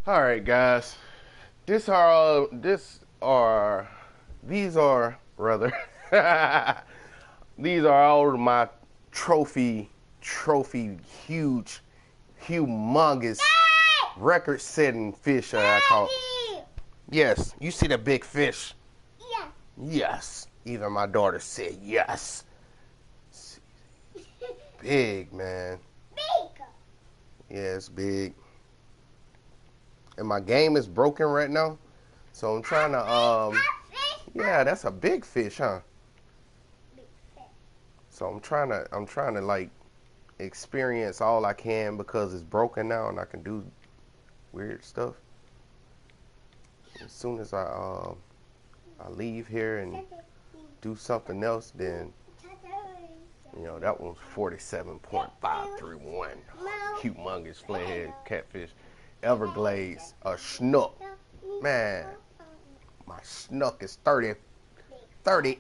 All right, guys. These are rather these are all of my trophy, huge, humongous, record-setting fish that I caught. Yes, you see the big fish? Yeah. Yes. Even my daughter said yes. Big, man. Big. Yeah, it's big. And my game is broken right now, so I'm trying to yeah, that's a big fish, huh? Big fish. So I'm trying to like experience all I can because it's broken now and I can do weird stuff. As soon as I leave here and do something else, then that one's 47.531. Humongous flathead catfish. Everglades, a snook. Man, my snook is 30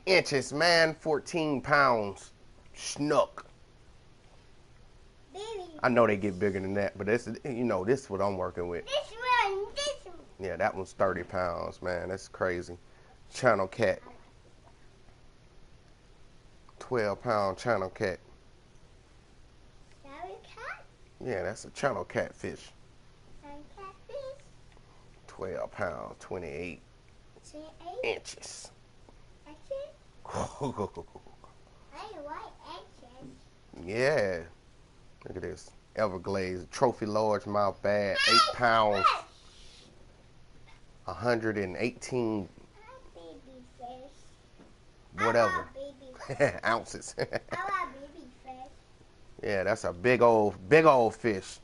inches, man, 14 pounds. Snook. I know they get bigger than that, but this is what I'm working with. This one. Yeah, that one's 30 pounds, man. That's crazy. Channel cat. 12-pound channel cat. Channel cat? Yeah, that's a channel catfish. Channel catfish? 12 pounds, 28 inches. Yeah. Look at this. Everglades, trophy largemouth bass, 8 pounds, 118 whatever ounces. Yeah, that's a big old fish.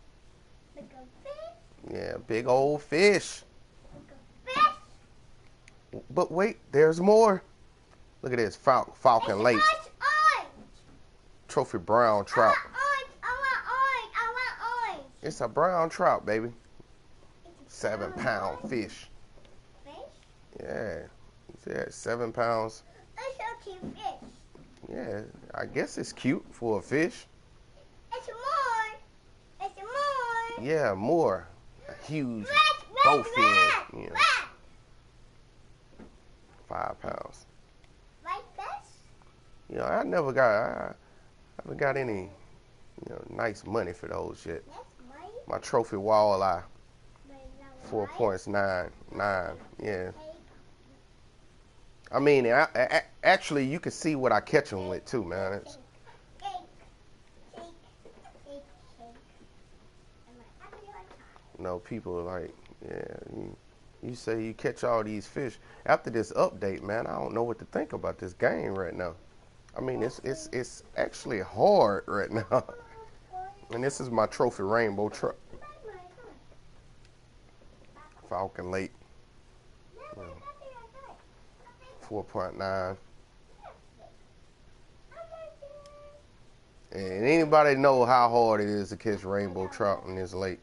Yeah, big old fish. But wait, there's more. Look at this, Falcon Lake. Trophy brown trout. I want orange. It's a brown trout, baby. 7-pound fish. Yeah. Yeah, 7 pounds. It's a cute fish. Yeah, I guess it's cute for a fish. It's more. Yeah, more. A huge bowfin. You know, 5 pounds. Like this? I haven't got any, nice money for those shit. My trophy walleye, 4.99. Yeah. I mean, actually, you can see what I catch them with too, man. People are like, yeah, you say you catch all these fish. After this update, man, I don't know what to think about this game right now. I mean, it's actually hard right now. And this is my trophy rainbow truck. Falcon Lake. 4.9. And anybody know how hard it is to catch rainbow trout in this lake?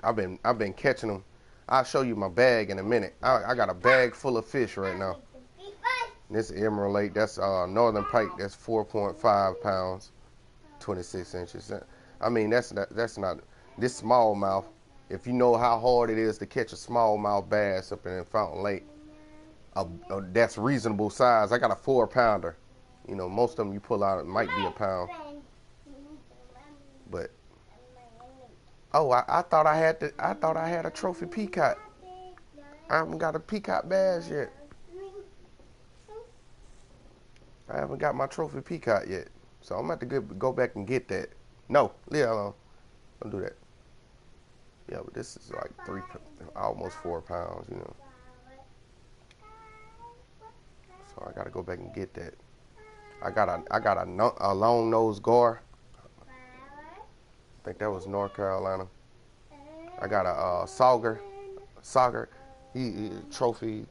I've been catching them. I'll show you my bag in a minute. I got a bag full of fish right now. This Emerald Lake, that's Northern Pike. That's 4.5 pounds, 26 inches. I mean, that's not this smallmouth. If you know how hard it is to catch a smallmouth bass up in Fountain Lake, that's reasonable size. I got a 4-pounder. Most of them you pull out, it might be a pound. But I thought I had a trophy peacock. I haven't got a peacock bass yet. I haven't got my trophy peacock yet. So I'm about to go back and get that. No, leave it alone. Don't do that. Yeah, but this is like almost 4 pounds, So I gotta go back and get that. I got a long nose gar. I think that was North Carolina. I got a sauger. He trophy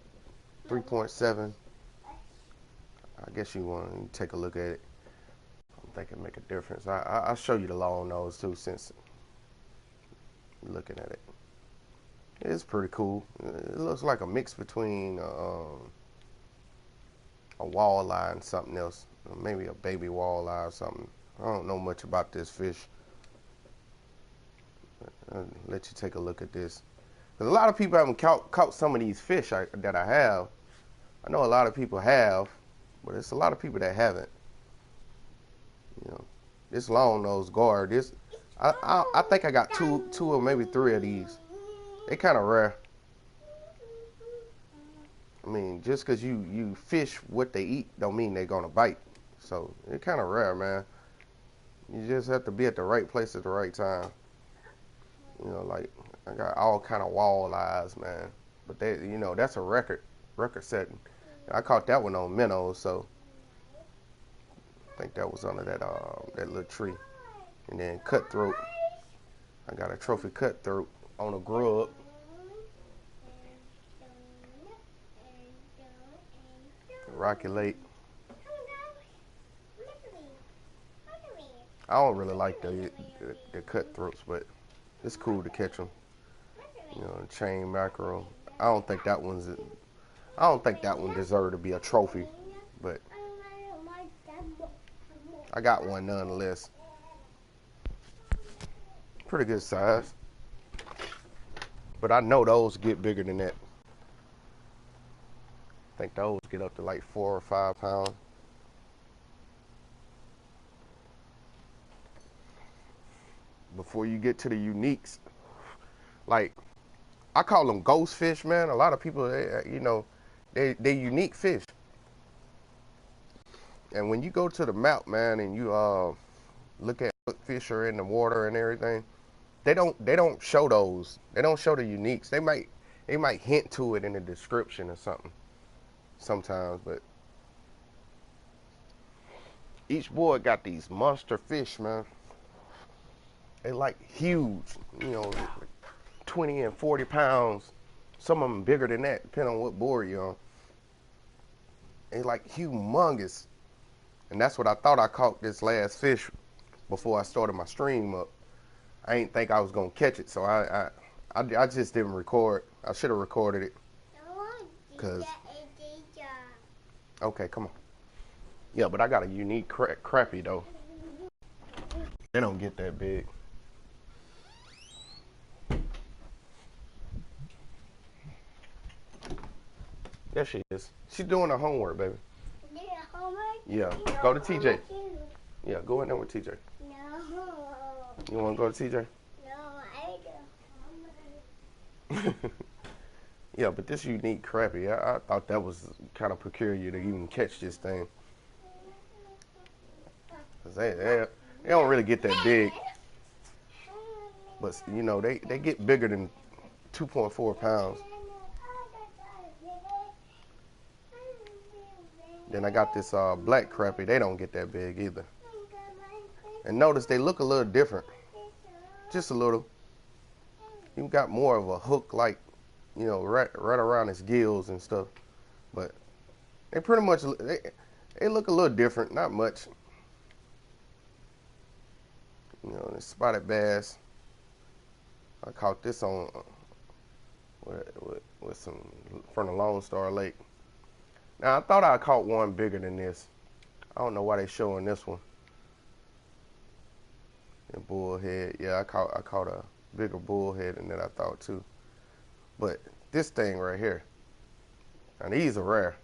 3.7. I guess you want to take a look at it. I think it make a difference. I'll show you the long nose too, since you're looking at it. It's pretty cool. It looks like a mix between a walleye and something else. Maybe a baby walleye or something. I don't know much about this fish. I'll let you take a look at this. Cause a lot of people haven't caught some of these fish that I have. I know a lot of people have, but it's a lot of people that haven't. You know, this long nose guard. I think I got two or maybe three of these. They kind of rare. I mean, just because you fish what they eat don't mean they're gonna bite. So it's kind of rare, man. You just have to be at the right place at the right time. You know, like I got all kind of walleyes, man. But they, you know, that's a record setting. I caught that one on minnows, so I think that was under that little tree. And then cutthroat. I got a trophy cutthroat on a grub. Rocky Lake. I don't really like the cutthroats, but it's cool to catch them. You know, chain mackerel. I don't think that one deserved to be a trophy, but I got one nonetheless. Pretty good size. But I know those get bigger than that. I think those get up to like 4 or 5 pounds. Before you get to the uniques, like I call them ghost fish, man. A lot of people, they unique fish. And when you go to the map, man, and you look at what fish are in the water and everything, they don't show those. They don't show the uniques. They might hint to it in the description or something sometimes, but each boy got these monster fish, man. They like huge, 20 and 40 pounds. Some of them bigger than that, depending on what board you're on. They like humongous. And that's what I thought I caught this last fish before I started my stream up. I didn't think I was gonna catch it, so I just didn't record. I should have recorded it. Cause okay, come on. Yeah, but I got a unique crappie though. They don't get that big. There she is. She's doing her homework, baby. Yeah. Go to TJ. Yeah, go in there with TJ. No. You want to go to TJ? No, I do. Yeah, but this unique crappie, I thought that was kind of peculiar to even catch this thing. Cause they don't really get that big. But, they get bigger than 2.4 pounds. Then I got this black crappie. They don't get that big either. And notice they look a little different. Just a little. You got more of a hook like, right around his gills and stuff. But they pretty much, they look a little different. Not much. The spotted bass. I caught this on with some from the Lone Star Lake. Now I thought I caught one bigger than this. I don't know why they showing this one. And bullhead, yeah, I caught a bigger bullhead than that I thought too. But this thing right here, and these are rare.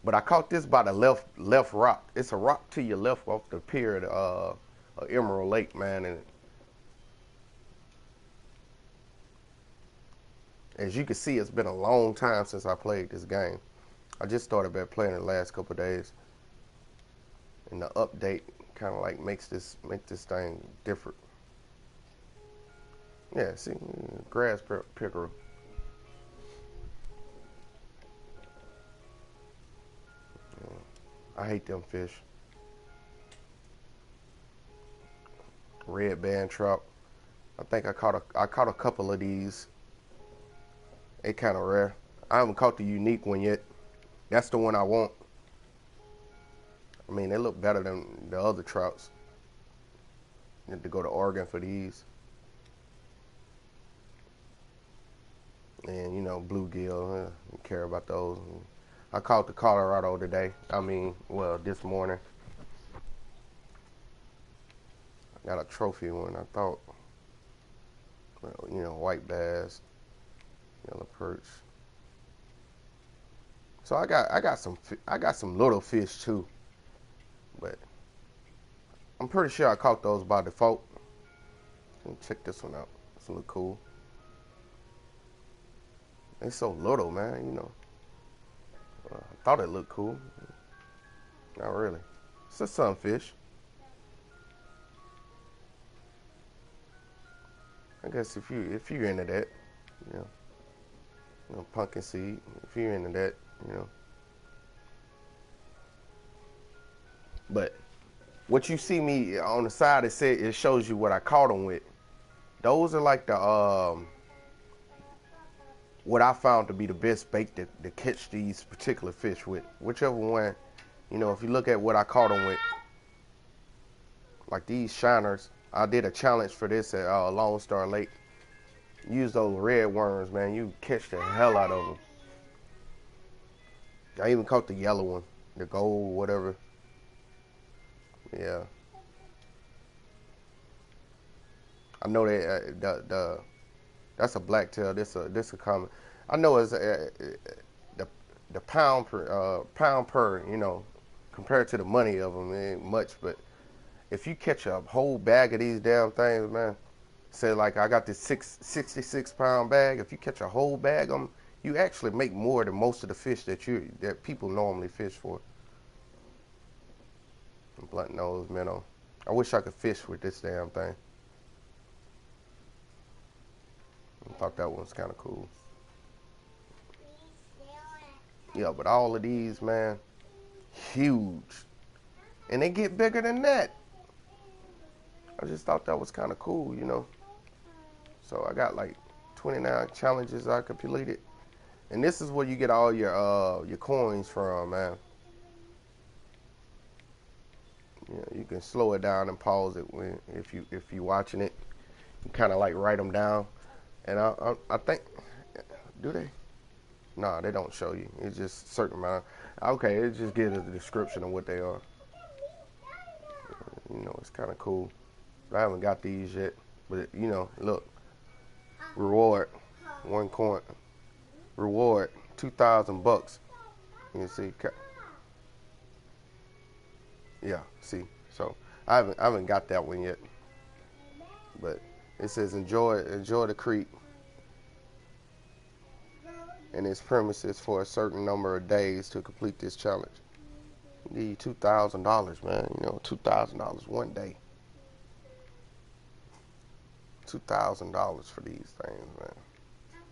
But I caught this by the left rock. It's a rock to your left off the pier at Emerald Lake, man. And as you can see, it's been a long time since I played this game. I just started back playing it the last couple of days. And the update kind of like make this thing different. Yeah, see, grass pickerel. Yeah, I hate them fish. Red band trout. I think I caught a couple of these. They kind of rare. I haven't caught the unique one yet. That's the one I want. I mean, they look better than the other trouts. You have to go to Oregon for these. And, bluegill, I care about those. I caught the Colorado today. This morning. I got a trophy one, I thought. You know, white bass, yellow perch. So I got some little fish too, but I'm pretty sure I caught those by default. Let me check this one out. This one look cool. It's so little, man. You know, I thought it looked cool. Not really. It's a sunfish. I guess if you're into that, you know, pumpkin seed. If you're into that, you know. But what you see me on the side, it shows you what I caught them with. Those are like the what I found to be the best bait to catch these particular fish with. Whichever one, you know, if you look at what I caught them with, like these shiners. I did a challenge for this at Lone Star Lake. Use those red worms, man. You catch the hell out of them. I even caught the yellow one, the gold, whatever. Yeah. I know that that's a blacktail. This a common. I know it's the pound per you know, compared to the money of them, it ain't much. But if you catch a whole bag of these damn things, man, say like I got this 66-pound bag. If you catch a whole bag of them, you actually make more than most of the fish that people normally fish for. Blunt nose minnow. I wish I could fish with this damn thing. I thought that one was kind of cool. Yeah, but all of these, man, huge. And they get bigger than that. I just thought that was kind of cool, you know. So I got like 29 challenges I completed. And this is where you get all your coins from, man. Yeah, you can slow it down and pause it if you're watching it. You kind of like write them down. And I think, do they? Nah, they don't show you. It's just a certain amount. Okay, it just gives a description of what they are. You know, it's kind of cool. I haven't got these yet, but you know, look. Reward, 1 coin. Reward, $2,000. You see, yeah. See, so I haven't got that one yet, but it says enjoy the creek and its premises for a certain number of days to complete this challenge. Give you $2,000, man. You know, $2,000 one day. $2,000 for these things, man.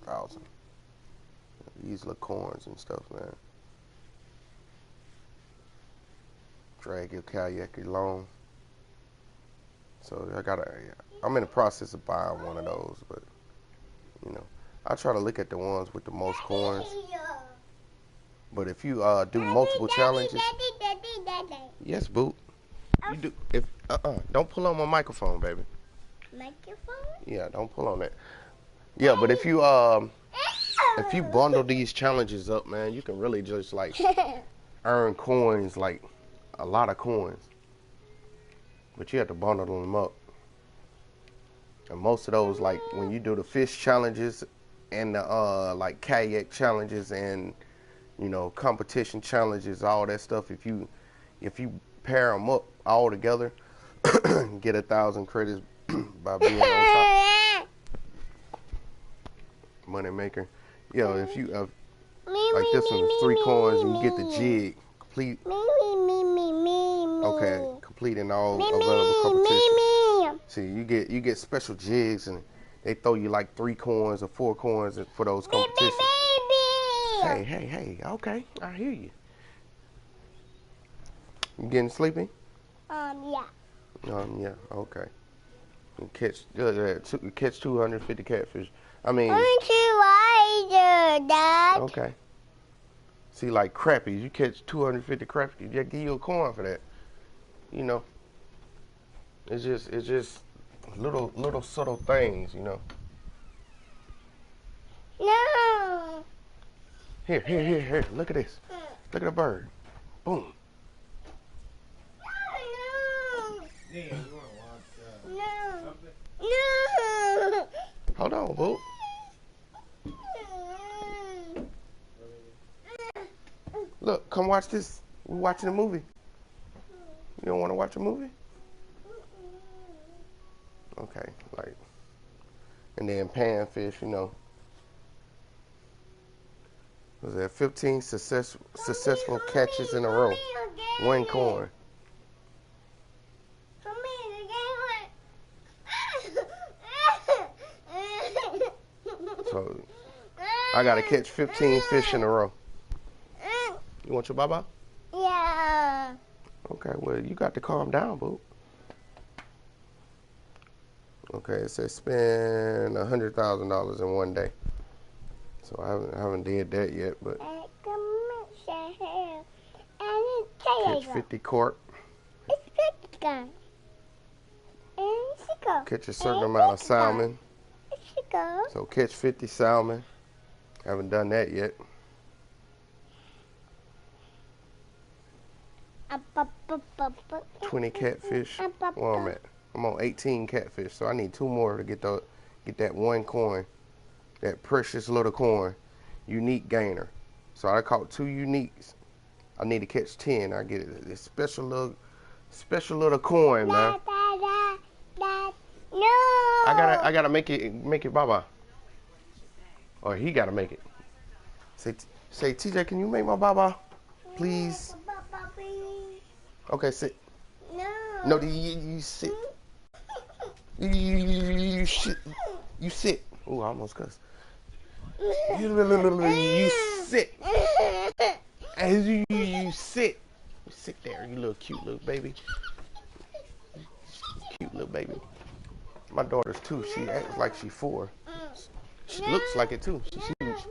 1,000. These little coins and stuff, man. Drag your kayak along. So I'm in the process of buying one of those, but you know, I try to look at the ones with the most coins. But if you do multiple challenges, yes, Boot. You do. If don't pull on my microphone, baby. Microphone? Yeah, don't pull on that. Yeah, but if you bundle these challenges up, man, you can really just like earn coins, like a lot of coins. But you have to bundle them up. And most of those, like when you do the fish challenges and the like kayak challenges and you know competition challenges, all that stuff, if you pair them up all together, get 1,000 credits by being on top. Money maker. Yo, if you like this one, 3 coins and you get the jig complete. Okay, completing all available competitions. See, you get special jigs and they throw you like 3 coins or 4 coins for those competitions. Hey. Okay, I hear you. You getting sleepy? Yeah. Yeah. Okay. You catch 250 catfish. I mean. Aren't you wiser, Dad? Okay. See, like crappies, you catch 250 crappies, they give you a coin for that. You know. It's just little subtle things, you know. No. Here. Look at this. Look at the bird. Boom. No. Yeah, you want to watch No. something? No. Hold on, boo. Look, come watch this. We're watching a movie. You don't want to watch a movie? Okay, like, and then panfish, you know. Was there 15 successful catches in a row? One coin. So I gotta catch 15 fish in a row. You want your baba? Yeah. Okay, well you got to calm down, boo. Okay, it says spend $100,000 in one day. So I haven't did that yet, but catch 50 carp. Catch a certain amount of salmon. So catch 50 salmon. Haven't done that yet. 20 catfish. Where I'm at? I'm on 18 catfish, so I need 2 more to get that one coin, that precious little coin, unique gainer. So I caught 2 uniques. I need to catch 10. I get this special little coin, man. No. I gotta make it baba. Or he gotta make it. Say TJ, can you make my baba, please? Okay, sit. No, you sit. You sit. You sit. Ooh, I almost cussed. You sit. As you sit. You sit there, you little cute little baby. Cute little baby. My daughter's 2. She acts like she's 4. She looks like it too. She's huge.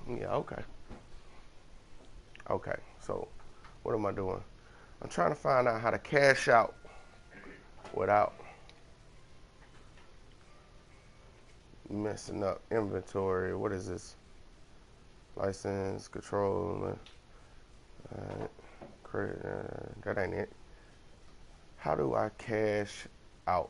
Yeah, okay. Okay, so what am I doing? I'm trying to find out how to cash out without messing up inventory. What is this? License, control, credit, that ain't it. How do I cash out?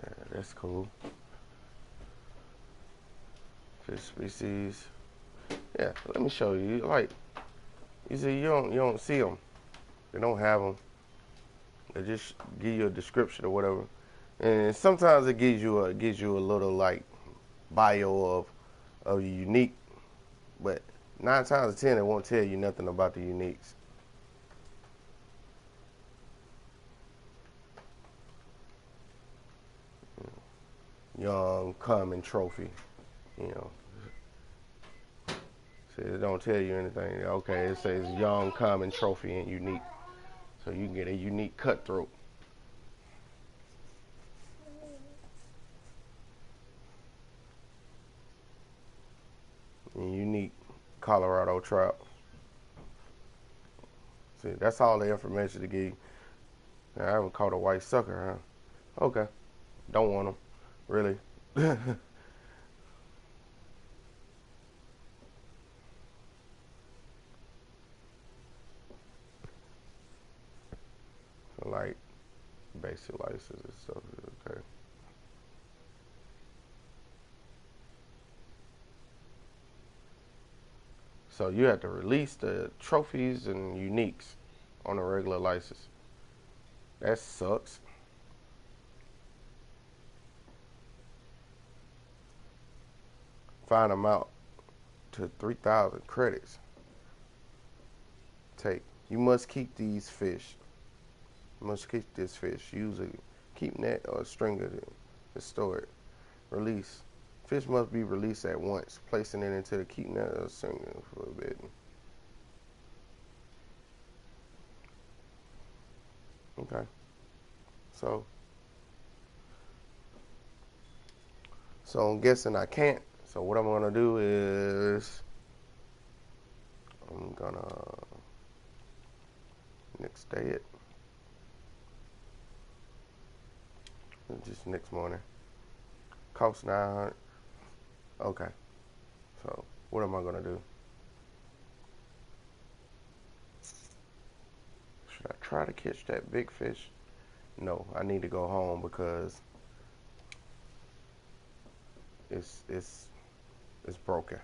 Yeah, that's cool. Fish species. Yeah, let me show you. Like, you see, you don't see them. They don't have them. They just give you a description or whatever. And sometimes it gives you a little like bio of unique, but 9 times out of 10 it won't tell you nothing about the uniques. Young common trophy, you know. See, it don't tell you anything. Okay, it says young common trophy and unique, so you can get a unique cutthroat. And unique Colorado trout. See, that's all the information to give you. Now, I haven't caught a white sucker, huh? Okay, don't want them, really. Like basic license and stuff. Okay. So you have to release the trophies and uniques on a regular license. That sucks. Find them out to 3,000 credits. Take. You must keep these fish. You must keep this fish. Use a keep net or a stringer to store it. Release. Fish must be released at once, placing it into the keep net or stringer for a bit. Okay. So I'm guessing I can't. So what I'm gonna do is I'm gonna next day it. just next morning. Cost 900. Okay. So what am I gonna do? Should I try to catch that big fish? No, I need to go home because it's broken.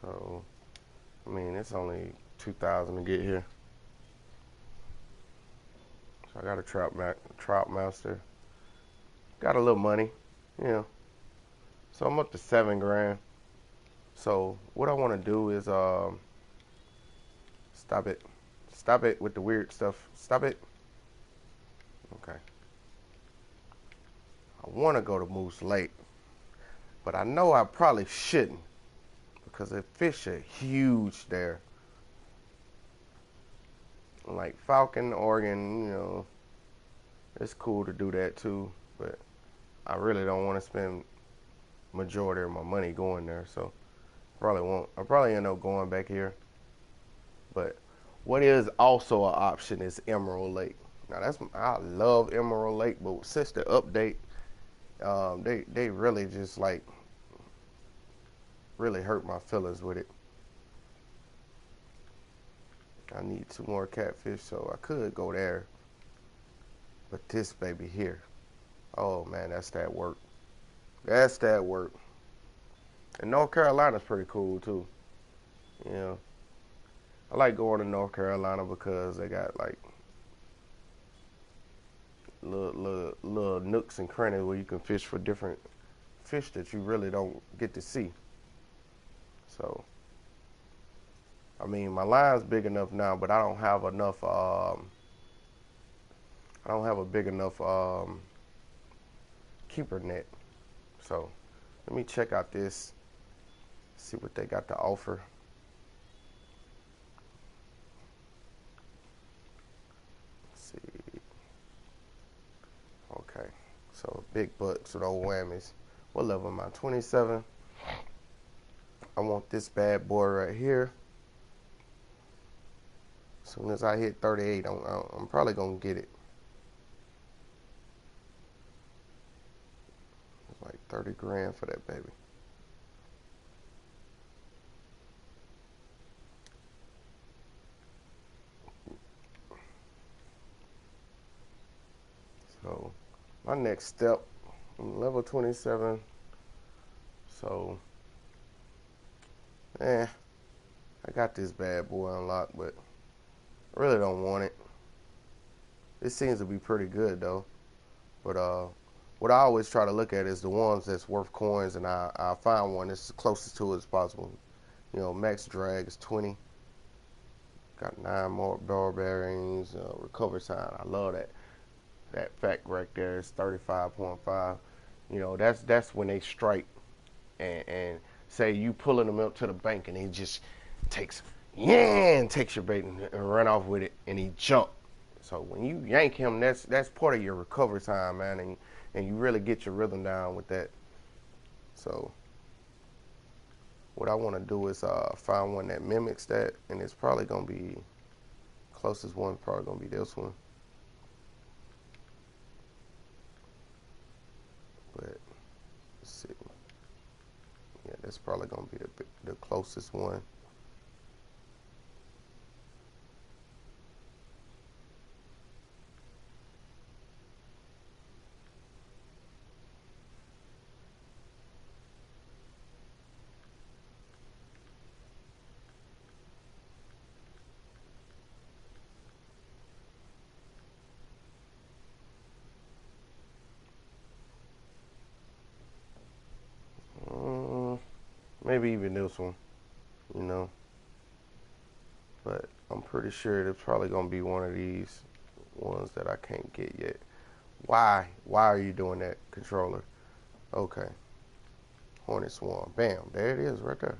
So I mean, it's only 2,000 to get here. So I got a trout master. Got a little money, you know. So I'm up to 7 grand. So what I want to do is stop it. Stop it with the weird stuff. Stop it. Okay. I want to go to Moose Lake, but I know I probably shouldn't because the fish are huge there. Like Falcon, Oregon, you know, it's cool to do that too, but I really don't want to spend majority of my money going there, so probably won't. I probably end up going back here. But what is also an option is Emerald Lake. Now I love Emerald Lake, but since the update, they really just like really hurt my feelings with it. I need 2 more catfish, so I could go there. But this baby here, oh man, that's that work. That's that work. And North Carolina's pretty cool too. You know, I like going to North Carolina because they got like little nooks and crannies where you can fish for different fish that you really don't get to see. So, I mean, my line's big enough now, but I don't have enough. I don't have a big enough keeper net. So, let me check out this. See what they got to offer. Let's see. Okay. So big bucks with old whammies. What level am I? 27. I want this bad boy right here. As soon as I hit 38, I'm probably gonna get it. It's like 30 grand for that baby. So my next step, I'm level 27. So, I got this bad boy unlocked, but I really don't want it. It seems to be pretty good though. But what I always try to look at is the ones that's worth coins, and I find one that's closest to it as possible. You know, max drag is 20. Got 9 more bar bearings. Recovery time, I love that. That fact right there is 35.5. You know, that's when they strike and say you pulling them up to the bank and he just takes takes your bait and run off with it and he jump. So when you yank him, that's part of your recovery time, man, and you really get your rhythm down with that. So what I want to do is find one that mimics that, and it's probably gonna be closest one. Probably gonna be this one. But let's see. Yeah, that's probably gonna be the closest one. Maybe even this one, you know. But I'm pretty sure it's probably gonna be one of these ones that I can't get yet. Why? Why are you doing that, controller? Okay. Hornet Swarm. Bam. There it is right there.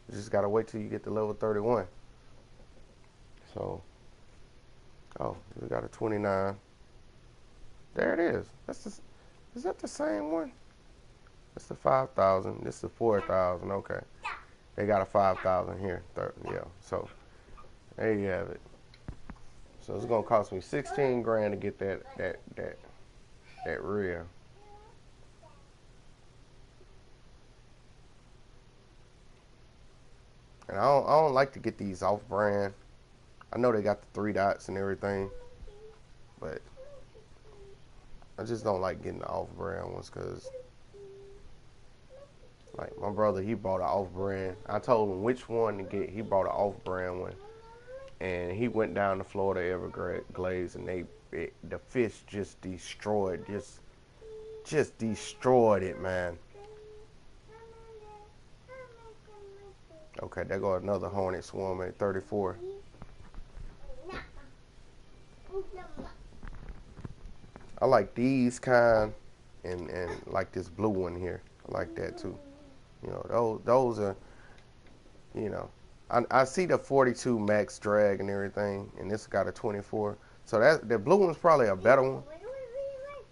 You just gotta wait till you get to level 31. So, oh, we got a 29. There it is. Is that the same one? That's the 5,000. This is the 4,000. Okay. They got a 5,000 here. Yeah. So There you have it. So it's gonna cost me 16 grand to get that reel. And I don't like to get these off brand. I know they got the 3 dots and everything, but I just don't like getting the off brand ones because, like, my brother, he bought an off brand. I told him which one to get. He bought an off brand one, and he went down to Florida Everglades, and the fish just destroyed, just destroyed it, man. Okay, there go another hornet swarm at 34. I like these kind, and like this blue one here. I like that too. You know, those are, you know, I see the 42 max drag and everything, and this got a 24. So that the blue one's probably a better one.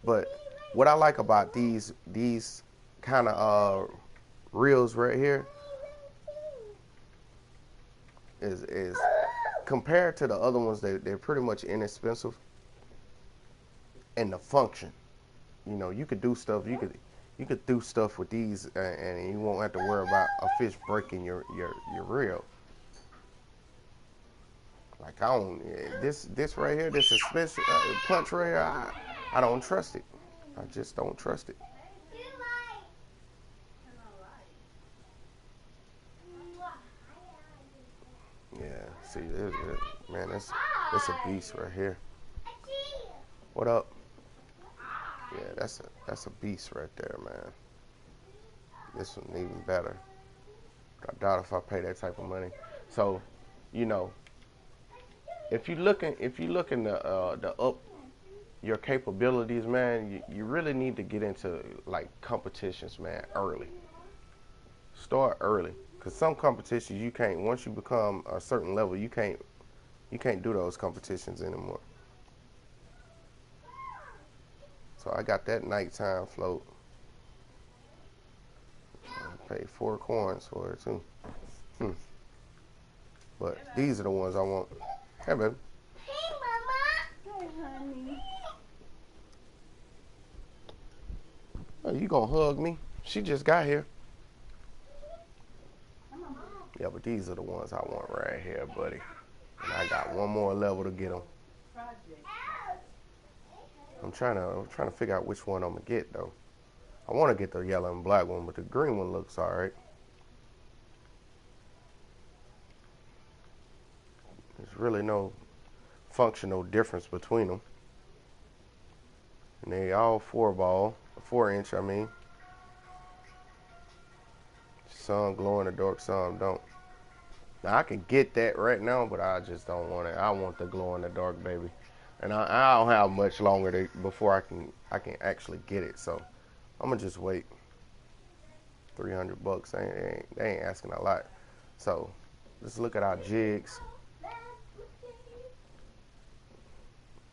But what I like about these kind of reels right here is compared to the other ones, they're pretty much inexpensive, and the function. You know, you could do stuff. You could do stuff with these, and you won't have to worry about a fish breaking your reel. Like I don't this right here, this expensive punch right here. I don't trust it. I just don't trust it. Yeah, see, man, that's a beast right here. What up? Yeah, that's a beast right there, man. This one even better. I doubt if I pay that type of money. So, you know, if you looking to up your capabilities, man, you really need to get into like competitions, man, early. Start early, cause some competitions you can't. Once you become a certain level, you can't do those competitions anymore. So I got that nighttime float. I paid 4 coins for it too. But these are the ones I want. Hey, baby. Hey, honey. Oh, you gonna hug me? She just got here. Yeah, but these are the ones I want right here, buddy. And I got one more level to get them. I'm trying to figure out which one I'm gonna get though. I want to get the yellow and black one, but the green one looks alright. There's really no functional difference between them. And they all 4 inch, I mean. Some glow in the dark, some don't. Now I can get that right now, but I just don't want it. I want the glow in the dark, baby. And I don't have much longer before I can actually get it. So I'm gonna just wait. $300. They ain't asking a lot. So let's look at our jigs.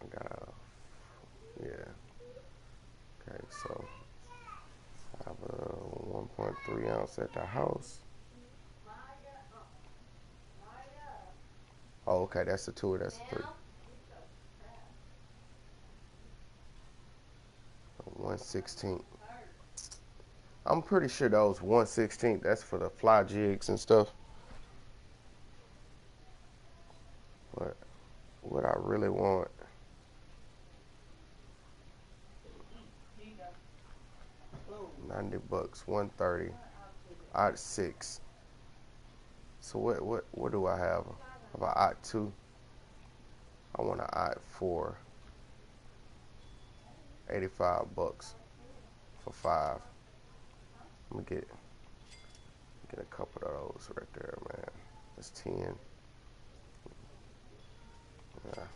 I got yeah. Okay, so I have a 1.3 ounce at the house. Oh, okay, that's the 2, that's the 3. 1/16. I'm pretty sure those 1/16, that's for the fly jigs and stuff. But what I really want, $90, 130, odd 6. So what do I have? I have an odd 2. I want an odd 4. $85 for 5. I'm gonna get a couple of those right there, man. That's 10.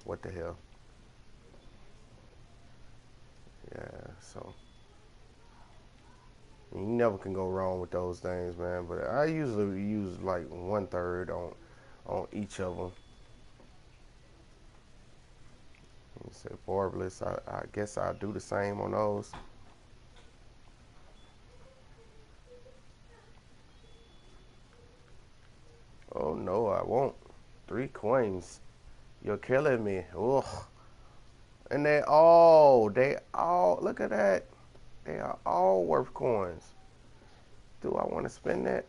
What the hell? Yeah, so you never can go wrong with those things, man. But I usually use like 1/3 on each of them. You say barbless. I guess I'll do the same on those. Oh no, I won't. 3 coins. You're killing me. Ugh. And they all, look at that. They are all worth coins. Do I want to spend that?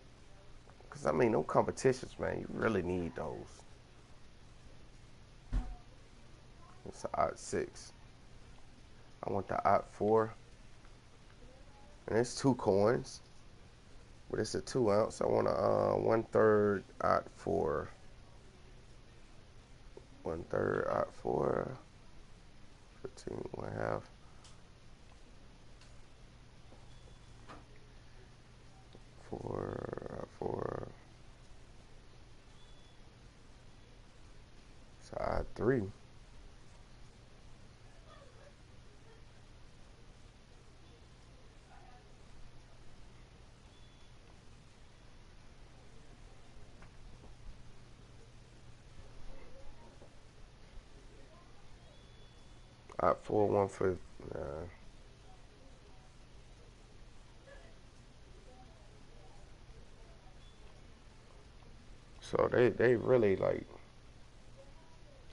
Because, I mean, no competitions, man. You really need those. It's an odd 6. I want the odd 4. And it's 2 coins. But it's a 2 ounce. I want a 1/3 odd 4. 1/3 odd 4. 15, 1/2. 4, 4. It's an odd 3. Odd 4, 1 for. So they really like.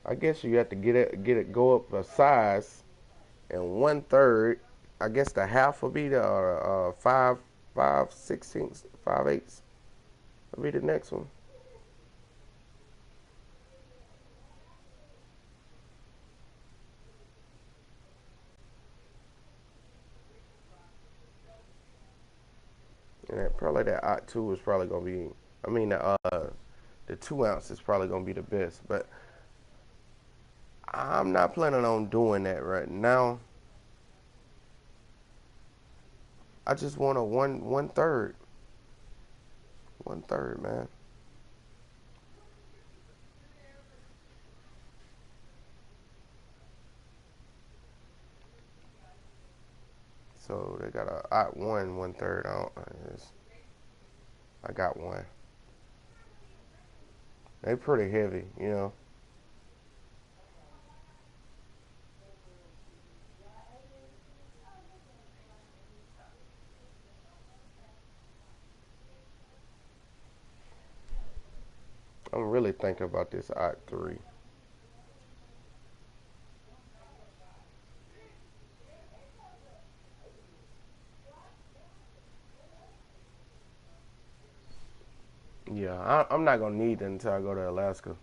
I guess you have to get it go up a size, and 1/3. I guess the half will be the 5/16, 5/8 will be the next one. And probably that odd 2 is probably gonna be. I mean the 2 ounce is probably gonna be the best, but I'm not planning on doing that right now. I just want a 1/3. 1/3, man. So they got a odd 1, 1/3. I got one. They pretty heavy, you know. I'm really thinking about this odd 3. Yeah, I'm not gonna need it until I go to Alaska.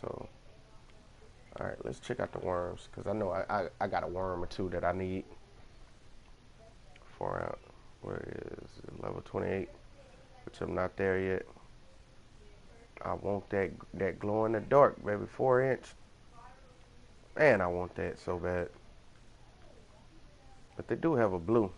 So, all right, let's check out the worms because I know I got a worm or two that I need. 4 ounce. Where is it? Level 28, which I'm not there yet. I want that glow in the dark, baby. 4 inch. Man, I want that so bad. But they do have a blue.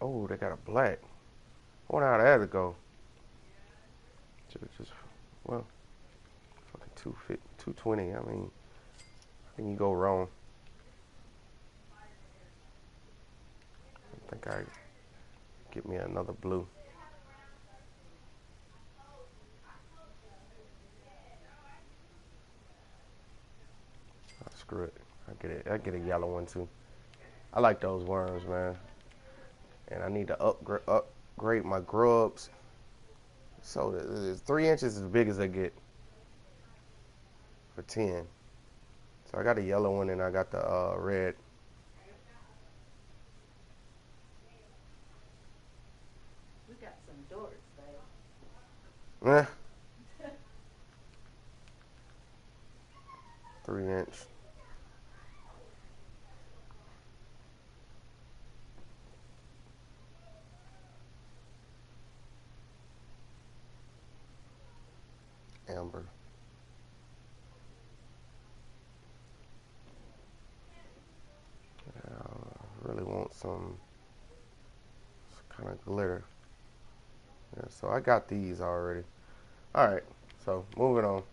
Oh, they got a black. I wonder how that'll go. Just well, fucking 220. I mean, how can you go wrong? I think I get me another blue. Oh, screw it. I get it. I get a yellow one too. I like those worms, man. And I need to upgrade my grubs. So the 3 inches is as big as they get for 10. So I got a yellow one and I got the red. We got some doors, babe. Eh. 3 inch. Amber. I really want some kind of glitter. Yeah, so I got these already. All right. So moving on.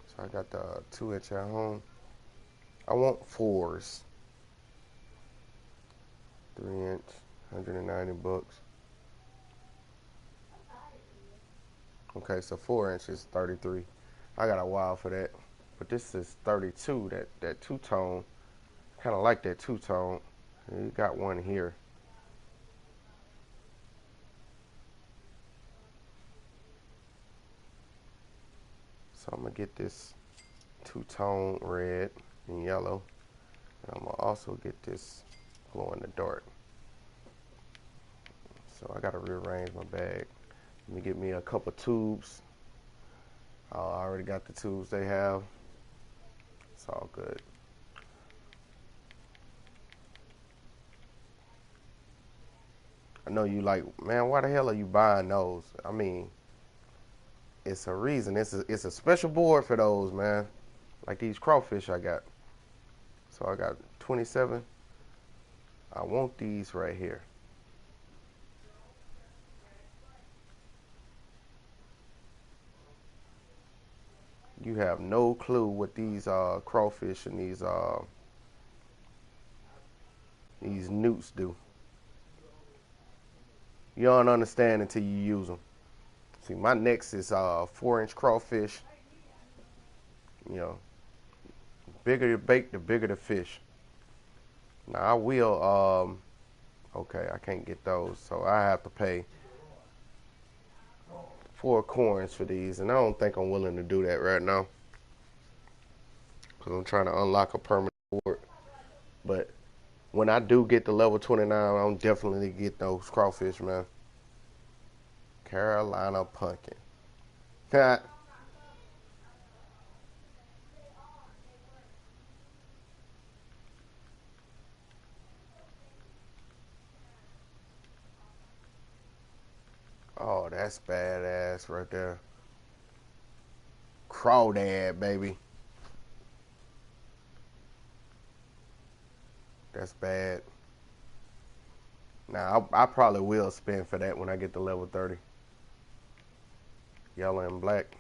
So I got the 2 inch at home. I want 4s. 3 inch, $190. Okay, so 4 inches, 33. I got a while for that. But this is 32, that two-tone. Kind of like that two-tone. You got one here. So I'm going to get this two-tone red and yellow. And I'm going to also get this glow in the dark. So I got to rearrange my bag. Let me get me a couple tubes. I already got the tubes they have. It's all good. I know you like, man, why the hell are you buying those? I mean, it's a reason. It's a special board for those, man. Like these crawfish I got. So I got 27. I want these right here. You have no clue what these crawfish and these newts do. You don't understand until you use them. See, my next is 4-inch crawfish. You know, bigger the bait, the bigger the fish. Now I will. Okay, I can't get those, so I have to pay 4 coins for these, and I don't think I'm willing to do that right now because I'm trying to unlock a permanent board. But when I do get to level 29, I'm definitely get those crawfish, man. Carolina pumpkin. Oh, that's badass right there. Crawdad, baby. That's bad. Now, I probably will spend for that when I get to level 30. Yellow and black.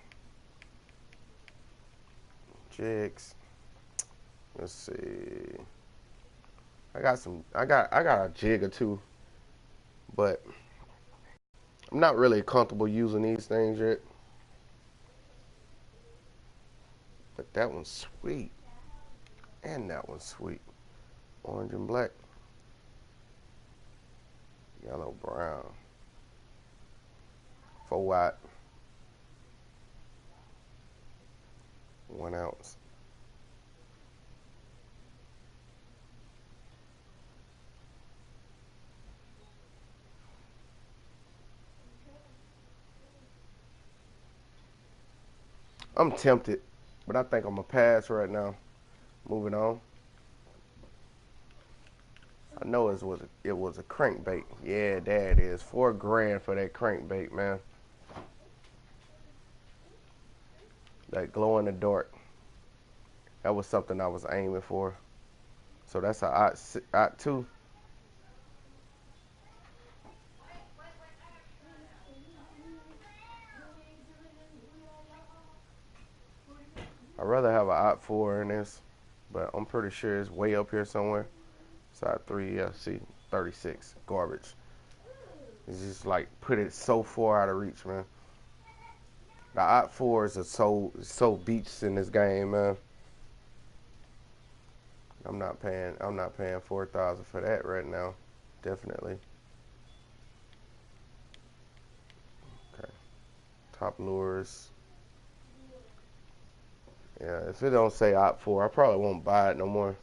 Jigs. Let's see. I got a jig or two, but I'm not really comfortable using these things yet. But that one's sweet. And that one's sweet. Orange and black. Yellow, brown. 4 watt. 1 ounce. I'm tempted, but I think I'm gonna pass right now. Moving on. I know it was a crankbait. Yeah, there it is. $4 grand for that crankbait, man. That glow in the dark. That was something I was aiming for. So that's a odd 2. I'd rather have a odd 4 in this, but I'm pretty sure it's way up here somewhere. Side 3, yeah, see, 36, garbage. It's just like put it so far out of reach, man. The odd 4s are so beats in this game, man. I'm not paying 4,000 for that right now. Definitely. Okay. Top lures. Yeah, if it don't say opt 4, I probably won't buy it no more.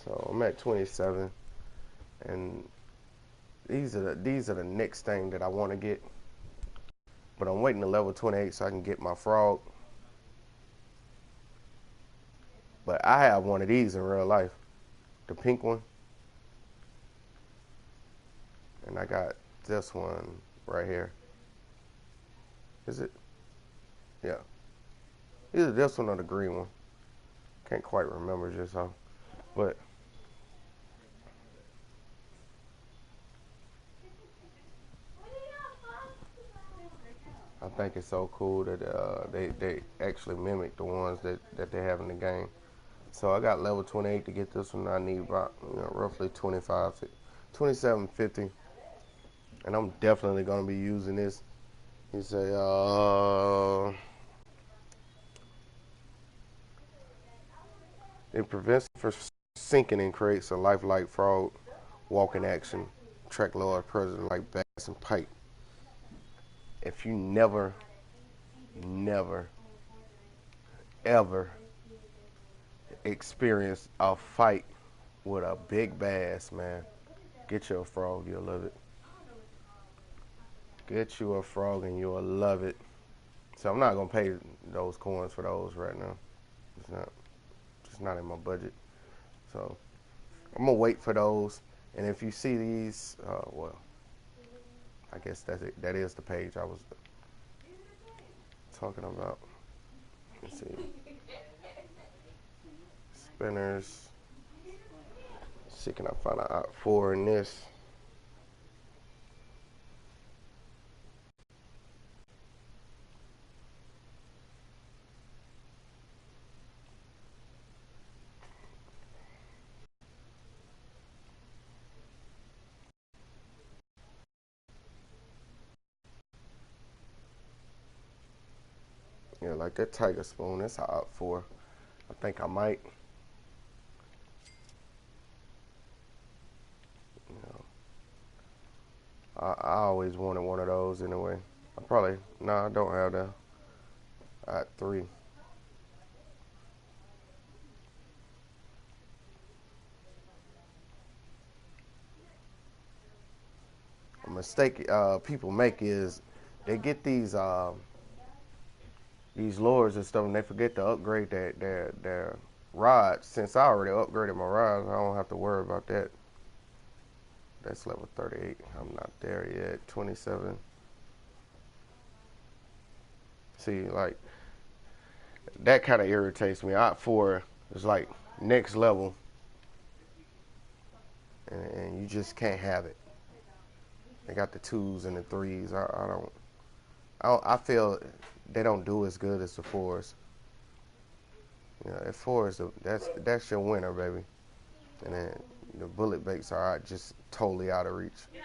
So I'm at 27, and these are the next thing that I want to get. But I'm waiting to level 28 so I can get my frog. But I have one of these in real life, the pink one, and I got this one right here. Is it? Yeah. Either this one or the green one. Can't quite remember just how, but I think it's so cool that they actually mimic the ones that they have in the game. So I got level 28 to get this one. I need about roughly 27.50, and I'm definitely gonna be using this He say, it prevents from sinking and creates a lifelike frog walking action. Track lower present like bass and pike. If you never, never, ever experience a fight with a big bass, man, get you a frog, you'll love it. Get you a frog and you'll love it. So I'm not gonna pay those coins for those right now. It's not, it's not in my budget. So I'm gonna wait for those. And if you see these, well, I guess that's it. That is the page I was talking about. Let's see, spinners. Let's see, can I find an out four in this? Yeah, like that tiger spoon. That's an out four. I think I might. You know, I always wanted one of those anyway. I probably no, I don't have that. At three. A mistake people make is they get these lures and stuff, and they forget to upgrade their rods. Since I already upgraded my rods, I don't have to worry about that. That's level 38. I'm not there yet. 27. See, like that kind of irritates me. Op 4 is like next level, and you just can't have it. They got the twos and the threes. I feel they don't do as good as the fours. You know, at fours, that's your winner, baby. And then the bullet baits are just totally out of reach. I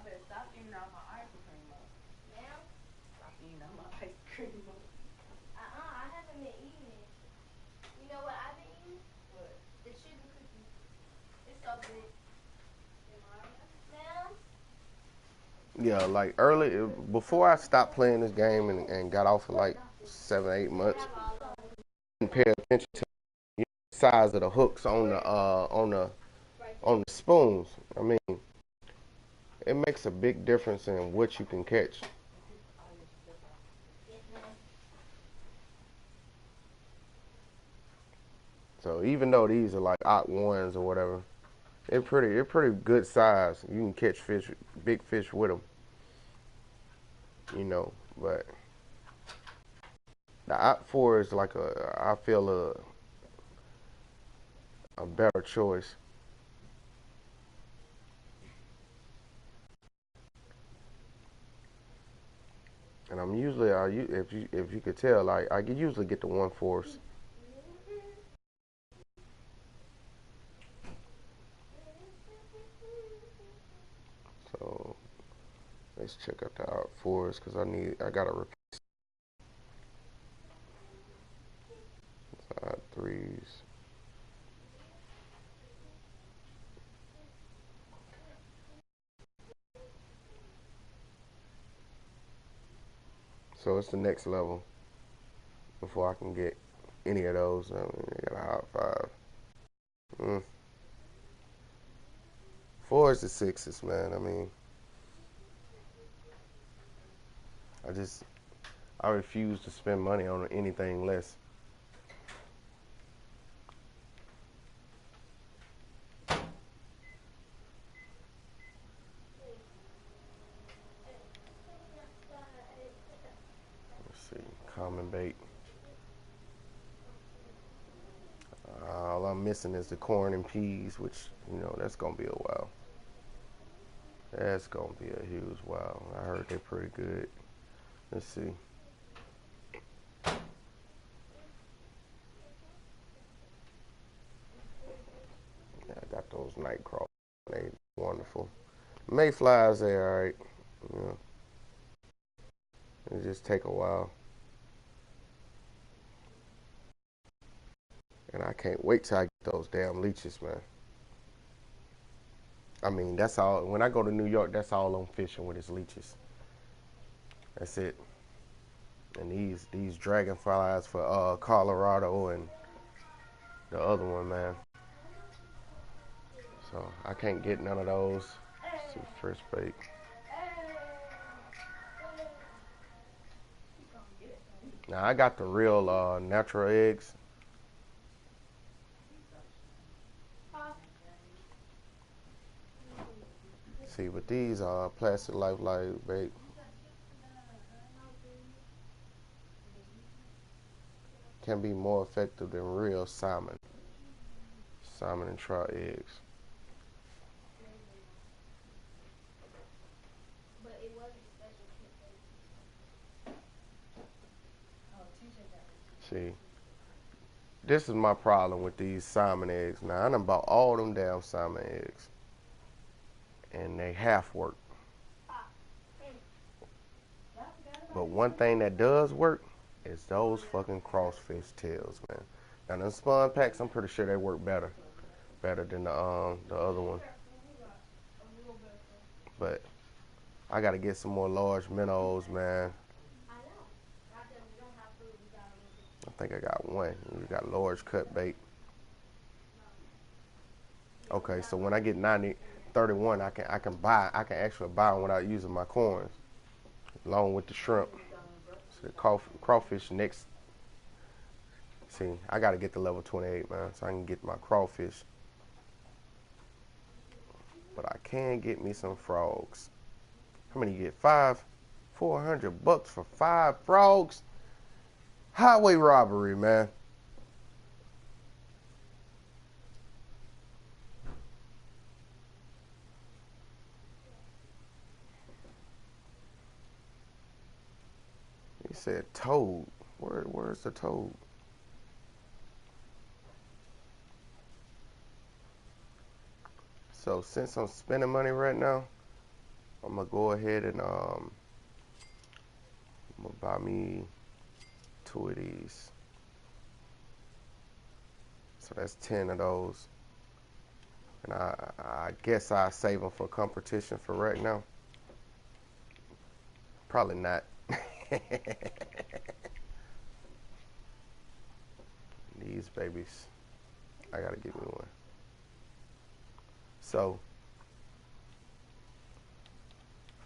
better stop eating all my ice cream up. Stop eating all my ice cream up. I haven't been eating it. You know what I've been eating? What? The sugar cookie. It's so good. Now, Yeah, like early before I stopped playing this game and got off for like 7, 8 months, I didn't pay attention to the size of the hooks on the spoons. I mean, it makes a big difference in what you can catch. So even though these are like odd ones or whatever, they're pretty good size. You can catch fish, big fish with them, you know. But the odd four is like I feel a better choice. And I'm usually if you could tell, like I usually get the 1/4. So let's check out the odd fours because I gotta replace odd threes. So it's the next level before I can get any of those. I mean, I got a hot five. Mm. Fours to sixes, man. I mean, I just I refuse to spend money on anything less. Let's see, common bait. All I'm missing is the corn and peas, which that's gonna be a while. That's gonna be a huge wow. I heard they're pretty good. Let's see. night crawlers. They wonderful. Mayflies, they alright. You know, it just take a while. And I can't wait till I get those damn leeches, man. I mean, that's all. When I go to New York, that's all I'm fishing with is leeches. That's it. And these dragonflies for Colorado and the other one, man. So I can't get none of those. Let's see, first bait. Now I got the real natural eggs. See, but these are plastic lifelike bait. Can be more effective than real salmon and trout eggs. But it wasn't special See, this is my problem with these salmon eggs. Now I done bought all them damn salmon eggs, and they half work. But one thing that does work is those fucking crawfish tails, man. Now them spawn packs, I'm pretty sure they work better than the other one. But I gotta get some more large minnows, man. I know. Because we don't have food, we got a little bit. I think I got one. We got large cut bait. Okay, so when I get 31, I can actually buy them without using my coins, along with the shrimp. So the crawfish next. See, I gotta get to level 28, man, so I can get my crawfish. But I can get me some frogs. How many you get? 5? $400 for 5 frogs? Highway robbery, man. He said toad. Where's the toad? So since I'm spending money right now, I'm gonna go ahead and I'm gonna buy me 2 of these. So that's 10 of those. And I guess I save them for competition for right now. Probably not. These babies, I gotta give me one. So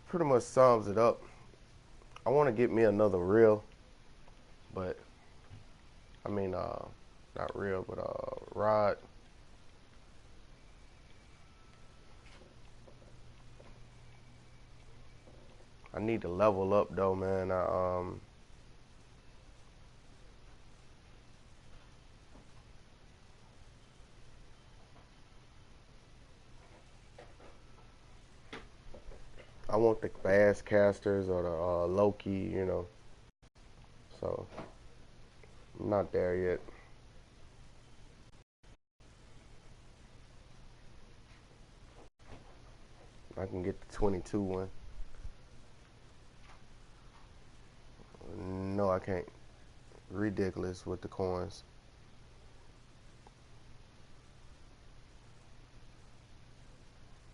pretty much sums it up. I want to get me another reel, but I mean not reel, but rod. I need to level up though, man. I want the bass casters or the Loki, you know. So I'm not there yet. I can get the 22 one. No, I can't. Ridiculous with the coins.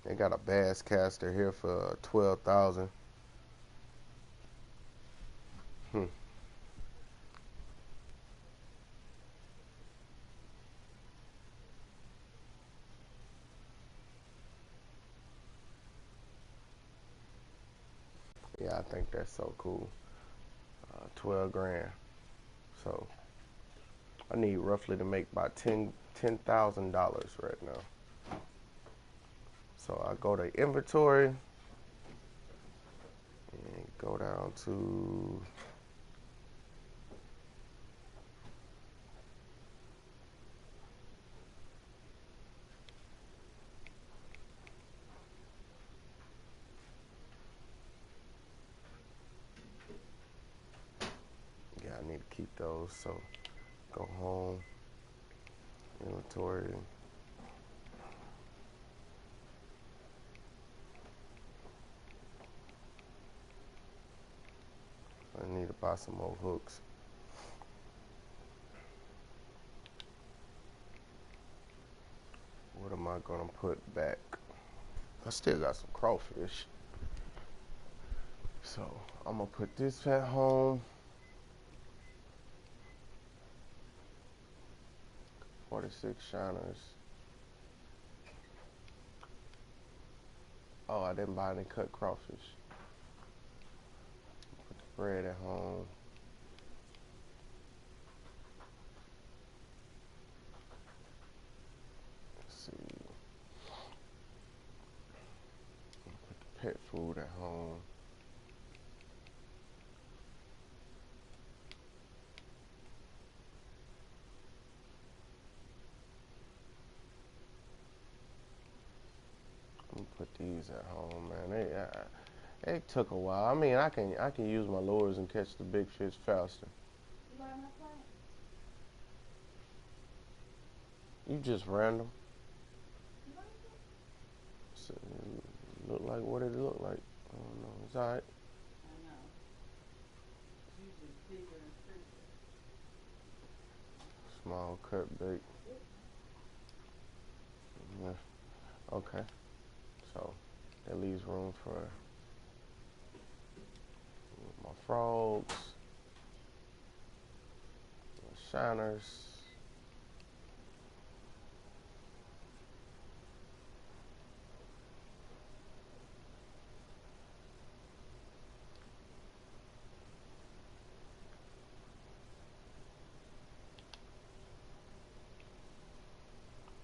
They got a bass caster here for 12,000. Yeah, I think that's so cool. 12 grand. So I need roughly to make about $10,000 right now. So I go to inventory and go down to I need to keep those. So go home, inventory. buy some more hooks. What am I gonna put back? I still got some crawfish. So I'm gonna put this at home. 46 shiners. Oh, I didn't buy any cut crawfish. Put the bread at home. Let's see. Put the pet food at home. I'm gonna put these at home, man. It took a while. I mean, I can use my lures and catch the big fish faster. You learn how to play? You just random. You learned it? So, it look like what it look like. I don't know. It's alright. I know. It's usually bigger and prettier. Small cut bait. Yeah. Okay. So that leaves room for my frogs, my shiners.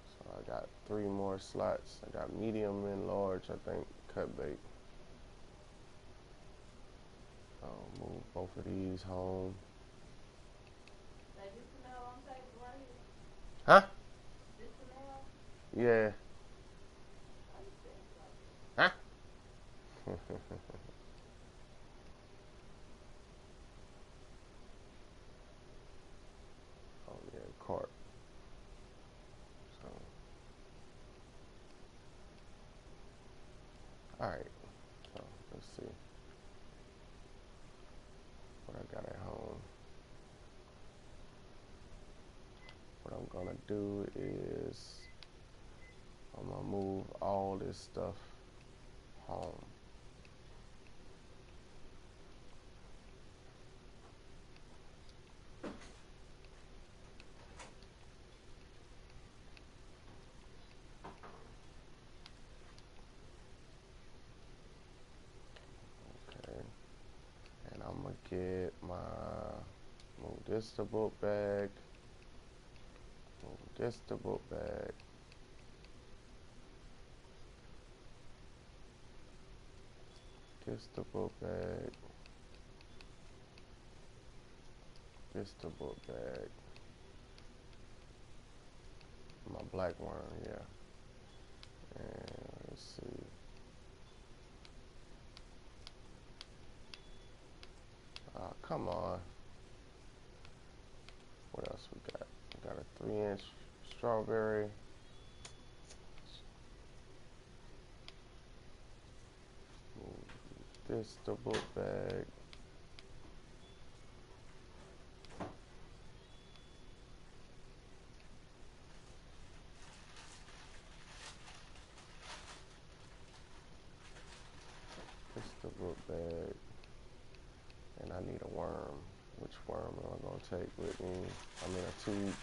So I got 3 more slots. I got medium and large, I think, cut bait. I'll move both of these home. Say this the nail on the table right here. Huh? This the nail? Yeah. Why you saying it like that? Huh? Oh yeah, cart. So, all right. So let's see what I got at home. What I'm gonna do is I'm gonna move all this stuff home. Okay. And I'm gonna get move this to book bag. Move this to book bag. This to book bag. This to book bag. My black worm, yeah. And let's see. Come on. What else we got? We got a 3-inch strawberry. Move this to book bag. This to book bag. And I need a worm. Which worm am I gonna take with me? I'm in a tube.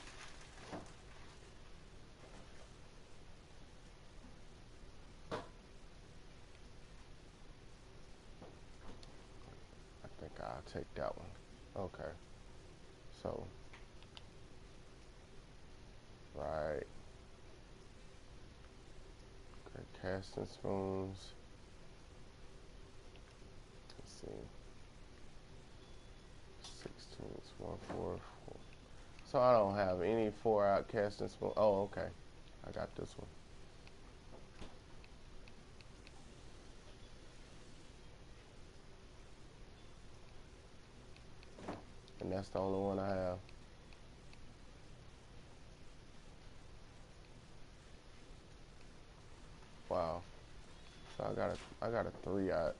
I think I'll take that one. Okay. So, right. Okay, casting spoons. Let's see. 16's 1/4. So I don't have any 4-out casting spoon. Oh, okay. I got this one. And that's the only one I have. Wow. So I got a 3-out.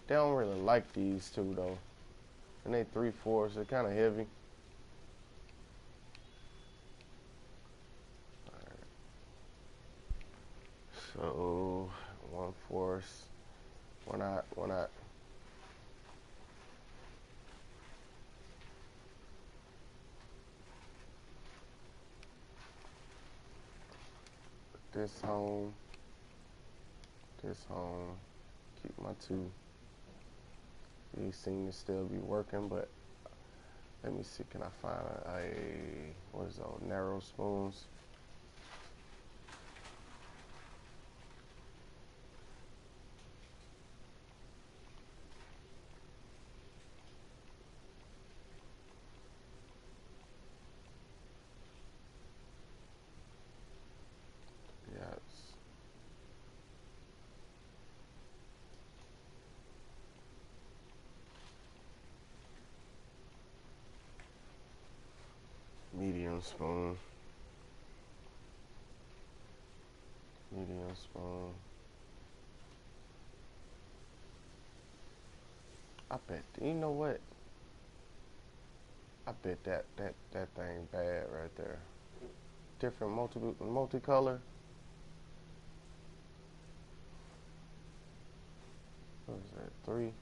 They don't really like these two though. And they 3/4, they're kind of heavy. Alright. So 1/4. Why not? Why not? Put this home. This home. Keep my two. These seem to still be working, but let me see. Can I find a what is those narrow spoons? Yes. Medium spoon. Medium spoon. I bet. You know what? I bet that thing bad right there. Different multicolor. What is that? 3.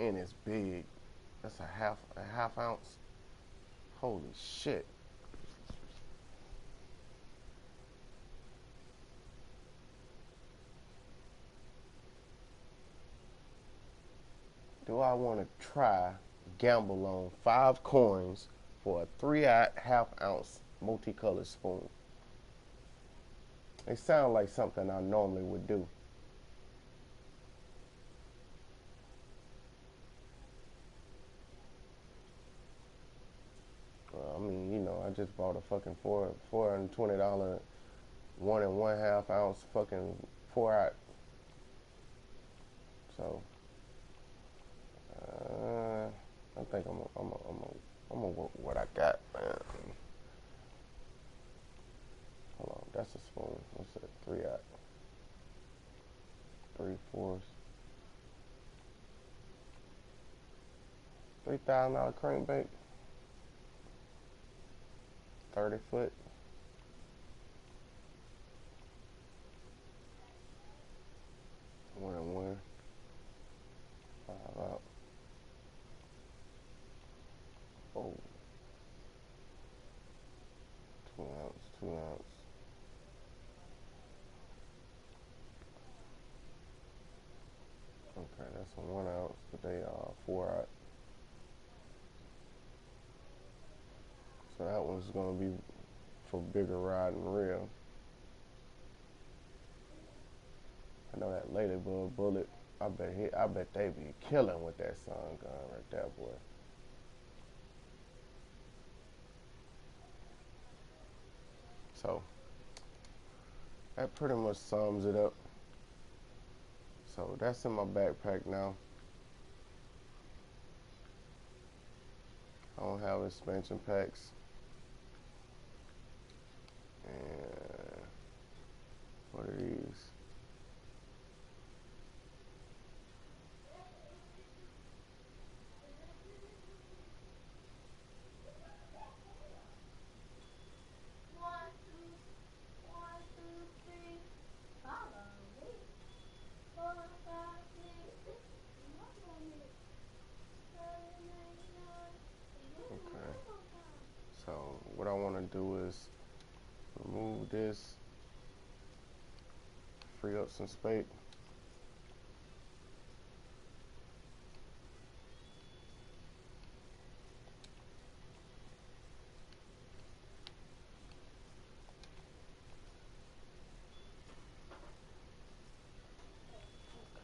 And it's big. That's a half ounce. Holy shit. Do I want to try gamble on 5 coins for a 3/2 ounce multicolored spoon? They sound like something I normally would do. I mean, you know, I just bought a fucking $420 1 1/2 ounce fucking 4-out. So I think I'm gonna work with what I got, man. Hold on, that's a spoon. What's that? 3/8. 3/4. $3,000 crankbait. 30 foot. 1 1. 5 out. Oh, 2 ounce. 2 ounce. Okay, that's a 1 ounce, but they are 4-out. So that one's gonna be for bigger rod and reel. I know that Ladybug bullet. I bet they be killing with that sun gun right there, boy. So that pretty much sums it up. So that's in my backpack now. I don't have expansion packs. And what are these? One, two, one, two, three. Follow me. 4, 5, 6. Follow me. 7, 8, 9. Okay. So what I want to do is remove this, free up some space.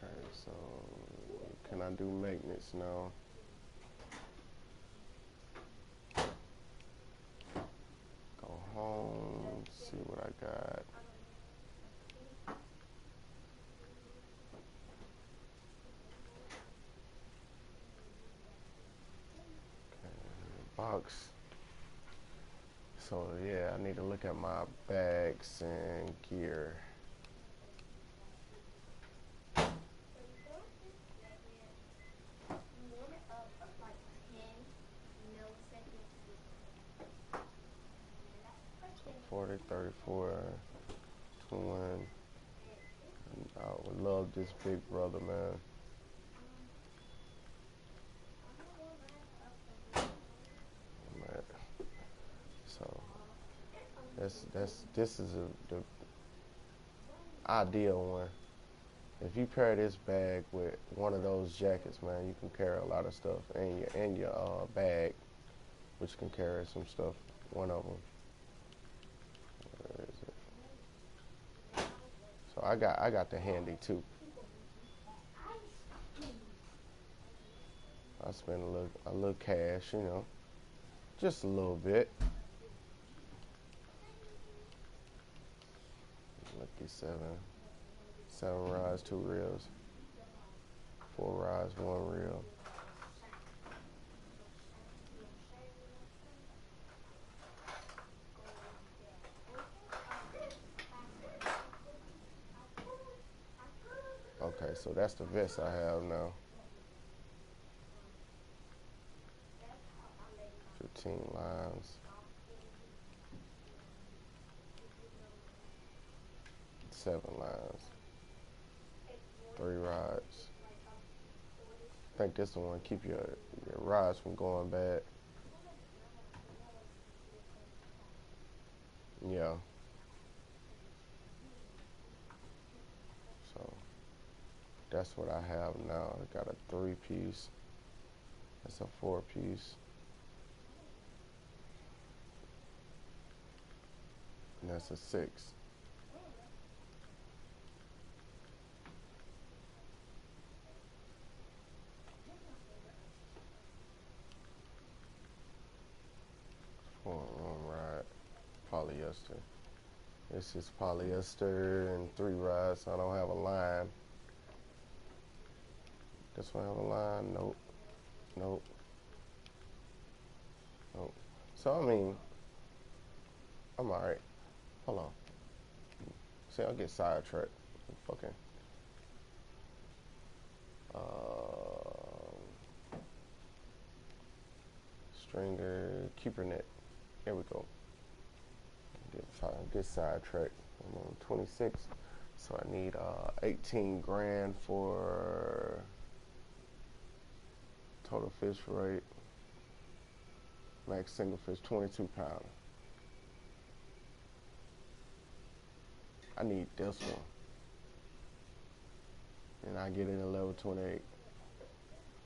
Okay, so can I do magnets now? Go home, see what I got. box. So yeah, I need to look at my bags and gear. Warm it up like 10 milliseconds. 40, 34, 21. I would love this big brother, man. Man. So this is the ideal one. If you pair this bag with one of those jackets, man, you can carry a lot of stuff, and your bag, which can carry some stuff. One of them. Where is it? So I got the handy too. I spend a little cash, you know, just a little bit. Lucky 7 rides, 2 reels, 4 rides, 1 reel. Okay, so that's the vest I have now. 15 lines, 7 lines, 3 rods. I think this one keep your rods from going bad. Yeah. So that's what I have now. I got a 3-piece. That's a 4-piece. And that's a 6. One rod, polyester. This is polyester and 3 rods. I don't have a line. This one have a line? Nope. Nope. Nope. So I mean, I'm alright. Hold on. See, I'll get sidetracked. Fucking. Stringer, keeper net. Here we go. Get sidetracked. I'm on 26, so I need 18 grand for total fish rate. Max single fish, 22 pounder. I need this one, and I get it at level 28.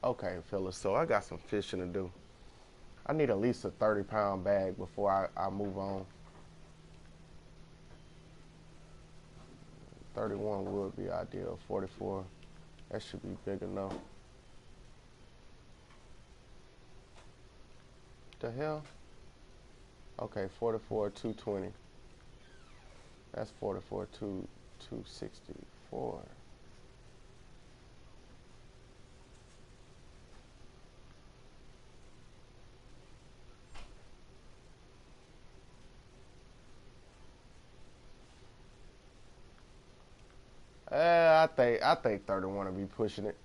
Okay, fellas, so I got some fishing to do. I need at least a 30-pound bag before I move on. 31 would be ideal. 44, that should be big enough. The hell? Okay, 44, 220. That's 44, 264. I think 31 will be pushing it.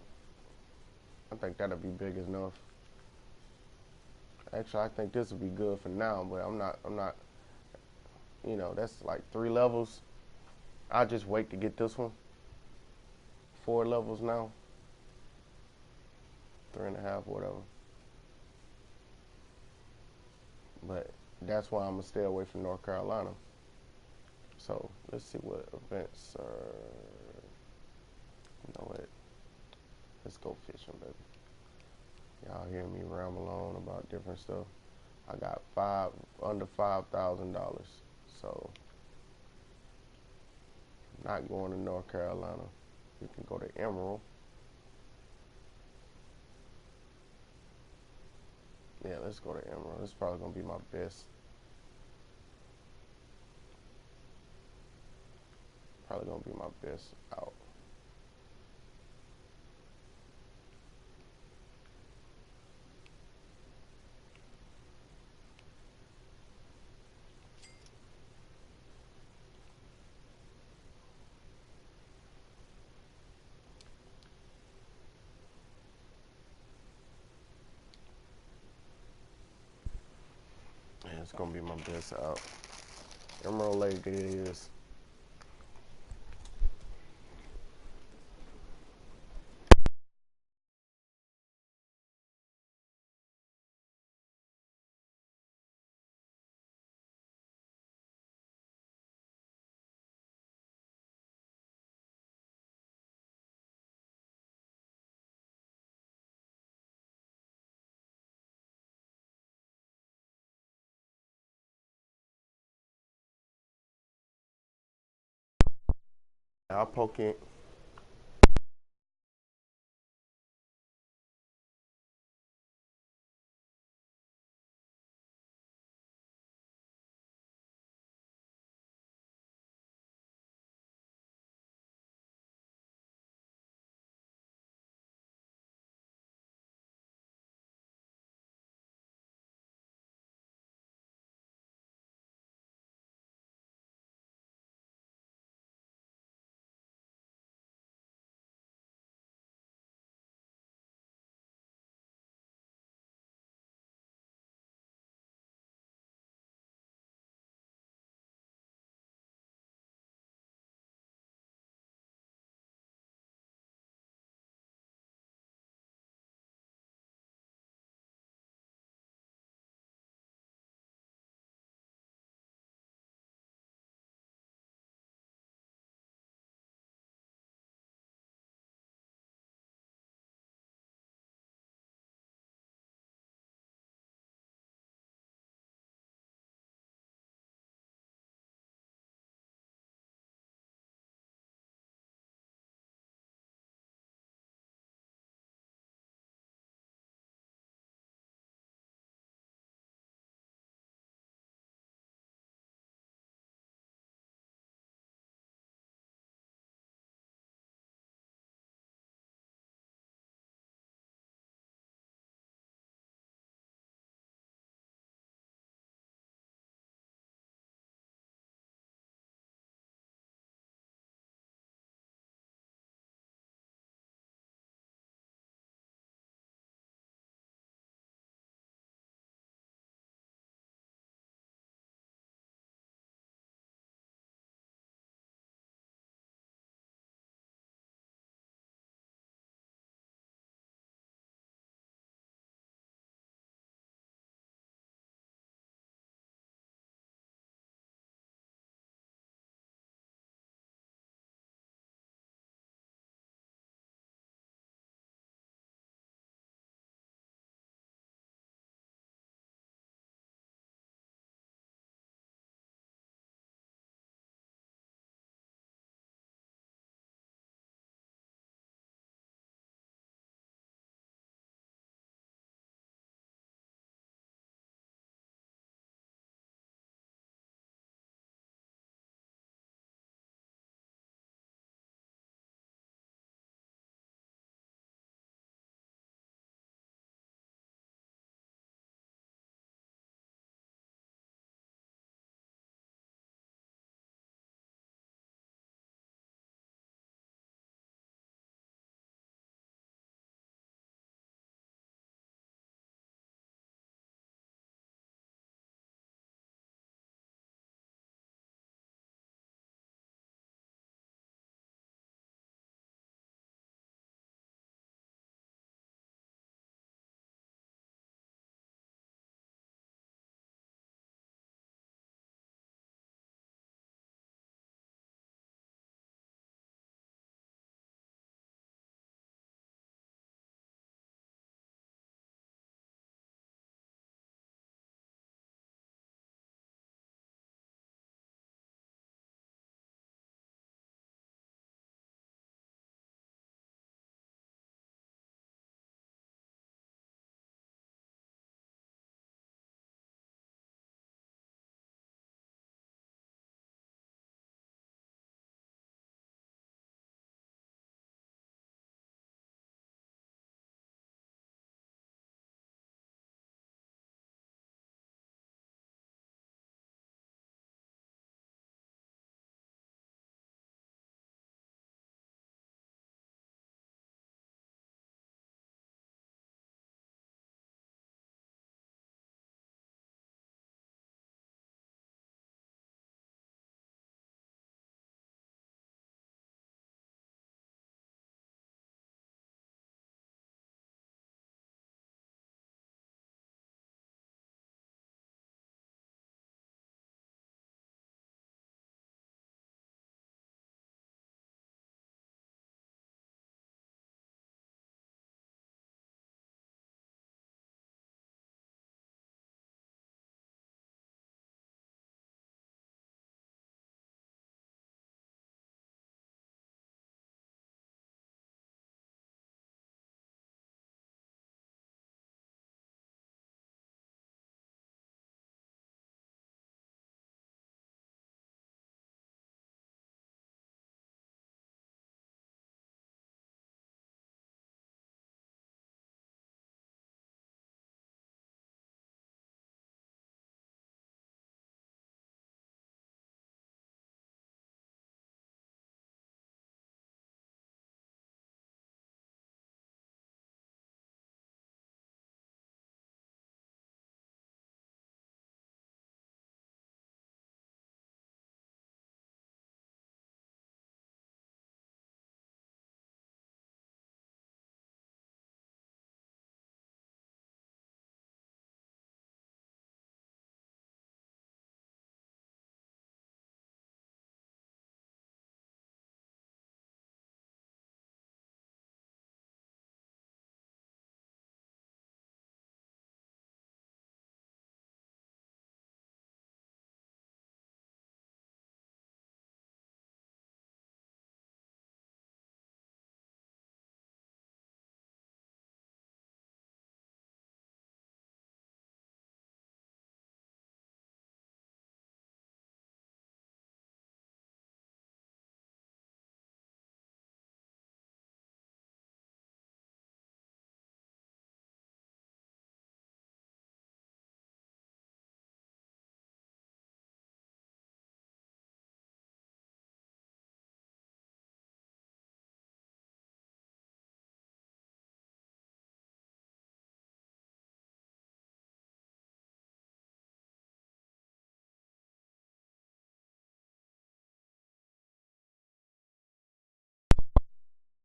I think that'll be big enough. Actually, I think this will be good for now, but I'm not, you know, that's like 3 levels. I'll just wait to get this one. 4 levels now. 3.5, whatever. But that's why I'm gonna stay away from North Carolina. So let's see what events are. You know what? Let's go fishing, baby. Y'all hear me ramble on about different stuff. I got under $5,000. So not going to North Carolina. You can go to Emerald. Yeah, let's go to Emerald. This is probably gonna be my best. Probably gonna be my best out. It's gonna be my best out. Emerald Lake it is. I'll poke it.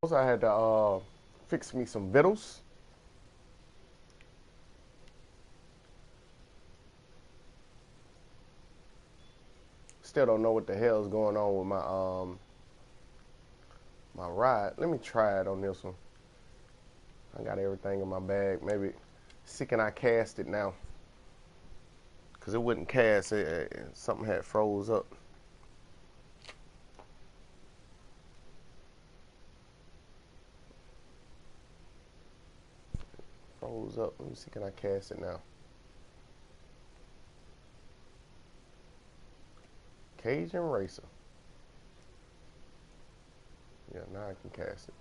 I had to fix me some vittles. Still don't know what the hell is going on with my ride. Let me try it on this one. I got everything in my bag. Maybe see can I cast it now? Cause it wouldn't cast. Something had froze up. Froze up. Let me see can I cast it now? Cajun Racer. Yeah, now I can cast it.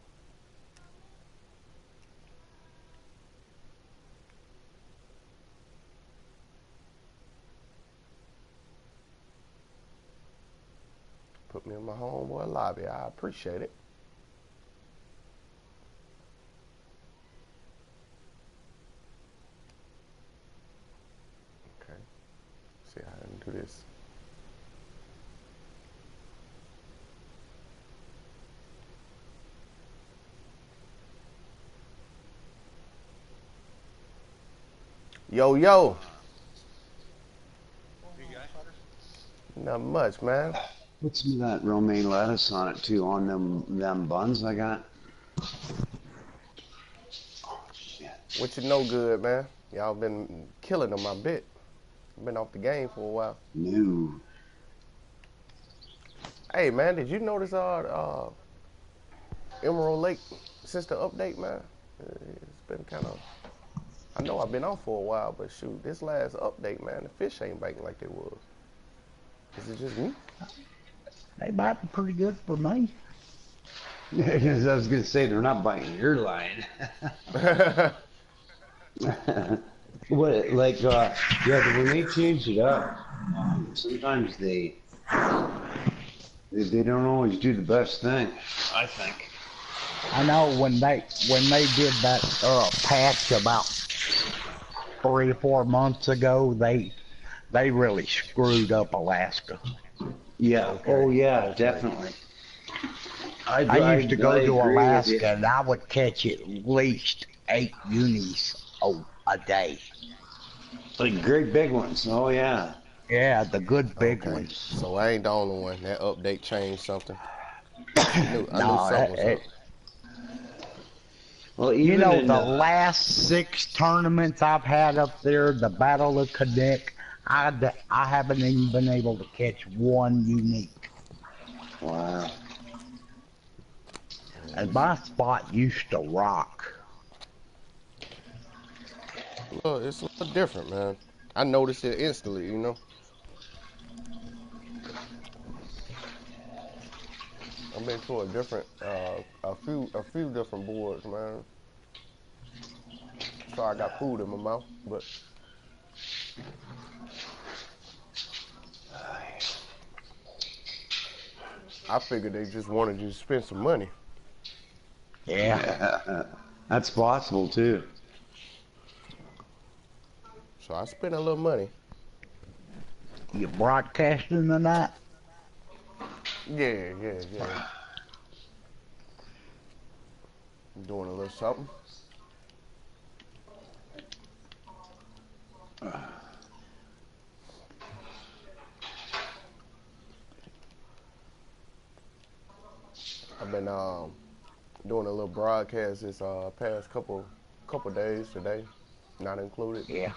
Put me in my homeboy lobby. I appreciate it. Okay. See how I can do this. Yo, yo. Not much, man. Put some of that romaine lettuce on it too, on them buns I got. Oh shit. What you know good, man? Y'all been killing them, I bet. Been off the game for a while. No. Hey, man, did you notice Emerald Lake since the update, man? It's been kind of. I know I've been off for a while, but shoot, this last update, man, the fish ain't biting like they was. Is it just me? They might be pretty good for me. Because I was gonna say they're not biting your line. What like yeah, but when they change it up, sometimes they don't always do the best thing, I think. I know when they did that patch about 3 or 4 months ago, they really screwed up Alaska. Yeah. Okay. Oh yeah, Okay. definitely. I used to go to agree with Alaska you. and I would catch at least 8 unis a day. Like great big ones. Oh yeah. Yeah, the good big Okay. ones. So I ain't the only one. That update changed something. I knew No, something was up. Well, you even know, in the last 6 tournaments I've had up there, the Battle of Cadet, I haven't even been able to catch one unique. wow. And my spot used to rock. It's a little different, man. I noticed it instantly, you know. I've been to a few different boards, man. Sorry, I got food in my mouth, but I figured they just wanted you to spend some money. Yeah. That's possible too. So I spent a little money. You broadcasting tonight? Yeah. Doing a little something. I've been doing a little broadcast this past couple days today, not included. Yeah.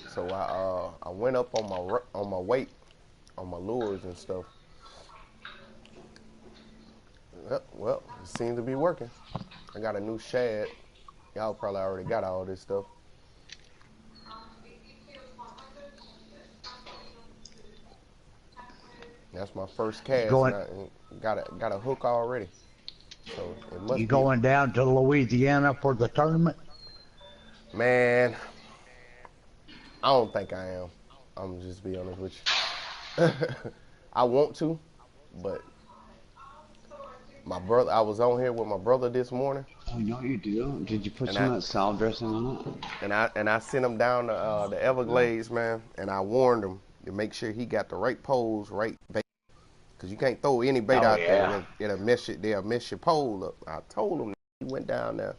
So I went up on my weight on my lures and stuff. Well, it seems to be working. I got a new shad. Y'all probably already got all this stuff. That's my first You cast, and going I got a hook already. So it you must be. going down to Louisiana for the tournament? Man, I don't think I am. I'm just be honest with you. I want to, but my brother. I was on here with my brother this morning, Oh, no, you do? Did you put And some I of that salad dressing on it? and I sent him down the No. Everglades, man. And I warned him to make sure he got the right poles, right bait, because you can't throw any bait Oh, out there. yeah. It'll mess it. They'll mess your pole up. I told him. He went down there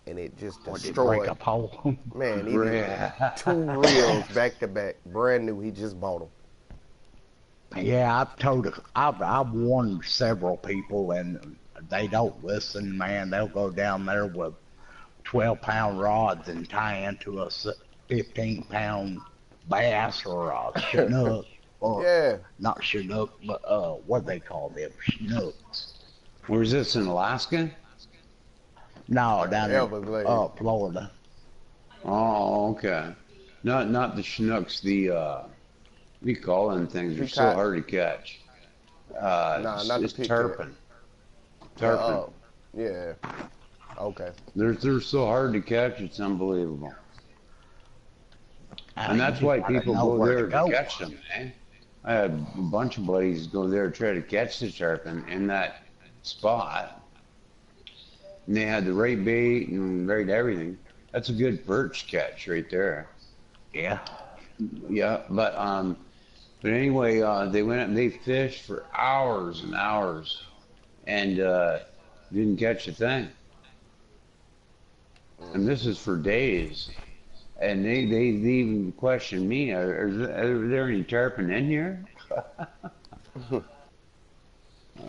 and it just Or did break destroyed. a pole. Man, he did two reels Yeah. back to back, brand new. He just bought them. Yeah, I've warned several people and they don't listen, man. They'll go down there with 12-pound rods and tie into a 15-pound bass or a chinook, or Yeah, not chinook, but what they call them, chinooks. Where's this in Alaska? No, down in Everglades. Florida. Oh, okay. Not the Chinooks, what do you call them things? They're so Peacock. hard to catch. Nah, not the It's peacock. tarpon. The Tarpon. yeah. Okay. They're so hard to catch, it's unbelievable. And You that's just why gotta people know go where to there to go. catch them, eh? I had a bunch of buddies go there to try to catch the tarpon in that spot. And they had the right bait and right everything. That's a good perch catch right there. Yeah. Yeah, but anyway, they went up and they fished for hours and hours and didn't catch a thing. And this is for days. And they even questioned me, are there any tarpon in here?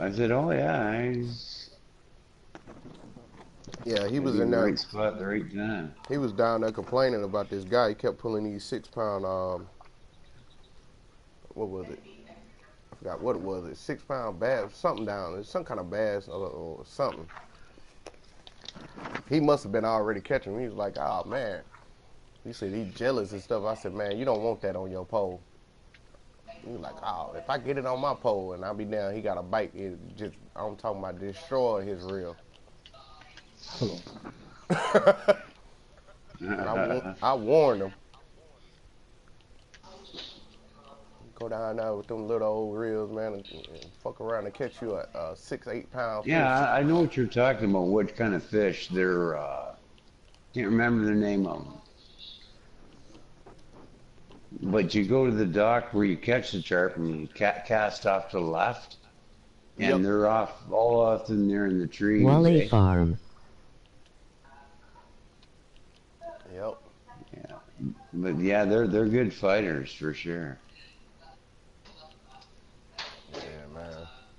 I said, oh yeah, Yeah, he I'd was be in in the there. right spot at the right time. He was down there complaining about this guy. He kept pulling these 6-pound. What was it? I forgot what it was. 6-pound bass, something down. It's some kind of bass or something. He must have been already catching him. He was like, oh man. He said he's jealous and stuff. I said, man, you don't want that on your pole. He was like, oh, if I get it on my pole and I be down, he got a bite. It just, I'm talking about destroy his reel. I warned him. Go down there with them little old reels, man, and fuck around and catch you a 6, 8 pound fish. Yeah, I know what you're talking about. What kind of fish? They're can't remember the name of them. But you go to the dock where you catch the tarpon, and you cast off to the left, and Yep. they're all off in there in the trees. Wally Eh? Farm. Yep. Yeah, but yeah, they're good fighters for sure. Yeah, man.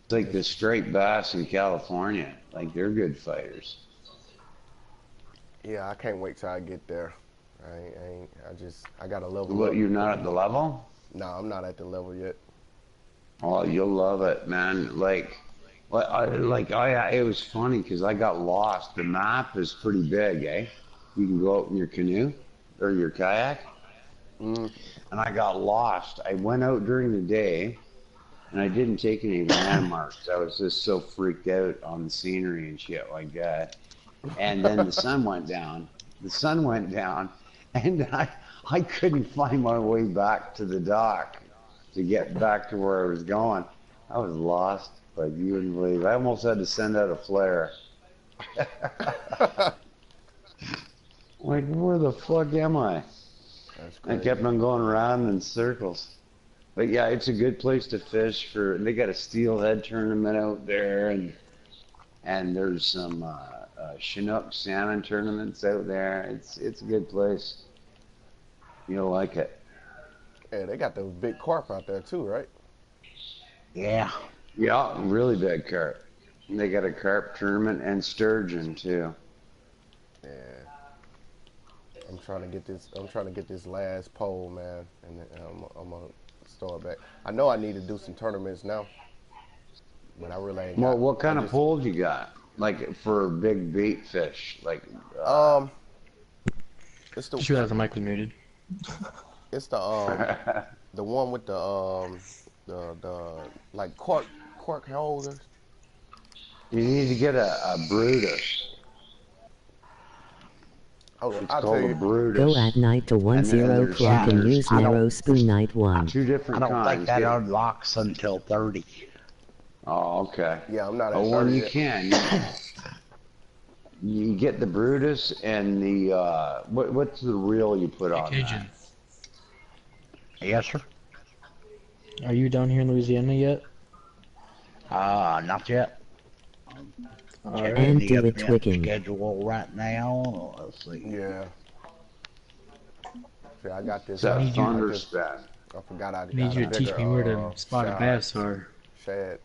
It's like the striped bass in California. Like they're good fighters. Yeah, I can't wait till I get there. I gotta level What, up. you're not at the level? No, I'm not at the level yet. Oh, you'll love it, man. It was funny because I got lost. The map is pretty big, eh? You can go out in your canoe or your kayak. Mm. And I got lost. I went out during the day and I didn't take any landmarks. I was just so freaked out on the scenery and shit like that. And then the sun went down. And I couldn't find my way back to the dock to get back to where I was going. I was lost, like you wouldn't believe. I almost had to send out a flare. Like, where the fuck am I? That's I crazy. kept on going around in circles. But yeah, it's a good place to fish for. They got a steelhead tournament out there, and there's some Chinook salmon tournaments out there. It's a good place. You'll like it. Yeah, they got those big carp out there too, right? Yeah. Yeah, really big carp. And they got a carp tournament and sturgeon too. Yeah. I'm trying to get this last pole, man, and then I'm gonna start back. I know I need to do some tournaments now, but I really ain't Well, got. what kind I of just, poles you got? Like for big bait fish, like It's the Just realized the mic was muted. it's the one with the like cork holders. you need to get a Brutus. Oh, It's I'll tell called a you. Brutus. Go at night to And then 10 there's- o'clock and there's use I don't- narrow spoon night 1. Two I different don't kinds. think that Get- unlocks until 30. Oh, okay. Yeah, I'm not at Oh, well, 30 you yet. can. You get the Brutus and the what's the reel you put on that? Cajun. Yes, sir. Are you down here in Louisiana yet? Not yet. Alright. And The do it event twicking. schedule right now. Let's see. Yeah. See, I got this. It's that Need you- thunder I just- span. I forgot I Need got you a to teach bigger, me where to spot a shad. bass are. Shad.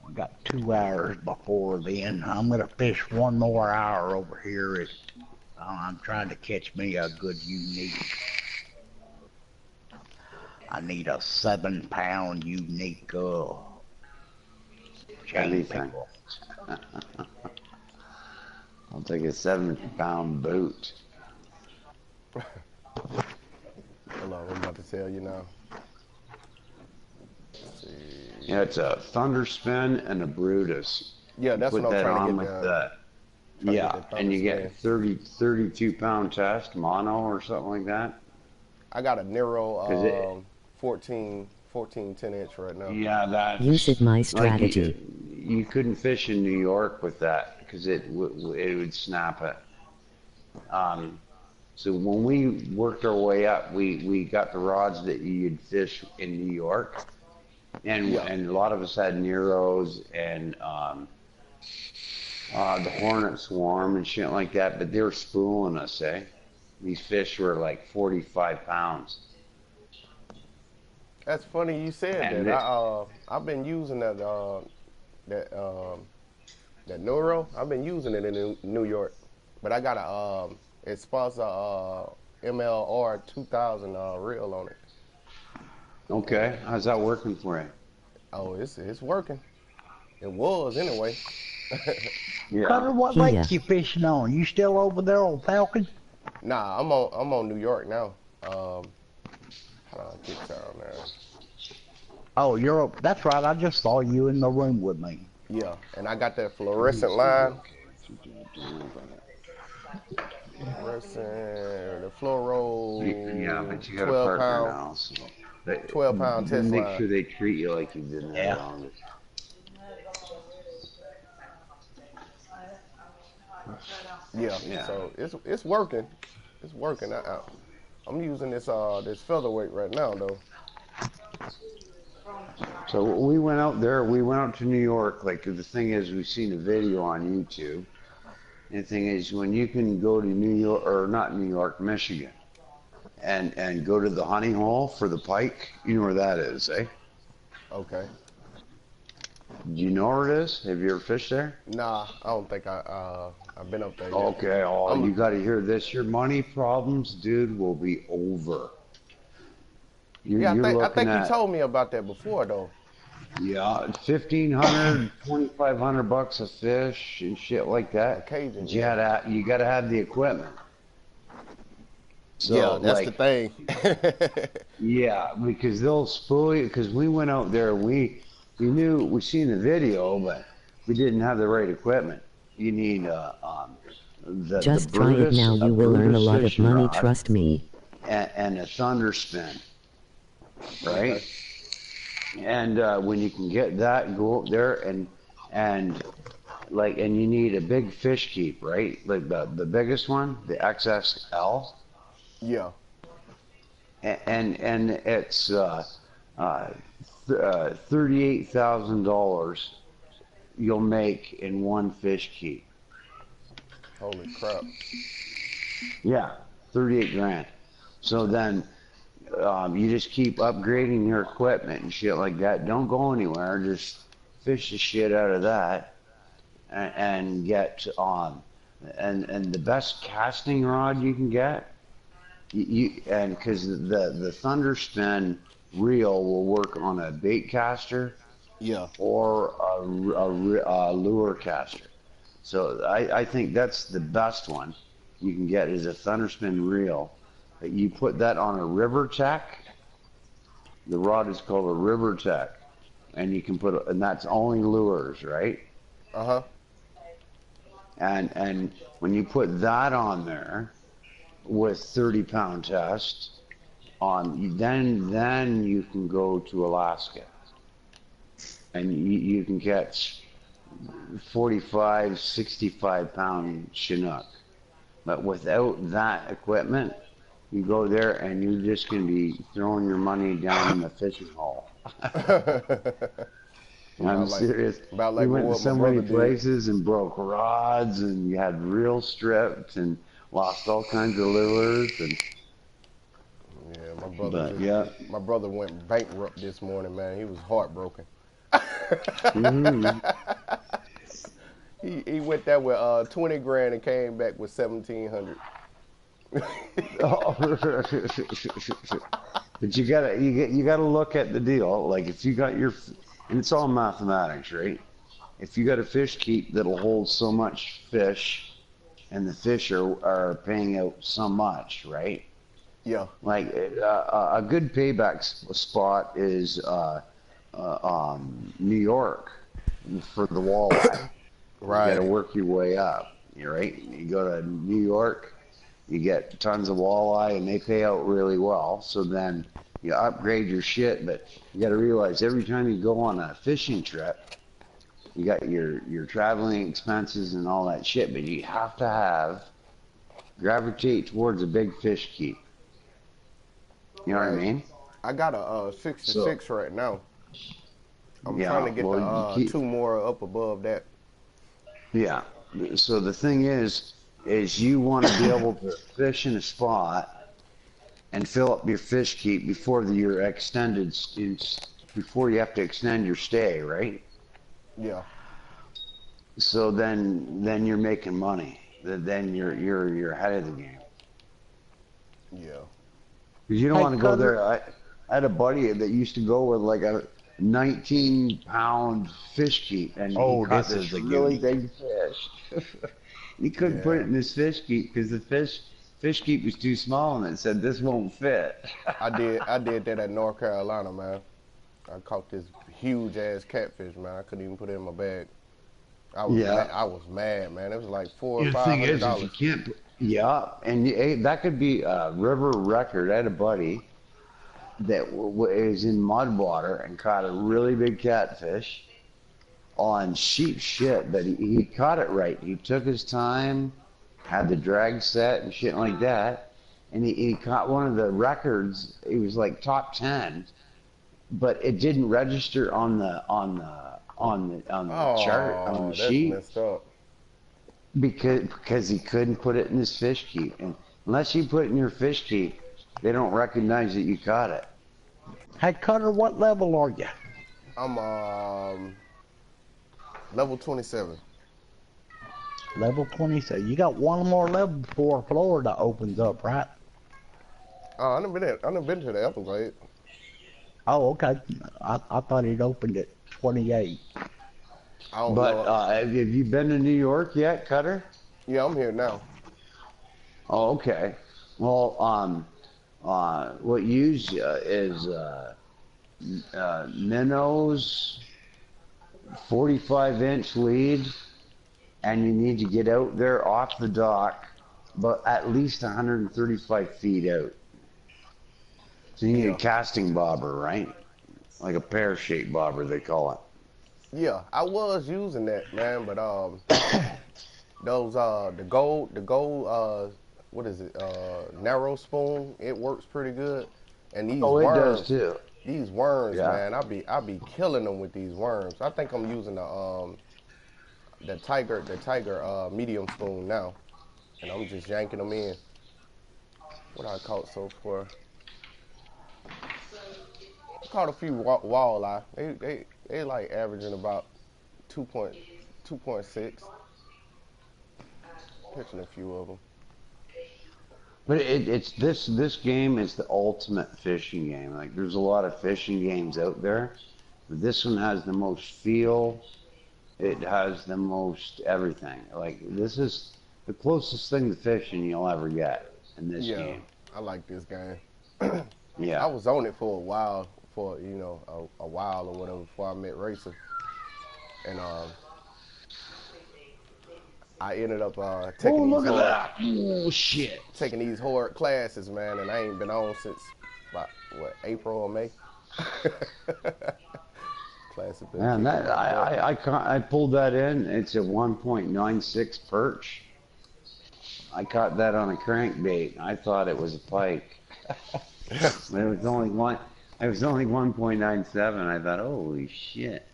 We got 2 hours before then. I'm gonna fish 1 more hour over here. I'm trying to catch me a good unique. I need a 7-pound unique chain Anything. pickerel. I'll take a 7-pound boot. Hold on, I'm about to tell you now. Let's see. Yeah, it's a thunder spin and a Brutus. Yeah, that's Put what I'm that trying on to with get that. to Yeah, get that and you thunder get 32-pound test mono or something like that. I got a Nero 'Cause 14 10-inch right now. Yeah, that's Use it my like strategy. you couldn't fish in New York with that because it would snap it. So when we worked our way up, we got the rods that you'd fish in New York, and Yeah. and a lot of us had Neros and the Hornet Swarm and shit like that, but they were spooling us, eh? These fish were like 45 pounds. That's funny you said And that. I've been using that Neuro. I've been using it in New York, but I got a it sponsor MLR 2000 reel on it. Okay, how's that working for you? Oh, it's working. It was anyway. Yeah. Cutter, what Yeah. lake you fishing on? You still over there on Falcon? Nah, I'm on New York now. How do I get down there? Oh, that's right. I just saw you in the room with me. Yeah, and I got that fluorescent line. Fluorescent, the fluoro. Yeah, but you got a 12 partner pound. now, so they, 12-pound test make line. sure they treat you like you've been there Yeah. longer. Yeah, Yeah. so it's working. It's working. I'm using this featherweight right now though. So we went out there. We went out to New York. Like the thing is, we've seen a video on YouTube. And the thing is, when you can go to New York or not New York, Michigan, and go to the honey hole for the pike, you know where that is, eh? Okay. Do you know where it is? Have you ever fished there? Nah, I don't think I've been up there yet. Okay. Oh, you got to hear this. Your money problems, dude, will be over. Yeah, I think looking you at- told me about that before though. Yeah, $1,500, $2,500 a fish and shit like that. Occasion, You got to have the equipment. So, Yeah, that's like, the thing. yeah, because they'll spoil you. Because we went out there, we seen the video, but we didn't have the right equipment. You need Just the try it Brutus, now. You will earn a Brutus lot of fishing money. rod Trust me. and a thunder spin, right? And when you can get that, go up there and you need a big fish keep, right? Like the biggest one, the XXL, Yeah. and it's $38,000 you'll make in one fish keep. Holy crap. Yeah, 38 grand. So then you just keep upgrading your equipment and shit like that. Don't go anywhere. Just fish the shit out of that and get and the best casting rod you can get. And because the Thunder Spin reel will work on a bait caster Yeah. or a lure caster. So I think that's the best one you can get is a Thunderspin reel. You put that on a River Tech. The rod is called a River Tech, and you can and that's only lures, right? Uh-huh. And when you put that on there with 30-pound test on, then you can go to Alaska, and you can catch 45, 65 pound Chinook. But without that equipment, you go there and you're just going to be throwing your money down in the fishing hole. I'm about like serious. about We like went to what my so many brother did. places and broke rods, and you had reel stripped and lost all kinds of lures. And Yeah, but yeah, my brother went bankrupt this morning, man. He was heartbroken. hmm He went there with 20 grand and came back with 1,700. but you gotta look at the deal. Like if you got your, and it's all mathematics, right? If you got a fish keep that'll hold so much fish, and the fish are paying out so much, right? Yeah, Like a good payback spot is New York for the walleye. You got to right. work your way up. You're right. You go to New York, you get tons of walleye, and they pay out really well. So then you upgrade your shit, but you got to realize every time you go on a fishing trip, you got your traveling expenses and all that shit, but you have to have gravitate towards a big fish keep. You know what I Right. mean? I got a So 66 right now. I'm trying yeah, to get the well you keep two more up above that. yeah. So the thing is you want to be able to fish in a spot and fill up your fish keep before your extended before you have to extend your stay, right? Yeah, So then you're making money. Then you're ahead of the game. yeah. Because you don't Hey, want to go Cutter. there. I had a buddy that used to go with like a 19-pound fish keep, and he Oh, caught this this is a really unit. big fish. He couldn't put it Yeah, in his fish keep because the fish keep was too small, and it said this won't fit. I did that at North Carolina, man. I caught this huge ass catfish, man. I couldn't even put it in my bag. Yeah. I was mad, man. It was like four or The five thing hundred is, if you dollars. can't, yeah, and that could be a river record. I had a buddy that is in mud water and caught a really big catfish on sheep shit, but he caught it right. He took his time, had the drag set and shit like that, and he caught one of the records. He was like top 10, but it didn't register on the chart on the Oh, that's sheet messed up. because he couldn't put it in his fish keep. And unless you put it in your fish keep, they don't recognize that you caught it. Hey, Cutter, what level are you? I'm level 27. Level 27. You got one more level before Florida opens up, right? I done been to the Everglades. Oh, okay. I thought it opened at 28. I don't But know. have you been to New York yet, Cutter? Yeah, I'm here now. Oh, okay. Well, what you use is minnows, 45-inch lead, and you need to get out there off the dock, but at least 135 feet out. So you need a Yeah, casting bobber, right? Like a pear-shaped bobber, they call it. yeah. I was using that, man, but those the gold what is it narrow spoon, it works pretty good. And Oh, it does too. these worms, Yeah. man, I be killing them with these worms. I think I'm using the tiger medium spoon now, and I'm just yanking them in. What I caught so far? I caught a few walleye. They like averaging about 2.6. Catching a few of them. But it's this game is the ultimate fishing game. Like there's a lot of fishing games out there, but this one has the most feel. It has the most everything. Like this is the closest thing to fishing you'll ever get in this Yeah, game. I like this game. I Yeah. was on it for a while, for a while or whatever before I met Racer, and I ended up Oh, look at that! Oh shit! taking these hard classes, man, and I ain't been on since about what April or May. Classic been Man, kicking that my butt. I pulled that in. It's a 1.96 perch. I caught that on a crankbait. I thought it was a pike. But it was only one. It was only 1.97. I thought, holy shit.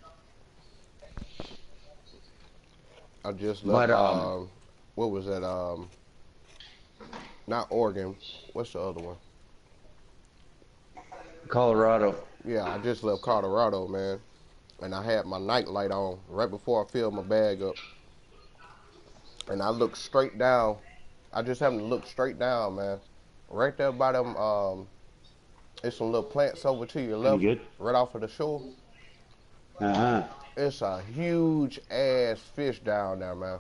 I just left. But What was that? Not Oregon. What's the other one? Colorado. Yeah, I just left Colorado, man, and I had my night light on right before I filled my bag up, and I looked straight down. I just happened to look straight down, man. Right there by them, it's some little plants over to your You left, good? right off of the shore. Uh-huh. It's a huge ass fish down there, man.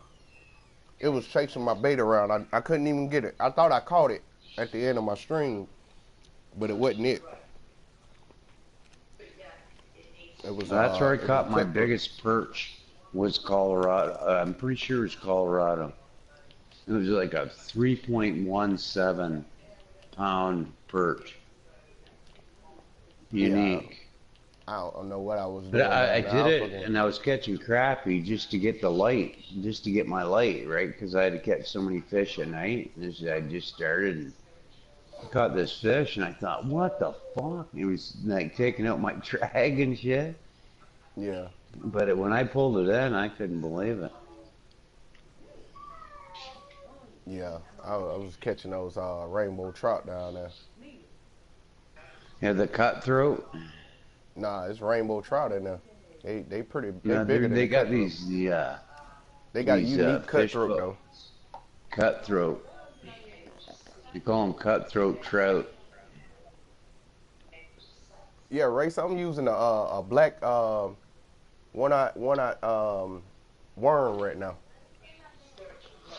It was chasing my bait around. I couldn't even get it. I thought I caught it at the end of my string, but it wasn't it. That's where I It was a caught my tip hook. biggest perch. Was Colorado. I'm pretty sure it was Colorado. It was like a 3.17 pound perch. Yeah, Unique. I don't know what I was But doing I down there. did I it, fucking and I was catching crappie just to get the light, just to get my light, right? Because I had to catch so many fish at night. I just started and caught this fish, and I thought, what the fuck? It was like taking out my drag and shit. yeah. But when I pulled it in, I couldn't believe it. Yeah, I was catching those rainbow trout down there. Yeah, the cutthroat. Nah, it's rainbow trout in there. They pretty they Yeah, bigger than they the got cutthroat. They got a these unique fish cutthroat though. cutthroat. You call them cutthroat trout. Yeah, Race. I'm using a black one eye worm right now.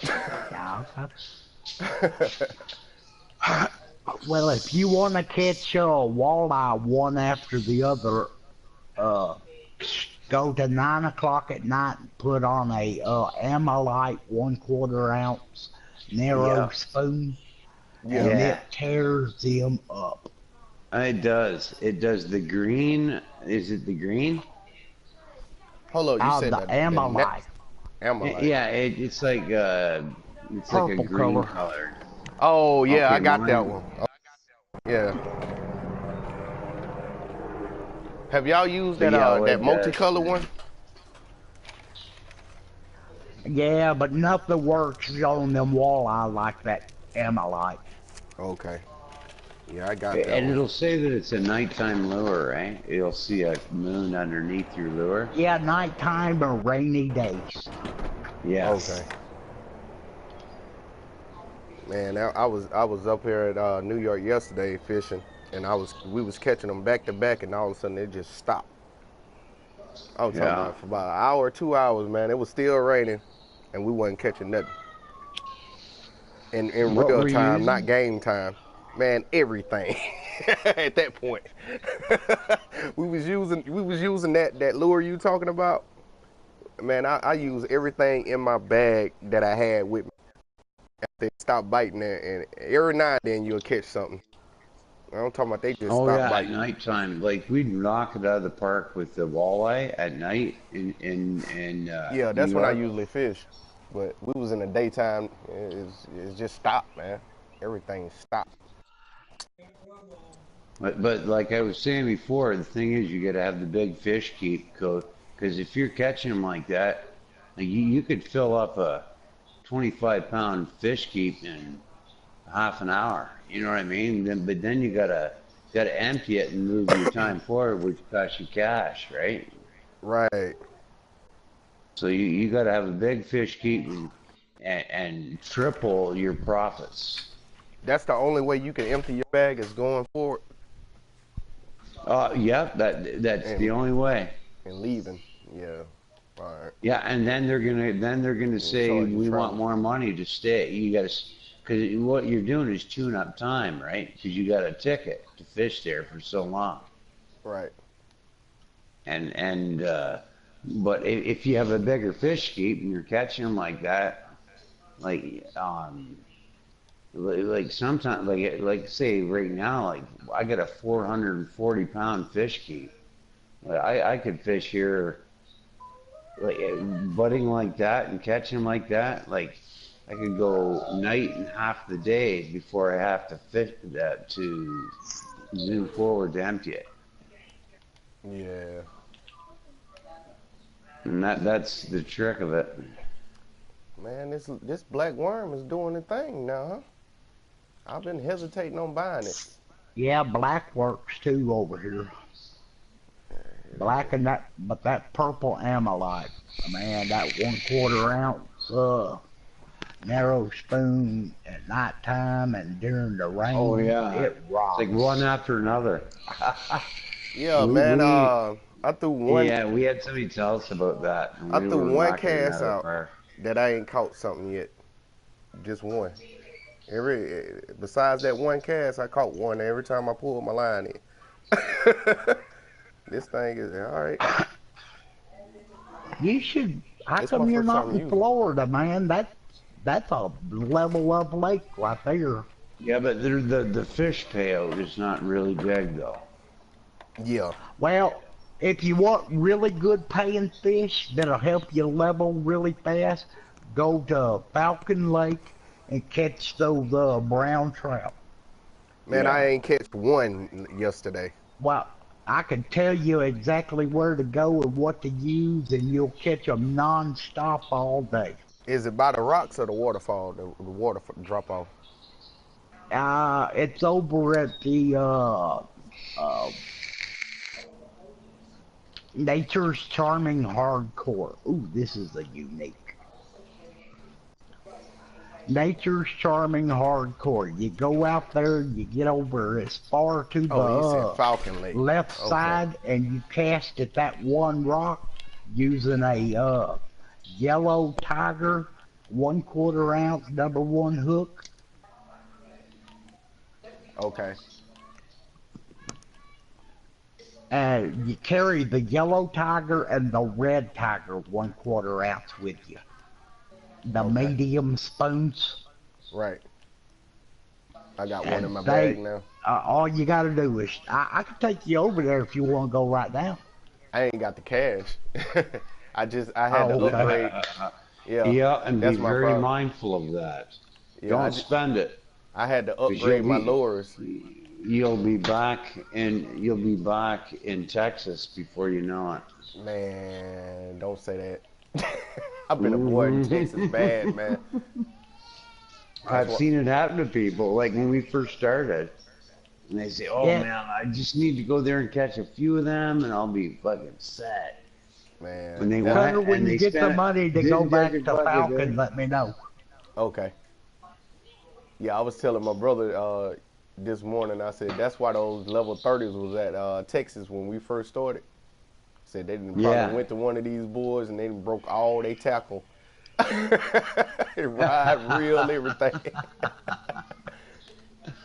Yeah. Well, if you want to catch a walleye one after the other, uh, go to 9 o'clock at night and put on a Amylite 1/4 ounce narrow Yeah, spoon, Yeah. and yeah. it tears them up. It does. It does. The green. Is it the green? Hold on, you said The the net Amylite, Amalite. Yeah. It's like a purple green color. color. Oh yeah, Okay, I got that mine. one. Oh, yeah. Have y'all used But that yeah, that it does. multicolor one? Yeah, but nothing works on them walleye like that Amylite. Okay. Yeah, I got that And one. it'll say that it's a nighttime lure, right? You'll see a moon underneath your lure. Yeah, nighttime or rainy days. Yeah. Okay. Man, I was up here at New York yesterday fishing, and we was catching them back to back, and all of a sudden it just stopped. I was talking Yeah. about for about an hour, 2 hours, man. It was still raining, and we wasn't catching nothing. In What real were you time, not using? game time. Man, everything. At that point, we was using that lure you talking about. Man, I use everything in my bag that I had with me. They stop biting it, and every now and then you'll catch something. I'm talking about they just Oh stop yeah, at biting. nighttime. Like we'd knock it out of the park with the walleye at night in Yeah, New that's when I York. usually fish. But we was in the daytime. It's just stopped, man. Everything stopped. But like I was saying before, the thing is you got to have the big fish keep code because if you're catching them like that, like you could fill up a 25-pound fish keep in half an hour. You know what I mean? But then you gotta empty it and move your time forward, which costs you cash, right? Right. So you gotta have a big fish keep and triple your profits. That's the only way you can empty your bag is going forward Yep, that's the and only way. leaving. Yeah. All right. Yeah, and then they're gonna And say charge you we want travel. more money to stay. You gotta, because what you're doing is chewing up time, right? Because you got a ticket to fish there for so long. Right. And but if you have a bigger fish keep and you're catching them like that, like like sometimes like say right now, like I got a 440-pound fish keep, I could fish here, like budding like that and catching them like that. Like I could go night and half the day before I have to fish that to zoom forward to empty it. Yeah. And that's the trick of it. Man, this black worm is doing the thing now, huh? I've been hesitating on buying it. Yeah, black works too over here. Black and that, but that purple amylite, man, that 1/4 ounce, narrow spoon at nighttime and during the rain, Oh yeah, it it's rocks. like one after another. Yeah, we, man. we I threw one. yeah, we had somebody tell us about that, and I we were threw one knocking it cast out of the out park. that I ain't caught something yet. Just one. Besides that one cast, I caught one every time I pulled my line in. This thing is all right. You should. How It's my come you're first not time in using it. Florida, man? That's a level up lake right there. Yeah, but the fish payout is not really big though. Yeah. Well, if you want really good paying fish that'll help you level really fast, go to Falcon Lake and catch those brown trout. Man, I Yeah. ain't catch one yesterday. Well, I can tell you exactly where to go and what to use, and you'll catch them non-stop all day. Is it by the rocks or the waterfall? The water drop off. It's over at the uh, Nature's Charming Hardcore. Ooh, this is a unique. Nature's Charming Hardcore. You go out there, you get over as far to the Oh, you said Falcon Lake. left Okay. side, and you cast at that one rock using a yellow tiger 1/4 ounce #1 hook. Okay. And you carry the yellow tiger and the red tiger 1/4 ounce with you. The Okay. medium spoons. Right. I got one And in my they, bag now. all you got to do is, I can take you over there if you want to go right now. I ain't got the cash. I had to Oh, okay. upgrade. Yeah. Yeah, and That's be my very problem. mindful of that. Yeah, Don't spend it. I had to 'Cause upgrade my lures. you'll be back in Texas before you know it. Man, don't say that. I've been avoiding Texas bad, man. I've seen it happen to people, like when we first started. And they say, oh Yeah. man, I just need to go there and catch a few of them and I'll be fucking set. Man. When they that- went- Cutter, when and you they get the spent- money to didn't go get back the to budget, Falcon, did let me know. Okay. Yeah, I was telling my brother this morning, I said, that's why those level 30s was at Texas when we first started. Said they didn't probably Yeah. went to one of these boys and they done broke all they tackle. Ride, reel, everything.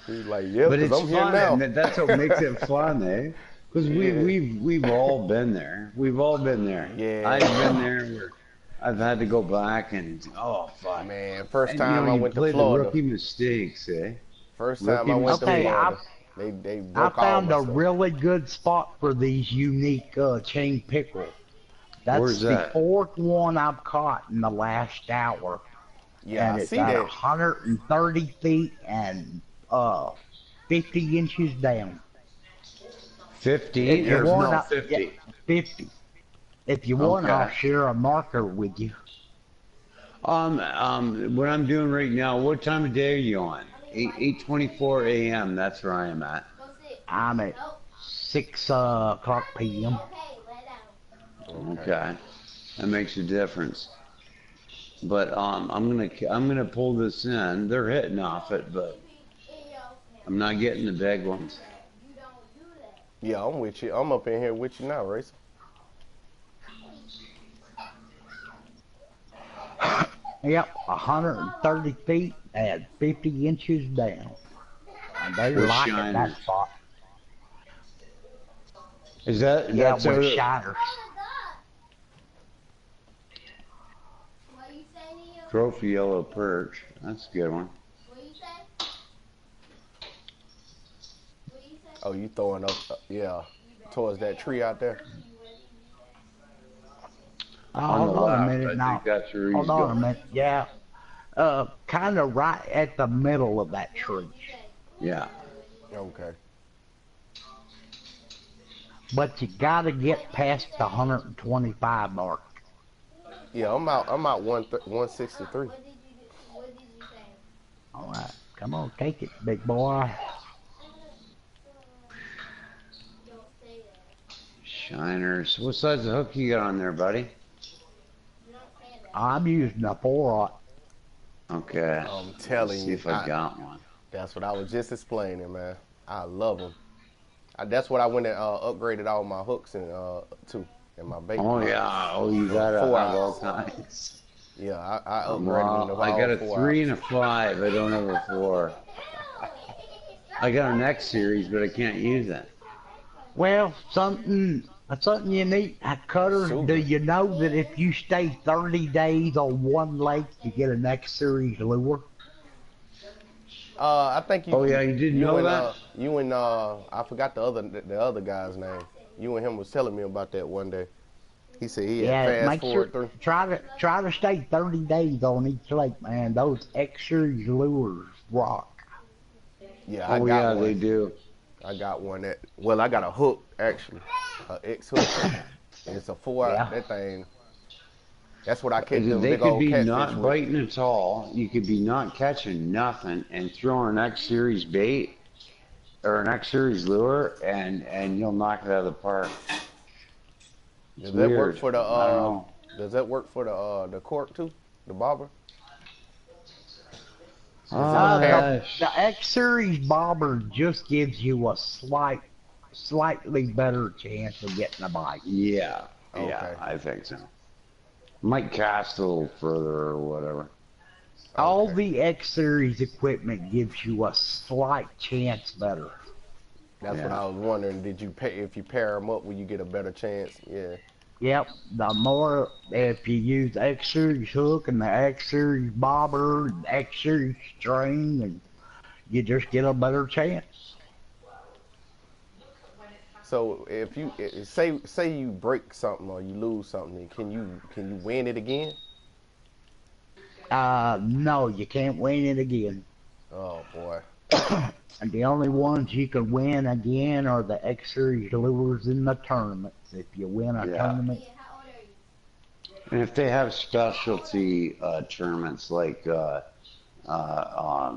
He's like, yeah, But because it's I'm here fun, now. and that's what makes it fun, eh? Because Yeah. we've all been there. We've all been there. Yeah. I've been there where I've had to go back and oh fuck. Man, first And, time I you went to play the Florida. rookie mistakes, eh? First time rookie I went to Okay, Florida. They I broke all found my a stuff. really good spot for these unique chain pickerel. That's Where's the that? 4th one I've caught in the last hour. Yeah, And I it's see at that. 130 feet and 50 inches down. 50 If you or want, no, yeah, 50. 50. If you want, Okay. I'll share a marker with you. What I'm doing right now, what time of day are you on? 8:24 a.m. That's where I am at. Go sit. I'm at Nope. 6 o'clock p.m. Okay, lay down. Okay. That makes a difference. But I'm gonna pull this in. They're hitting off it, but In your I'm not getting the big ones. You don't do that. Yeah, I'm with you. I'm up in here with you now, Racer. Yep, 130 feet and 50 inches down. And they With like shiners. that spot. Is that Yeah, that's with a, shiners. What you say, Neil? trophy yellow perch? That's a good one. What you say? What you say? Oh, you throwing up? Yeah. towards that tree out there. On the Hold on a left, minute I now. think that's where he's Hold on a going. minute. Yeah. Kind of right at the middle of that tree. Yeah. Okay. But you gotta get past the 125 mark. Yeah, I'm out 163. What did you do? What did you say? All right. Come on, take it, big boy. Don't say that. Shiners. What size of hook you got on there, buddy? Don't say that. I'm using a 4-aught. Okay. I'm Let's telling see you, if I got one. that's what I was just explaining, man. I love them. That's what I went and upgraded all my hooks and to in my bait. Oh yeah. Oh, you gotta Four have all outs. kinds. Yeah, I upgraded them to I got all a 4 3 outs. and a 5. I don't have a 4. I got an X series, but I can't use it. Well, something you need, Cutter. Super. Do you know that if you stay 30 days on one lake, you get an X series lure? I think you. Oh yeah, you didn't know and, that? You and I forgot the other guy's name. You and him was telling me about that one day. He said he had Yeah, fast make sure forward through. try to stay 30 days on each lake, man. Those X series lures rock. Yeah, I Oh got yeah, one. they do. I got one I got a hook actually, a X hook. And it's a 4 out. Yeah. That thing. That's what I catch them They big could old be catfish not with. biting at all. You could be not catching nothing and throwing an X series bait or an X series lure, and you'll knock it out of the park. It's Does that weird. work for the I don't know. Does that work for the cork too? The bobber? The X series bobber just gives you a slightly better chance of getting a bite. Yeah, Okay. yeah, I think so. Might cast a little further or whatever. All Okay. the X series equipment gives you a slight chance better. That's what Yeah. I was wondering. Did you pay if you pair them up? Will you get a better chance? Yeah. Yep, the more if you use the X series hook and the X series bobber, and X series string, and you just get a better chance. So if you say you break something or you lose something, can you win it again? No, you can't win it again. Oh boy. And the only ones you can win again are the X series lures in the tournaments. If you win a Yeah. tournament, Hey, how old are you? And if they have specialty tournaments like How old are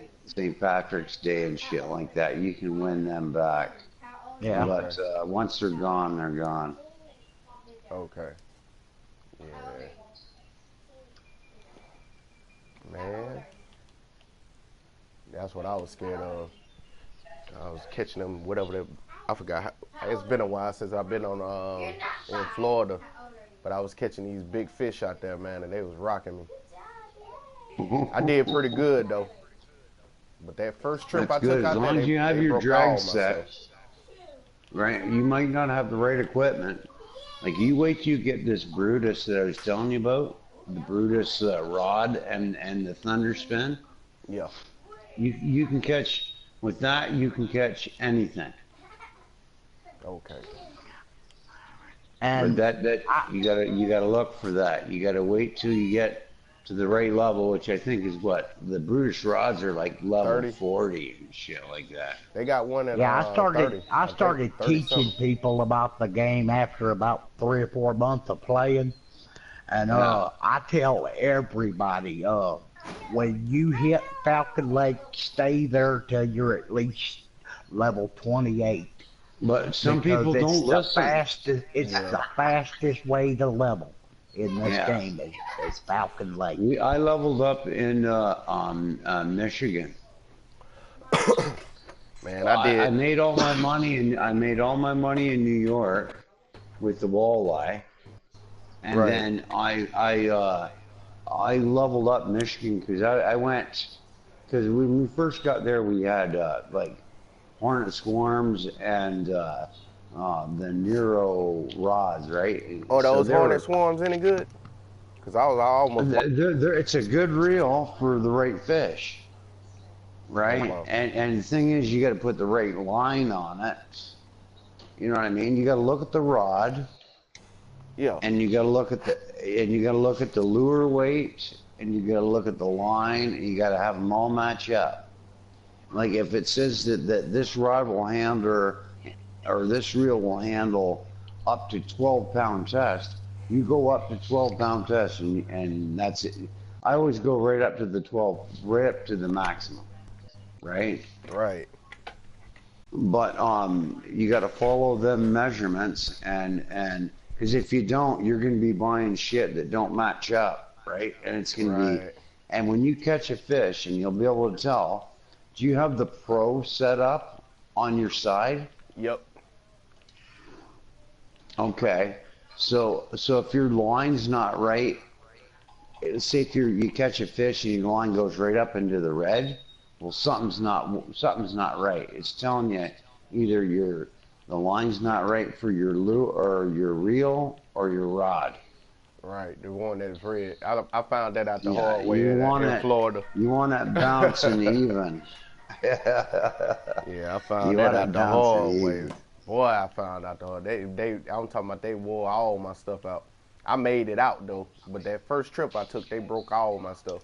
you? St. Patrick's Day and shit like that, you can win them back. How old yeah. But once they're gone, they're gone. Okay. Yeah. Man. That's what I was scared of. I was catching them, whatever they, I forgot. It's been a while since I've been on in Florida, but I was catching these big fish out there, man, and they was rocking me. I did pretty good though. But that first trip That's I took good. out As there, long as you have they your broke drag all my set, stuff. right? You might not have the right equipment. Like you wait till you get this Brutus that I was telling you about, the Brutus rod and the Thunder Spin. Yeah. You can catch with that. You can catch anything. Okay. And But that you gotta look for that. You gotta wait till you get to the right level, which I think is what the Brutus rods are like level 30. 40 and shit like that. They got one at yeah, 30. I think started 30 teaching something. people about the game after about 3 or 4 months of playing. And Yeah. I tell everybody, when you hit Falcon Lake, stay there till you're at least level 28. But some Because people it's don't the listen. It's Yeah. the fastest way to level in this Yeah. game is Falcon Lake. I leveled up in Michigan. Man, I did. I made all my money in New York with the walleye, and Right. then I leveled up Michigan because I went because when we first got there we had like hornet swarms and the Nero rods, right? Oh, So those they were- hornet swarms any good? Cause I almost. It's a good reel for the right fish, right? Wow. And the thing is, you got to put the right line on it. You know what I mean? You got to look at the rod, Yeah. and you got to look at the lure weight, and you got to look at the line, and you got to have them all match up. Like if it says that this rod will handle or this reel will handle up to 12-pound test, you go up to 12-pound test, and that's it. I always go right up to the 12, right up to the maximum, right? Right. But you got to follow them measurements, and because if you don't, you're going to be buying shit that don't match up, right? And it's going to be, Right. and when you catch a fish, and you'll be able to tell, do you have the pro set up on your side? Yep. Okay. So if your line's not right, say if you catch a fish and your line goes right up into the red, well something's not right. It's telling you either the line's not right for your lure or your reel or your rod. Right. The one that's red. I found that out the Yeah, hard way in Florida. you want it bouncing even. Yeah, I found You that want out it the bouncing hard way. even. Boy, I found out the hard. I'm talking about they wore all my stuff out. I made it out though, but that first trip I took, they broke all my stuff.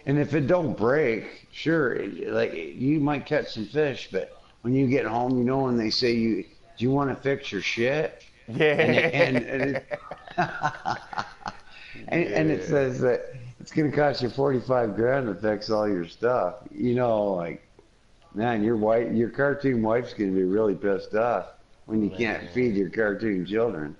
And if it don't break, sure, like you might catch some fish, but when you get home, you know when they say do you want to fix your shit? Yeah. And it says that it's gonna cost you 45 grand to fix all your stuff. You know, like, man, your cartoon wife's gonna be really pissed off when you can't feed your cartoon children.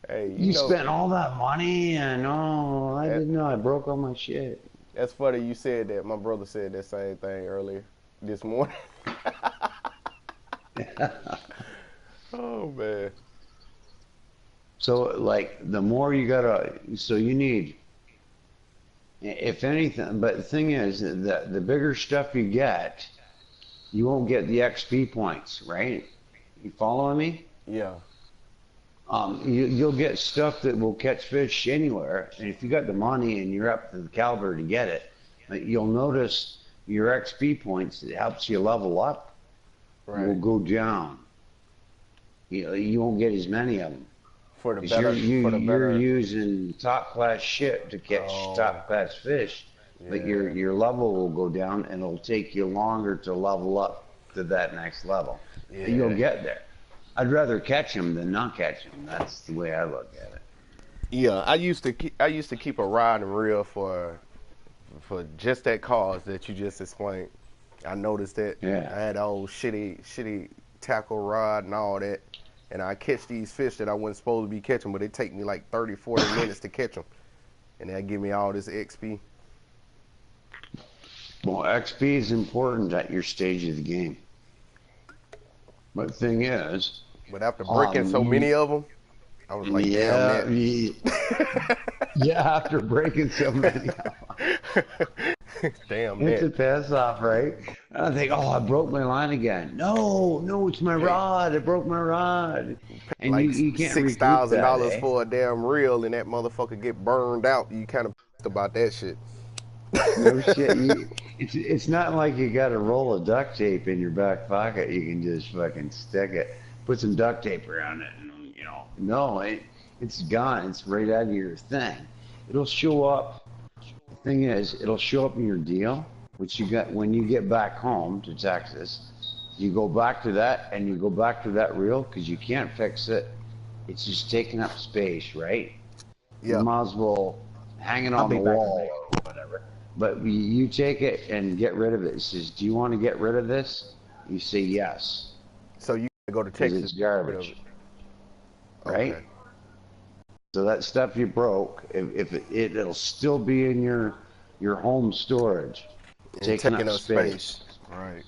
Hey, You spent all that money, and I didn't know I broke all my shit. That's funny you said that. My brother said that same thing earlier this morning. Oh man. So like the more you need, if anything, but the thing is that the bigger stuff you get, you won't get the XP points, right? You following me? Yeah. You'll get stuff that will catch fish anywhere, and if you got the money and you're up to the caliber to get it, you'll notice your XP points that helps you level up will go down. You won't get as many of them. For the better. You're using top class shit to catch top class fish, but your level will go down, and it'll take you longer to level up to that next level. Yeah. You'll get there. I'd rather catch them than not catch them. That's the way I look at it. Yeah, I used to keep a rod and reel for just that cause that you just explained. I noticed that. Yeah. I had an old shitty tackle rod and all that, and I catch these fish that I wasn't supposed to be catching, but it take me like 30, 40 minutes to catch them, and that give me all this XP. Well, XP is important at your stage of the game. But the thing is, But after breaking so many of them, I was like, damn that. Yeah, after breaking so many of them. Damn It's a that. pass off, right? And I think, I broke my line again. No, it's my rod. I broke my rod. And Like you can't recoup that, $6,000 for a damn reel, and that motherfucker get burned out. You kind of pissed about that shit. No shit. It's not like you got a roll of duct tape in your back pocket. You can just fucking stick it, put some duct tape around it, and no, it's gone. It's right out of your thing. It'll show up. The thing is, it'll show up in your deal, which you got when you get back home to Texas. You go back to that, and you go back to that reel because you can't fix it. It's just taking up space, right? Yeah. You might as well hang it on the wall or whatever. But you take it and get rid of it. It says, do you want to get rid of this? You say yes. So you go to Because Texas. it's garbage. Right? Okay. So that stuff you broke, it'll still be in your home storage. And Taking up space. Right.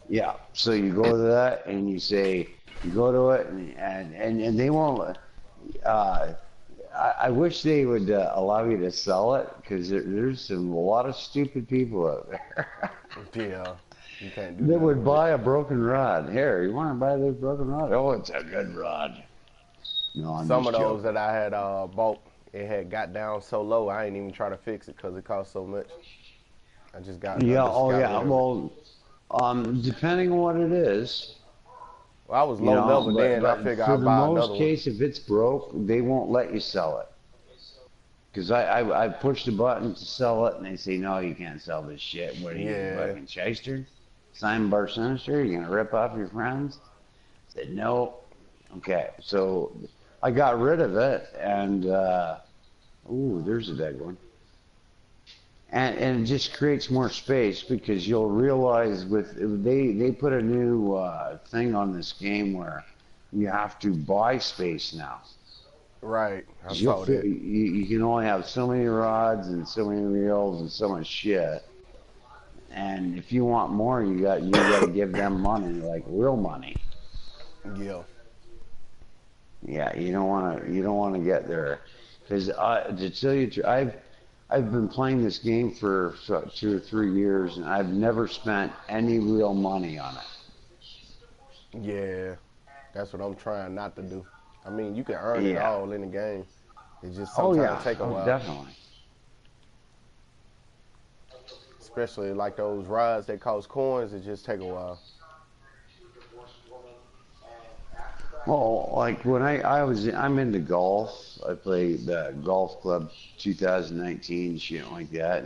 Yeah. So you go to that and you go to it and they won't, I wish they would allow you to sell it because there's a lot of stupid people out there. Yeah. You can't do They that. would buy a broken rod. Here, you want to buy this broken rod? Oh, it's a good rod. No, I'm Some of just those joking. that I had bought, it had got down so low, I ain't even try to fix it because it cost so much. I just got. Yeah. I just Oh, got yeah. rid of it. Well, depending on what it is, Well, I was You low know, level but then. I figured for I'd the buy another most one. case, if it's broke, they won't let you sell it. Because I pushed the button to sell it, and they say, no, you can't sell this shit. What are you, Yeah. fucking shyster? Simon Bar Sinister? You gonna rip off your friends? I said, no. Okay, so I got rid of it, and, ooh, there's a dead one. And it just creates more space because you'll realize they put a new thing on this game where you have to buy space now. Right. I 'Cause saw that. you can only have so many rods and so many reels and so much shit. And if you want more, you got to give them money, like real money. Yeah. Yeah, you don't want to get there, because to tell you, I've been playing this game for 2 or 3 years, and I've never spent any real money on it. Yeah. That's what I'm trying not to do. I mean, you can earn it Yeah. all in the game. It just Oh sometimes yeah. take a Oh while. definitely. Especially like those rods that cost coins, it just take a while. Well, like when I'm into golf. I play the golf club 2019 shit like that.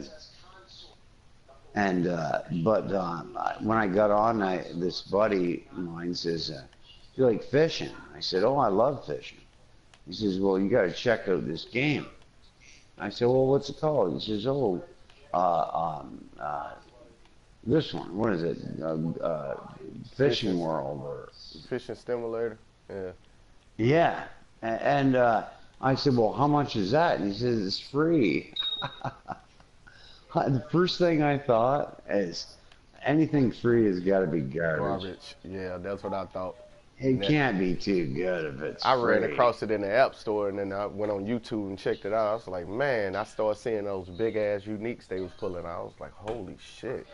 And but when I got on, this buddy of mine says, "You like fishing?" I said, "Oh, I love fishing." He says, "Well, you got to check out this game." I said, "Well, what's it called?" He says, "Oh, uh, um, uh, this one. What is it? Fishing Fishing, World or fishing stimulator. Yeah. yeah." And I said, "Well, how much is that?" And he says, "It's free." The first thing I thought is anything free has got to be garbage. Garbage. Yeah, that's what I thought. It That, can't be too good if it's I ran free. across it in the app store and then I went on YouTube and checked it out. I was like, man, I started seeing those big ass uniques they was pulling out. I was like, holy shit.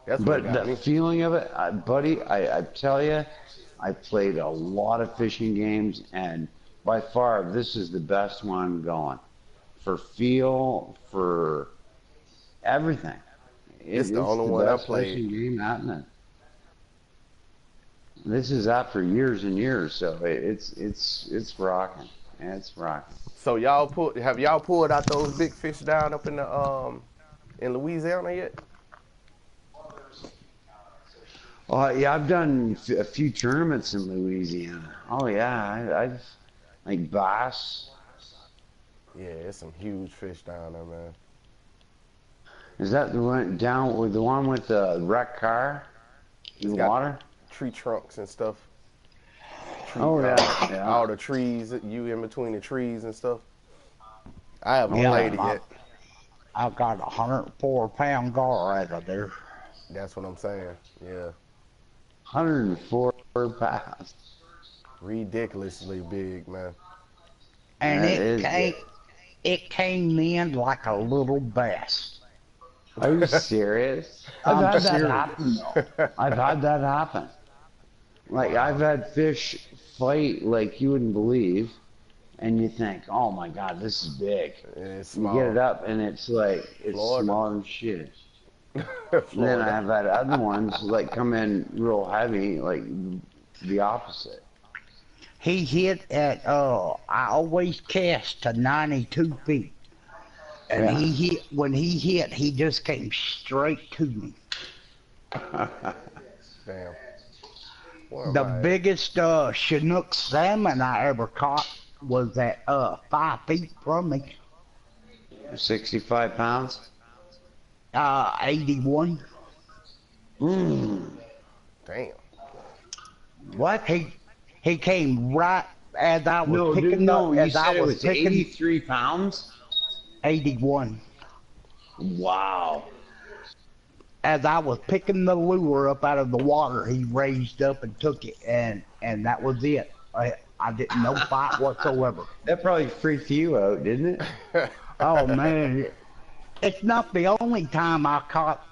That's what But got the me. feeling of it, buddy, I tell you, I played a lot of fishing games, and by far, this is the best one going. For feel, for everything. It's the It's only the one I best played. fishing game happening. This is out for years and years, so it's rocking. It's rocking. So have y'all pulled out those big fish down up in Louisiana yet? Oh yeah, I've done a few tournaments in Louisiana. Oh yeah, I've like bass. Yeah, it's some huge fish down there, man. Is that the one down with the one with the wrecked car in It's the got water? tree trunks and stuff. Oh yeah, yeah. All the trees, you in between the trees and stuff. I haven't Yeah, played it yet. I got a 104-pound gar out of there. That's what I'm saying. Yeah, 104 pounds. ridiculously big, man. And That is big. it came in like a little bass. Are you serious? I've I'm had that serious. happen though. I've had that happen. Like Wow. I've had fish fight like you wouldn't believe, and you think, oh my god, this is big. It's You get small. it up, and it's like it's Florida. small as shit. And then I Florida. have had other ones like come in real heavy, like the opposite. He hit at I always cast to 92 feet. And Yeah. when he hit, he just came straight to me. Damn. Where am The I at? biggest Chinook salmon I ever caught was at 5 feet from me. 65 pounds. 81. Mm. Damn. What? He came right as I was No, dude, picking no. up. You As I said it was was picking 83 pounds. 81. Wow. As I was picking the lure up out of the water, he raised up and took it, and that was it. I didn't no fight whatsoever. That probably freaked you out, didn't it? Oh man, it's not the only time I caught.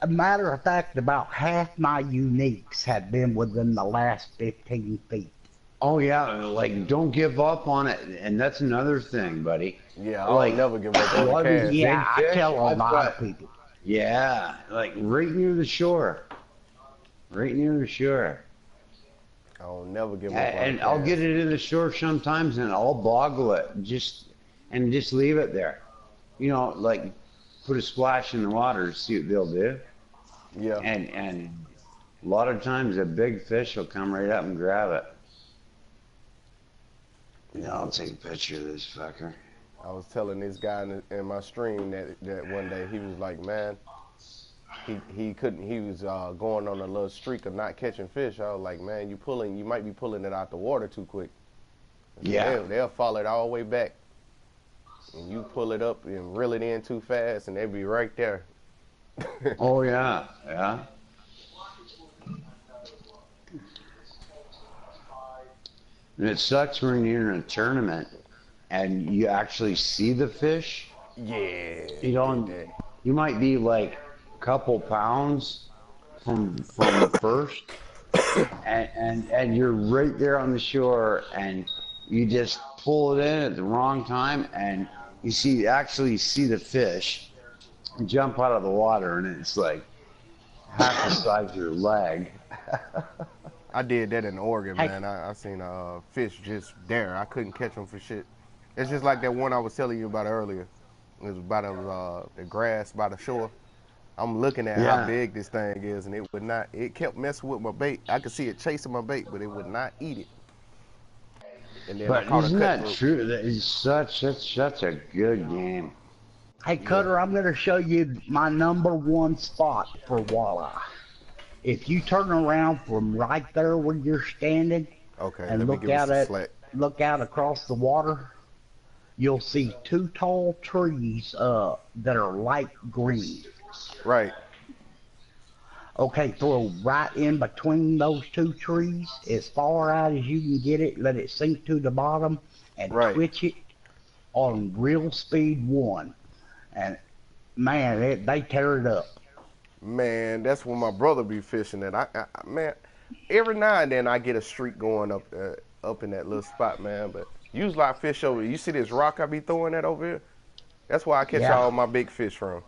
A matter of fact, about half my uniques have been within the last 15 feet. Oh yeah, like don't give up on it, and that's another thing, buddy. Yeah, Like, I'll never give up on a the lot of cast. these Yeah, I big fish, tell a I've lot got- of people. Yeah, like right near the shore. Right near the shore. I don't never give up on a And I'll get cast. it in the shore sometimes, and I'll boggle it just leave it there. You know, like put a splash in the water, see what they'll do, Yeah, and a lot of times a big fish will come right up and grab it. Yeah, I'll take a picture of this fucker. I was telling this guy in my stream that one day he was like, man, he couldn't. He was going on a little streak of not catching fish. I was like, man, you might be pulling it out the water too quick. I said, Yeah. they'll follow it all the way back, and you pull it up and reel it in too fast, and they'll be right there. Oh yeah, yeah. And it sucks when you're in a tournament and you actually see the fish. Yeah, You get don't. that. You might be like a couple pounds from first, and you're right there on the shore, and you just pull it in at the wrong time, and you actually see the fish jump out of the water, and it's like half the size of your leg. I did that in Oregon, Hey, man. I seen a fish just there. I couldn't catch them for shit. It's just like that one I was telling you about earlier. It was about the grass by the shore. I'm looking at how Yeah. big this thing is, and it would not. It kept messing with my bait. I could see it chasing my bait, but it would not eat it. And then I But caught a isn't that cutthroat. true? That is such a good game. hey, Yeah. Cutter, I'm going to show you my number one spot for walleye. If you turn around from right there where you're standing Okay. and Let me give it some slack. look out across the water, you'll see two tall trees that are light green. Right. Okay, throw right in between those two trees as far out as you can get it, let it sink to the bottom, and Right. twitch it on real speed one. And man, they tear it up. Man, that's when my brother be fishing at. Man, every now and then I get a streak going up in that little spot, man. But usually I fish over. You see this rock I be throwing that over here? That's where I catch Yeah, all my big fish from.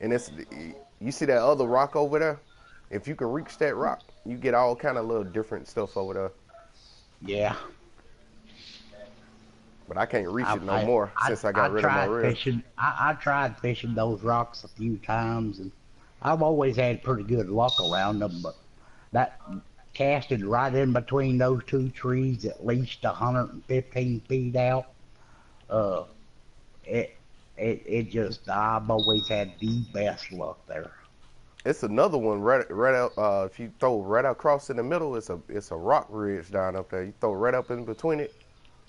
And you see that other rock over there? If you can reach that rock, you get all kind of little different stuff over there. yeah. But I can't reach I it no more since I I got rid of my tried reel. fishing. I tried fishing those rocks a few times, and I've always had pretty good luck around them. But that casted right in between those two trees, at least 115 feet out. Uh, it it just I've always had the best luck there. It's another one right out. If you throw right across in the middle, it's a rock ridge down up there. You throw right up in between it,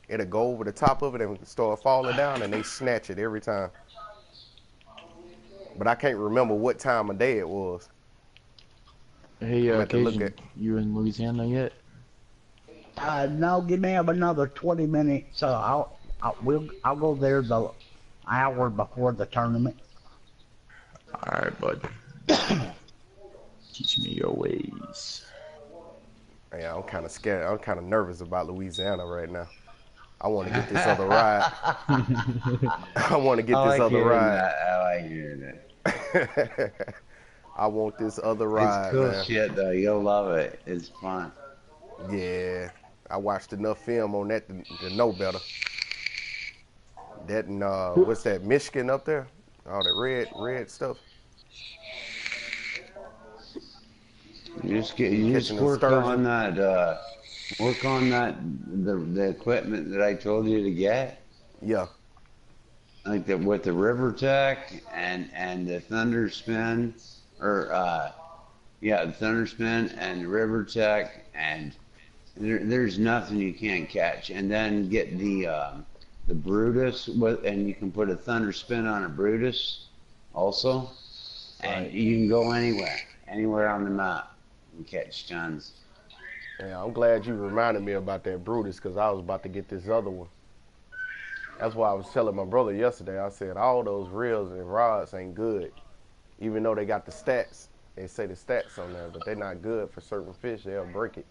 it'll go over the top of it and start falling down, and they snatch it every time. But I can't remember what time of day it was. Hey, I'm at to look at. Cajun, you in Louisiana yet? No, give me another 20 minutes. I'll go there the hour before the tournament. Alright, bud. Teach me your ways. Yeah, I'm kind of scared. I'm kind of nervous about Louisiana right now. I want to get this other ride. I want to get I this like other hearing ride. that. I like hearing that. I want this other It's ride, cool man. shit though. You'll love it. It's fun. Yeah, I watched enough film on that to know better. That and what's that, Michigan up there? All that red stuff. You just Catching them work on sturgeon. that. Work on that. The equipment that I told you to get, Yeah, like the with the River Tech and the Thunder Spin, or yeah, the Thunder Spin and the River Tech, and there's nothing you can't catch. And then get the Brutus with, and you can put a Thunder Spin on a Brutus, also, and right. you can go anywhere on the map and catch tons. Yeah, I'm glad you reminded me about that Brutus because I was about to get this other one. That's why I was telling my brother yesterday. I said all those reels and rods ain't good, even though they got the stats. They say the stats on there, but they're not good for certain fish. They'll break it.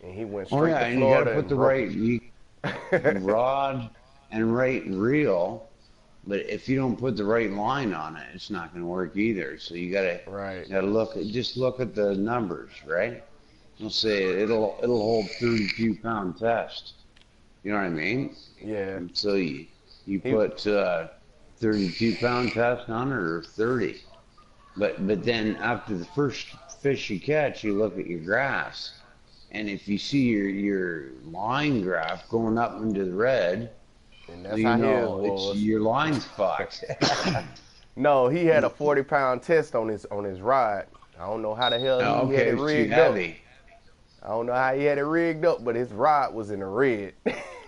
And he went Oh straight yeah, to and you got to Florida put and the broke right it. rod and right reel. But if you don't put the right line on it, it's not going to work either. So you Right. gotta look at the numbers, right? We'll say it'll hold 32-pound test. You know what I mean? Yeah. And so you He put 32-pound test on it or 30. But then after the first fish you catch, you look at your graphs, and if you see your line graph going up into the red, and so that's you how his know it's was. your line's fucked. No, he had a 40-pound test on his rod. I don't know how the hell Oh, he had okay, it it was too rigged up. heavy. I don't know how he had it rigged up, but his rod was in the red.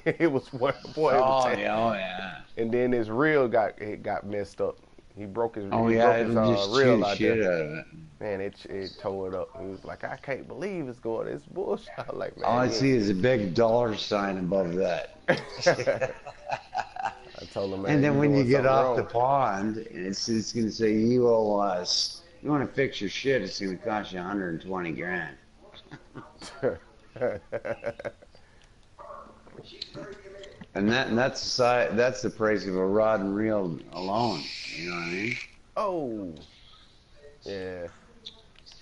It was boy, it was Oh tan. yeah, oh yeah. And then his reel got messed up. He broke his Oh yeah, his it'll just chew reel the out shit there. out of it. Man, it tore it up. He was like, I can't believe it's going. It's bullshit. I was like, All man, I you see is a big dollar sign above that. ain't. I told him, And man, then you when you doing get something off the wrong. pond, it's going to say you owe us. You want to fix your shit? It's going to cost you 120 grand. And that's the price of a rod and reel alone. You know what I mean? Oh, yeah.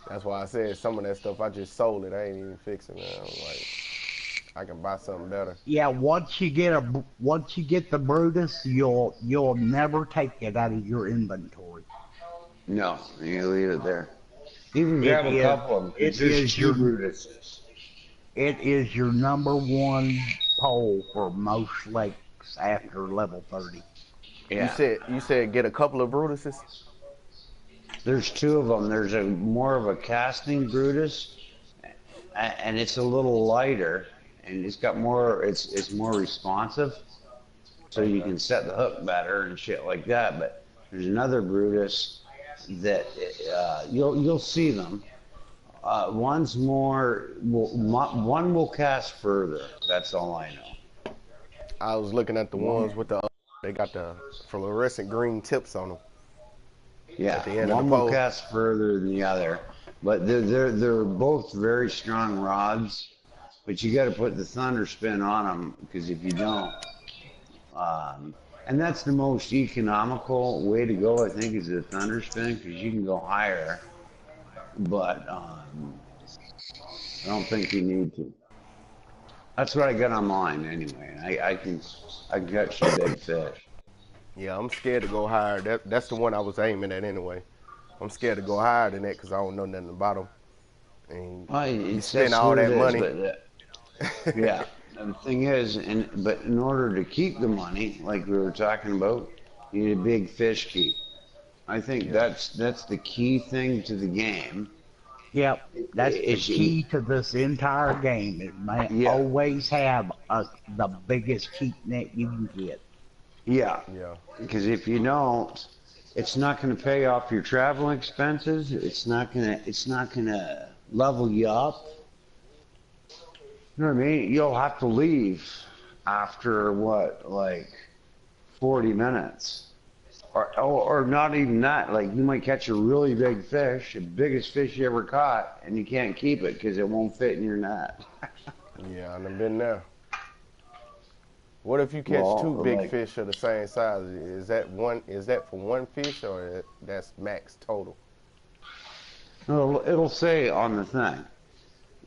That's why I said some of that stuff I just sold it. I ain't even fixing it. I was like, I can buy something better. Yeah, once you get the Brutus, you'll never take it out of your inventory. No, you leave it there. You can It grab a is couple of them it because there's is two your Brutuses. it is your number one pole for most lakes after level 30. Yeah, You said get a couple of Brutuses. there's two of them. There's a more of a casting Brutus, and it's a little lighter, and it's got more. It's more responsive, so you Okay. can set the hook better and shit like that. But there's another Brutus that you'll see them. One's one will cast further. That's all I know. I was looking at the One, ones with they got the fluorescent green tips on them at yeah, the end of the one will pole. cast further than the other, but they're both very strong rods. But you got to put the thunder spin on them because if you don't, um, and that's the most economical way to go, I think, is the thunder spin because you can go higher, but I don't think you need to. That's what I got on mine anyway. I can catch some big fish. Yeah, I'm scared to go higher. That's the one I was aiming at anyway. I'm scared to go higher than that because I don't know nothing about them. And Well, you it's spend that's all what it that is. money. But yeah, and the thing is, but in order to keep the money, like we were talking about, you need a big fish keep. I think Yeah. that's the key thing to the game. Yep, that's the Is key to this entire game. It may yeah, always have the biggest keep net you can get. yeah. Yeah. Because if you don't, it's not going to pay off your travel expenses. It's not gonna level you up. You know what I mean? You'll have to leave after what, like 40 minutes. Or not even that. Like you might catch a really big fish, the biggest fish you ever caught, and you can't keep it because it won't fit in your net. Yeah, I've been there. What if you catch two Well, big like fish of the same size? Is that one? Is that for one fish or that's max total? it'll say on the thing.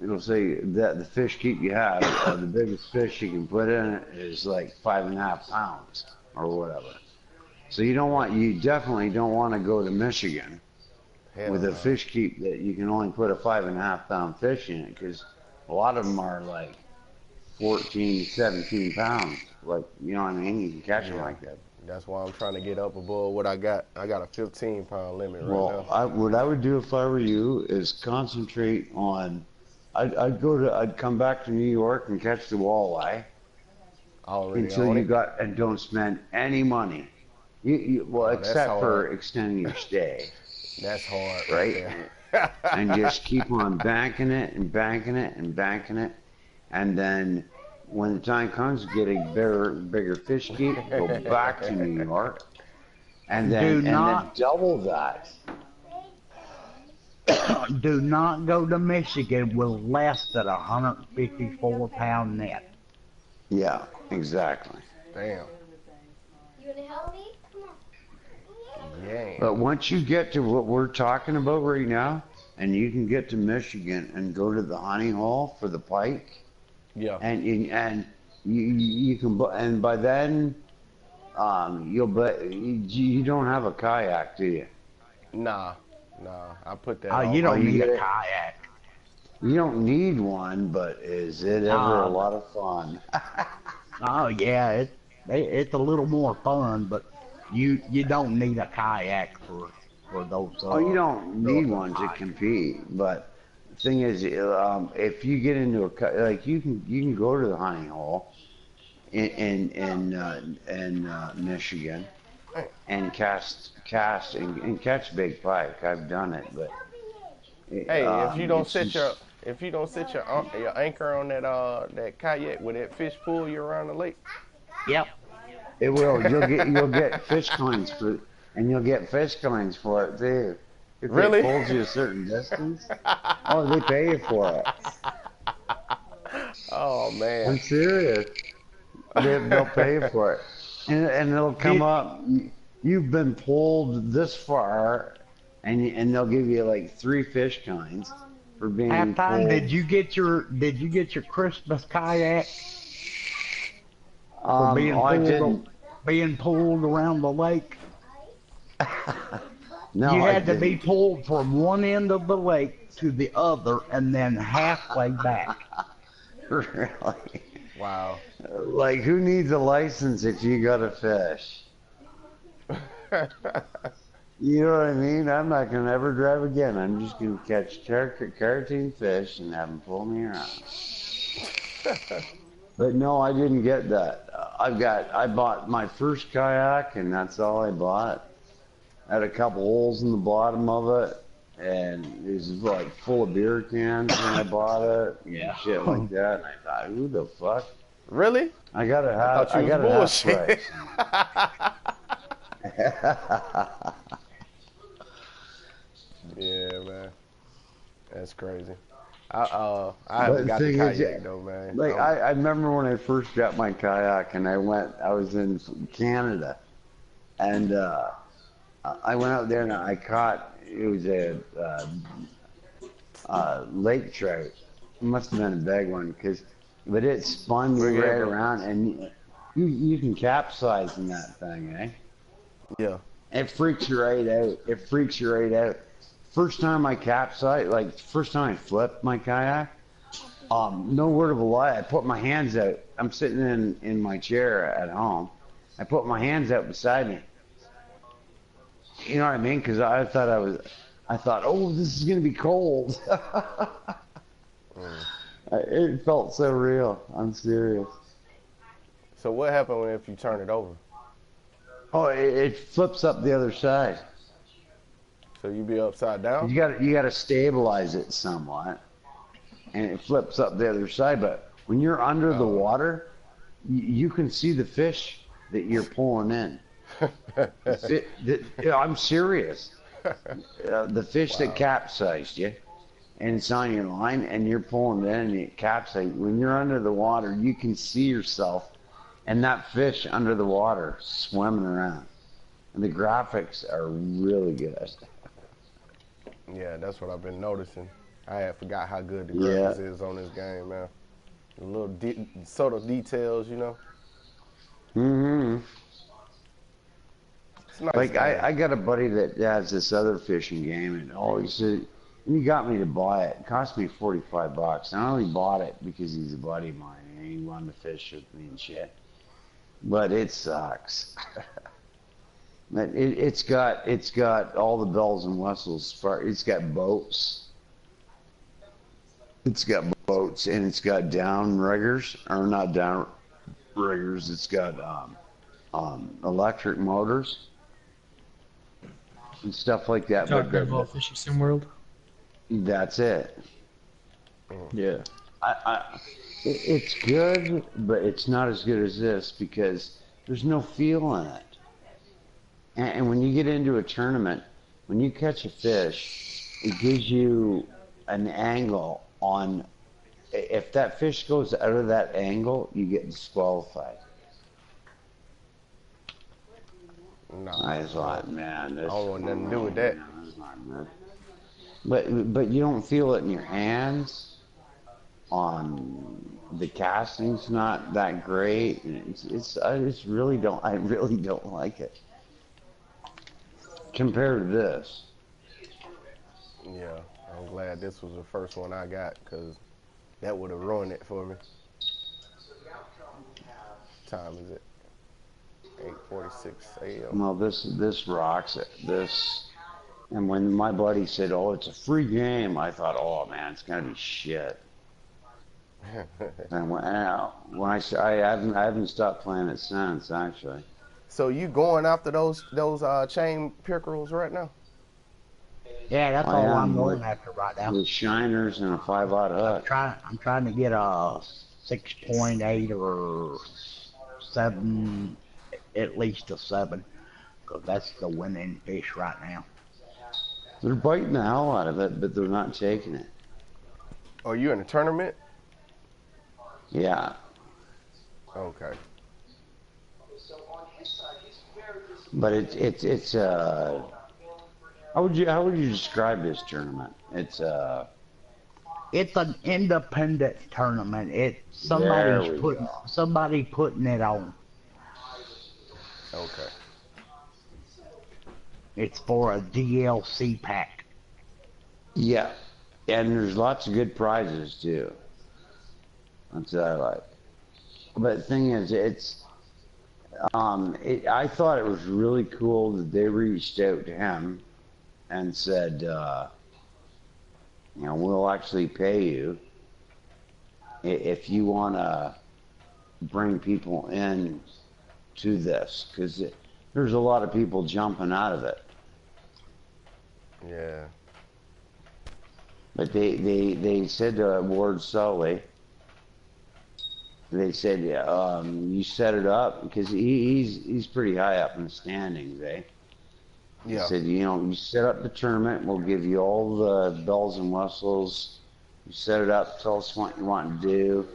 It'll say that the fish keep you have, the biggest fish you can put in it is like 5.5 pounds or whatever. So you definitely don't want to go to Michigan Hell with a no. fish keep that you can only put a 5.5 pound fish in it because a lot of them are like 14, 17 pounds. Like, you know what I mean? You can catch them Yeah. like that. That's why I'm trying to get up above what I got. I got a 15-pound limit right Well, now. what I would do if I were you is concentrate on. I'd come back to New York and catch the walleye I already until own you it. got and don't spend any money. Well, Oh, that's except hard. for extending your stay, That's hard right right? there. And just keep on banking it and banking it and banking it, and then when the time comes to get a bigger fish keep, go back to New York, and Do then not double that. do not go to Michigan with less than 154-pound net. Yeah, exactly. Damn. You wanna help me? Come on. Yeah. But once you get to what we're talking about right now, and you can get to Michigan and go to the honey hole for the pike, Yeah. and you can and by then you don't have a kayak, do you? Nah, nah. I put that Oh, you off. Oh, don't you need get a it. kayak. You don't need one, but is it ever a Nah, lot of fun? oh yeah, it's a little more fun, but you don't need a kayak for those Oh, you don't need northern one to hikes. compete, but the thing is, if you get into like you can go to the honey hole in Michigan Hey, and and catch big pike. I've done it, but hey, it's just if you don't set your anchor on that kayak, will that fish pull you around the lake? Yep. it will. You'll get fish coins for and you'll get fish coins for it too. If it Really? pulls you a certain distance, oh, they pay you for it. Oh man. I'm serious. They'll pay for it, and it'll come Did up. You've been pulled this far, and they'll give you like 3 fish kinds for being halftime? pulled. Did you get your Christmas kayak for Oh, I didn't. being pulled around the lake? No, You I had to be didn't. pulled from one end of the lake to the other, and then halfway back. Really? Wow. Like, who needs a license if you got to fish? You know what I mean? I'm not gonna ever drive again. I'm just gonna catch cartoon fish and have them pull me around. But no, I didn't get that. I bought my first kayak, and that's all I bought. Had a couple holes in the bottom of it, and it was like full of beer cans when I bought it and Yeah. shit like that. And I thought, who the fuck? Really? I thought you I was got it half bullshit. price. Yeah, man. That's crazy. I But haven't the got the thing is, kayak though, man. like I remember when I first got my kayak, and I was in Canada, and I went out there and I caught it was lake trout. It must have been a big one, but it spun me Bring it, right bro. around, and you can capsize in that thing, eh? Yeah. It freaks you right out. It freaks you right out. First time I capsized, like first time I flipped my kayak, no word of a lie, I put my hands out. I'm sitting in my chair at home. I put my hands out beside me. You know what I mean? Because I thought, oh, this is gonna be cold. Mm. It felt so real. I'm serious. So what happened if you turn it over? Oh, it flips up the other side. So you be upside down? You got to stabilize it somewhat, and it flips up the other side. But when you're under the Oh. water, you can see the fish that you're pulling in. I'm serious. The fish that Wow. capsized you, and it's on your line, and you're pulling it in, and it capsized. When you're under the water, you can see yourself and that fish under the water swimming around. And the graphics are really good. Yeah, that's what I've been noticing. I had forgot how good the Yeah. graphics is on this game, man. The little subtle details, you know. Hmm. It's a nice Like game. I got a buddy that has this other fishing game, and he said, and he got me to buy it. It cost me $45. And I only bought it because he's a buddy of mine, and he wanted to fish with me and shit. But it sucks. But it's got all the bells and whistles. It's got boats. It's got boats, and it's got down riggers, or not down riggers. It's got electric motors and stuff like that. Talking But about Fishy Sim World. that's it. Yeah. It's good, but it's not as good as this because there's no feel in it. And when you get into a tournament, when you catch a fish, it gives you an angle on. If that fish goes out of that angle, you get disqualified. No, I thought, man, I this. don't want nothing to do with that. Man, but you don't feel it in your hands. The casting's not that great. I just really don't. I really don't like it compared to this. Yeah, I'm glad this was the first one I got because that would have ruined it for me. Time is it? 8:46 a.m. Well, this rocks it. This, and when my buddy said, "Oh, it's a free game," I thought, "Oh man, it's gonna be shit." And when I haven't stopped playing it since actually. So you going after those chain pickerels right now? Yeah, that's I all I'm am going after right now. with shiners and a 5/0 hook. I'm trying to get a 6.8 or 7, at least a 7, because that's the winning fish right now. They're biting the hell out of it, but they're not taking it. Are you in a tournament? Yeah. Okay. But it's how would you describe this tournament? It's an independent tournament. Somebody putting it on. Okay. It's for a DLC pack. yeah, and there's lots of good prizes too. That's what I like. But the thing is, I thought it was really cool that they reached out to him and said, we'll actually pay you if you want to bring people in to this, because there's a lot of people jumping out of it. Yeah. But they said to Ward Sully, they said, you set it up, because he's pretty high up in the standings, eh? Yeah. He said, you set up the tournament, we'll give you all the bells and whistles. You set it up, tell us what you want to do,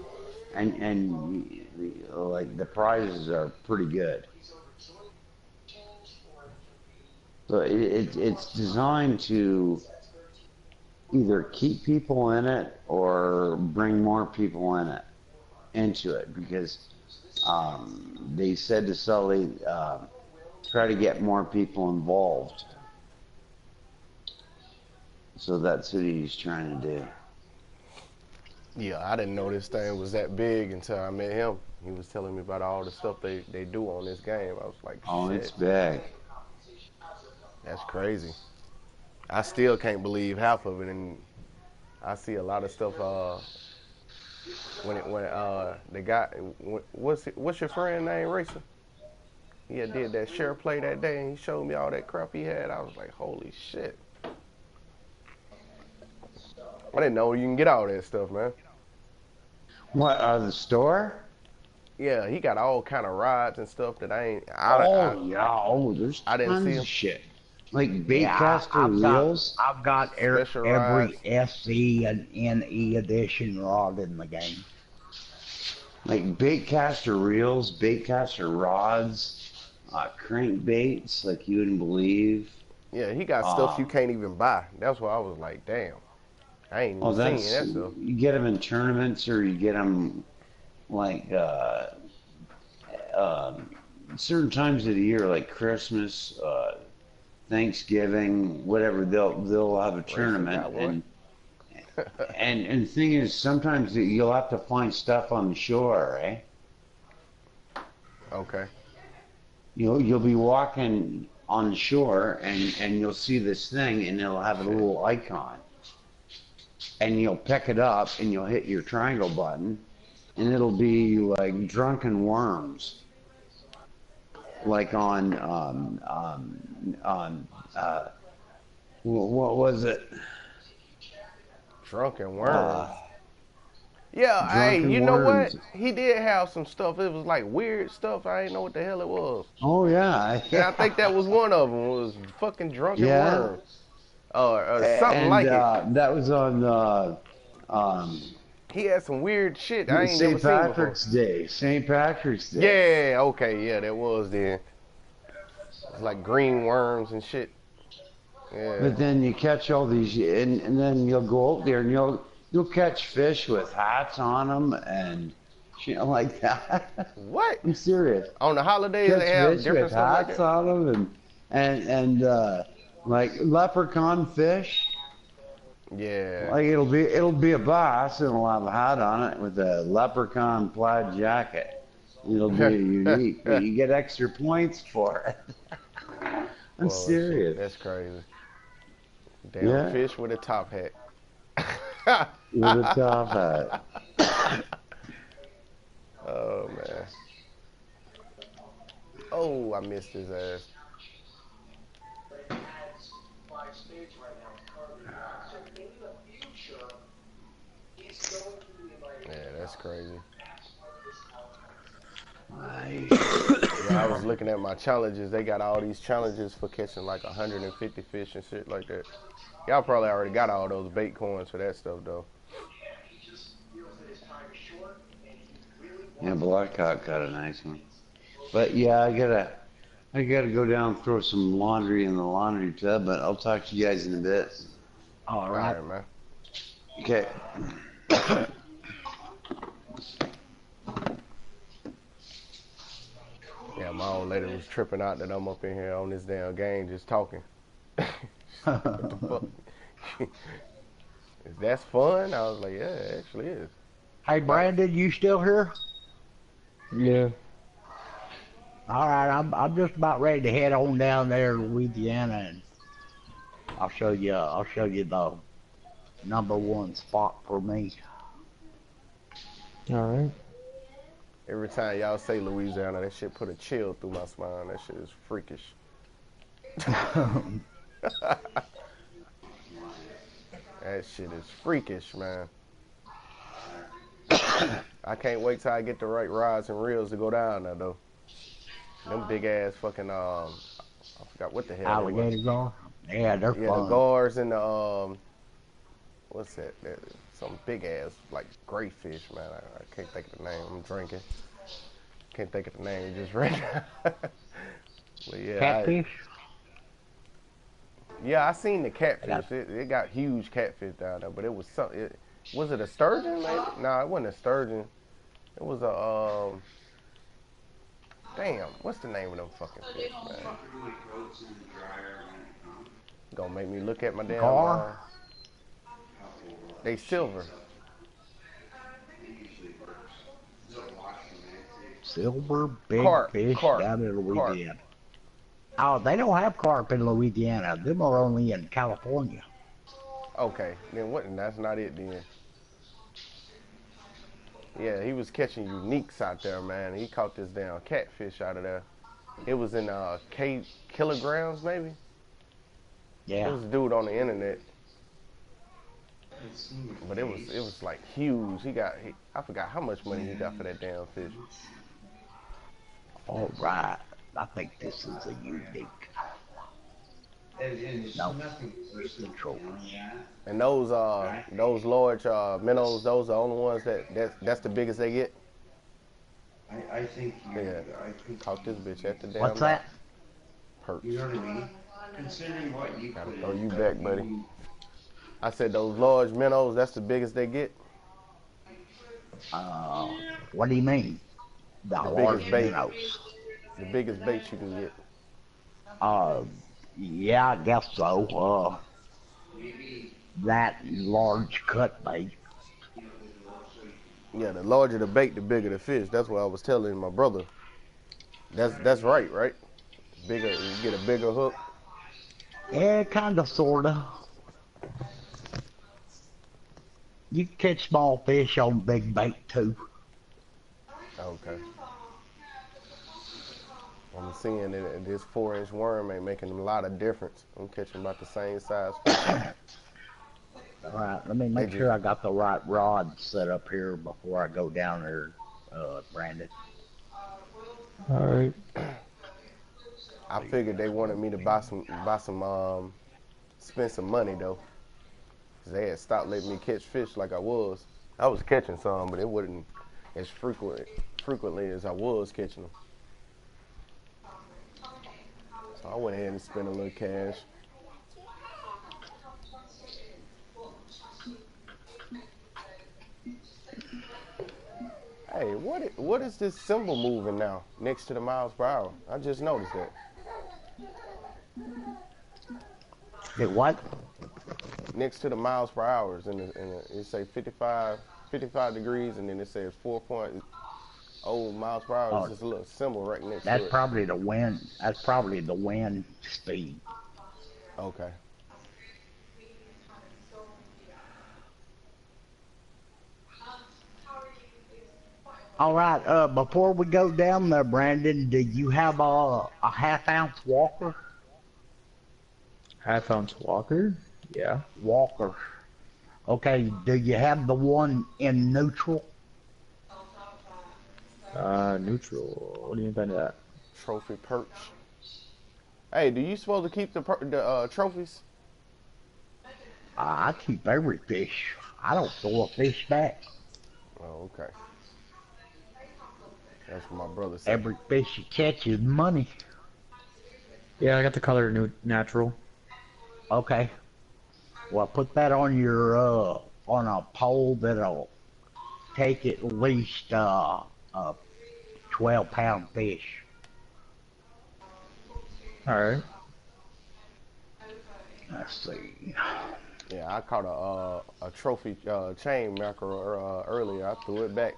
and like the prizes are pretty good. So it's designed to either keep people in it or bring more people into it, because they said to Sully, try to get more people involved. So that's what he's trying to do. Yeah, I didn't know this thing was that big until I met him. He was telling me about all the stuff they do on this game. I was like, shit. Oh, it's big. That's crazy. I still can't believe half of it, and I see a lot of stuff. When the guy, what's your friend name, Racer? He had did that share play that day, and he showed me all that crap he had. I was like, holy shit. I didn't know you can get all that stuff, man. What, the store? Yeah, he got all kind of rods and stuff that there's I didn't see see him. shit. Like baitcaster reels. I've got Special every rods. SC and NE edition rod in the game. Like baitcaster reels, baitcaster rods, crankbaits like you wouldn't believe. Yeah, he got stuff you can't even buy. That's why I was like, damn. I ain't even seen that stuff. You get them in tournaments, or you get them like certain times of the year, like Christmas, Thanksgiving, whatever. They'll have a tournament, and the thing is, sometimes you'll have to find stuff on the shore, eh? Okay. You'll be walking on the shore, and you'll see this thing, and it'll have a little icon. And you'll pick it up, and you'll hit your triangle button, and it'll be like drunken worms, like on what was it? Drunken worms. Yeah, hey, you know what? He did have some stuff. It was like weird stuff. I didn't know what the hell it was. Oh yeah. And I think that was one of them. Was fucking drunken worms. Or something like it. That was on He had some weird shit I ain't never St. seen Patrick's Day. St. Patrick's Day. Yeah, okay, yeah, that was then. It's like green worms and shit. Yeah. But then you catch all these, and then you'll go out there and you'll catch fish with hats on them and shit like that. What? I'm serious. On the holidays Catch they have fish different with stuff like hats that? on them and like leprechaun fish. Yeah. Like it'll be a bass and it'll have a hat on it with a leprechaun plaid jacket. It'll be unique, but you get extra points for it. I'm Well, shit, serious. that's crazy. Damn Yeah, fish with a top hat. with a top hat. Oh man. Oh, I missed his ass. Yeah, that's crazy. Yeah, I was looking at my challenges. They got all these challenges for catching like 150 fish and shit like that. Y'all probably already got all those bait coins for that stuff though. Yeah, Blackhawk got a nice one. But yeah, I gotta go down and throw some laundry in the laundry tub. But I'll talk to you guys in a bit. All All right. right, man. Okay. Yeah, my old lady was tripping out that I'm up in here on this damn game just talking. What the fuck? Is that fun? I was like, yeah, it actually is. Hey, Like, Brandon, you still here? Yeah. All right, I'm just about ready to head on down there to Louisiana, and I'll show you the #1 spot for me. All right. every time y'all say Louisiana, that shit put a chill through my spine. That shit is freakish. That shit is freakish, man. I can't wait till I get the right rods and reels to go down there, though. Them big ass fucking I forgot what the hell they were. Alligators are? Yeah, they're Yeah, the fun. guards and the what's that? Some big ass like gray fish, man. I can't think of the name. I'm drinking. Can't think of the name just right now. But yeah, Catfish? I seen the catfish. It got huge catfish down there, but it was something. Was it a sturgeon? Maybe? No, it wasn't a sturgeon. It was a damn. What's the name of them fucking fish, man? Gonna make me look at my damn. Gar? They silver. Silver big Carp. fish Carp. down in Carp. Louisiana. Oh, they don't have carp in Louisiana. Them are only in California. Okay, then what? That's not it then. Yeah, he was catching uniques out there, man. He caught this damn catfish out of there. It was in kilograms, maybe. It Yeah. was a dude on the internet, but it was like huge. I forgot how much money he got for that damn fish. All right. I think this is a unique. No. Control. And those large minnows, those are the only ones that's the biggest they get. I think Yeah, caught this bitch at the damn. What's that? Perch. You know what I mean? Considering what you Gotta put throw in you there, back, buddy. I said those large minnows, that's the biggest they get. What do you mean? The The large biggest bait. minnows. The biggest bait you can get. Yeah, I guess so. That large cut bait. Yeah, the larger the bait, the bigger the fish. That's what I was telling my brother. That's right? Bigger, you get a bigger hook. Yeah, kinda, sorta. You can catch small fish on big bait too. Okay. I'm seeing that this 4-inch worm ain't making a lot of difference. I'm catching about the same size fish. All right, let me make sure I got the right rod set up here before I go down there, Brandon. All right. I figured they wanted me to buy some, spend some money though. 'Cause they had stopped letting me catch fish like I was. I was catching some, but it wasn't as frequently as I was catching them. So I went ahead and spent a little cash. Hey, what is this symbol moving now next to the miles per hour? I just noticed that. It what? Next to the miles per hours, it say 55 degrees, and then it says 4.0 miles per hour. It's Oh, just a little symbol right next to that's it. probably the wind. That's probably the wind speed. Okay. All right. Before we go down there, Brandon, do you have a half-ounce walker? Half-ounce Walker? Yeah. Walker. Okay. Do you have the one in neutral? Neutral. What do you mean by that? Trophy perch. Hey, do you supposed to keep the trophies? I keep every fish. I don't throw a fish back. Oh, okay. That's what my brother said. Every fish you catch is money. Yeah, I got the color natural. Okay. Well, put that on your on a pole that'll take at least a 12-pound fish. All right. Let's see. Yeah, I caught a trophy chain mackerel earlier. I threw it back.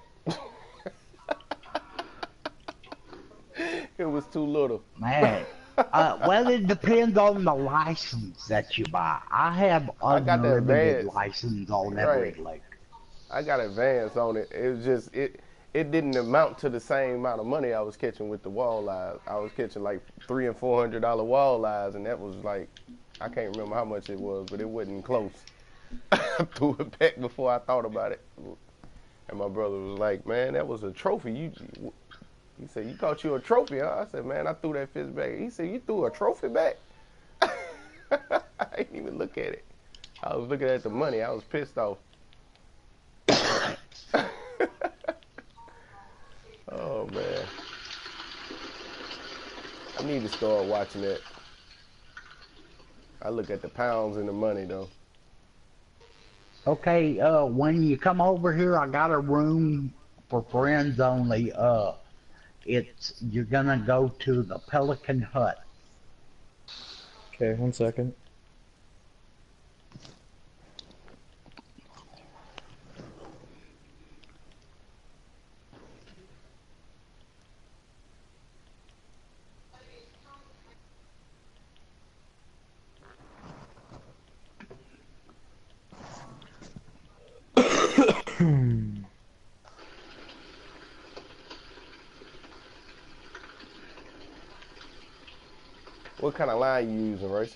It was too little. Man. Well, it depends on the license that you buy. I have I got the unlimited advance. license on every Right. lake. I got advance on it. It was just it didn't amount to the same amount of money I was catching with the walleyes. I was catching like $300 and $400 walleyes, and that was like I can't remember how much it was, but it wasn't close. I threw it back before I thought about it, and my brother was like, "Man, that was a trophy. He said, you caught you a trophy, huh?" I said, "Man, I threw that fish back." He said, "You threw a trophy back?" I didn't even look at it. I was looking at the money. I was pissed off. Oh, man. I need to start watching that. I look at the pounds and the money, though. Okay, when you come over here, I got a room for friends only. You're gonna go to the Pelican Hut. Okay, 1 second. What kind of line you using, Race?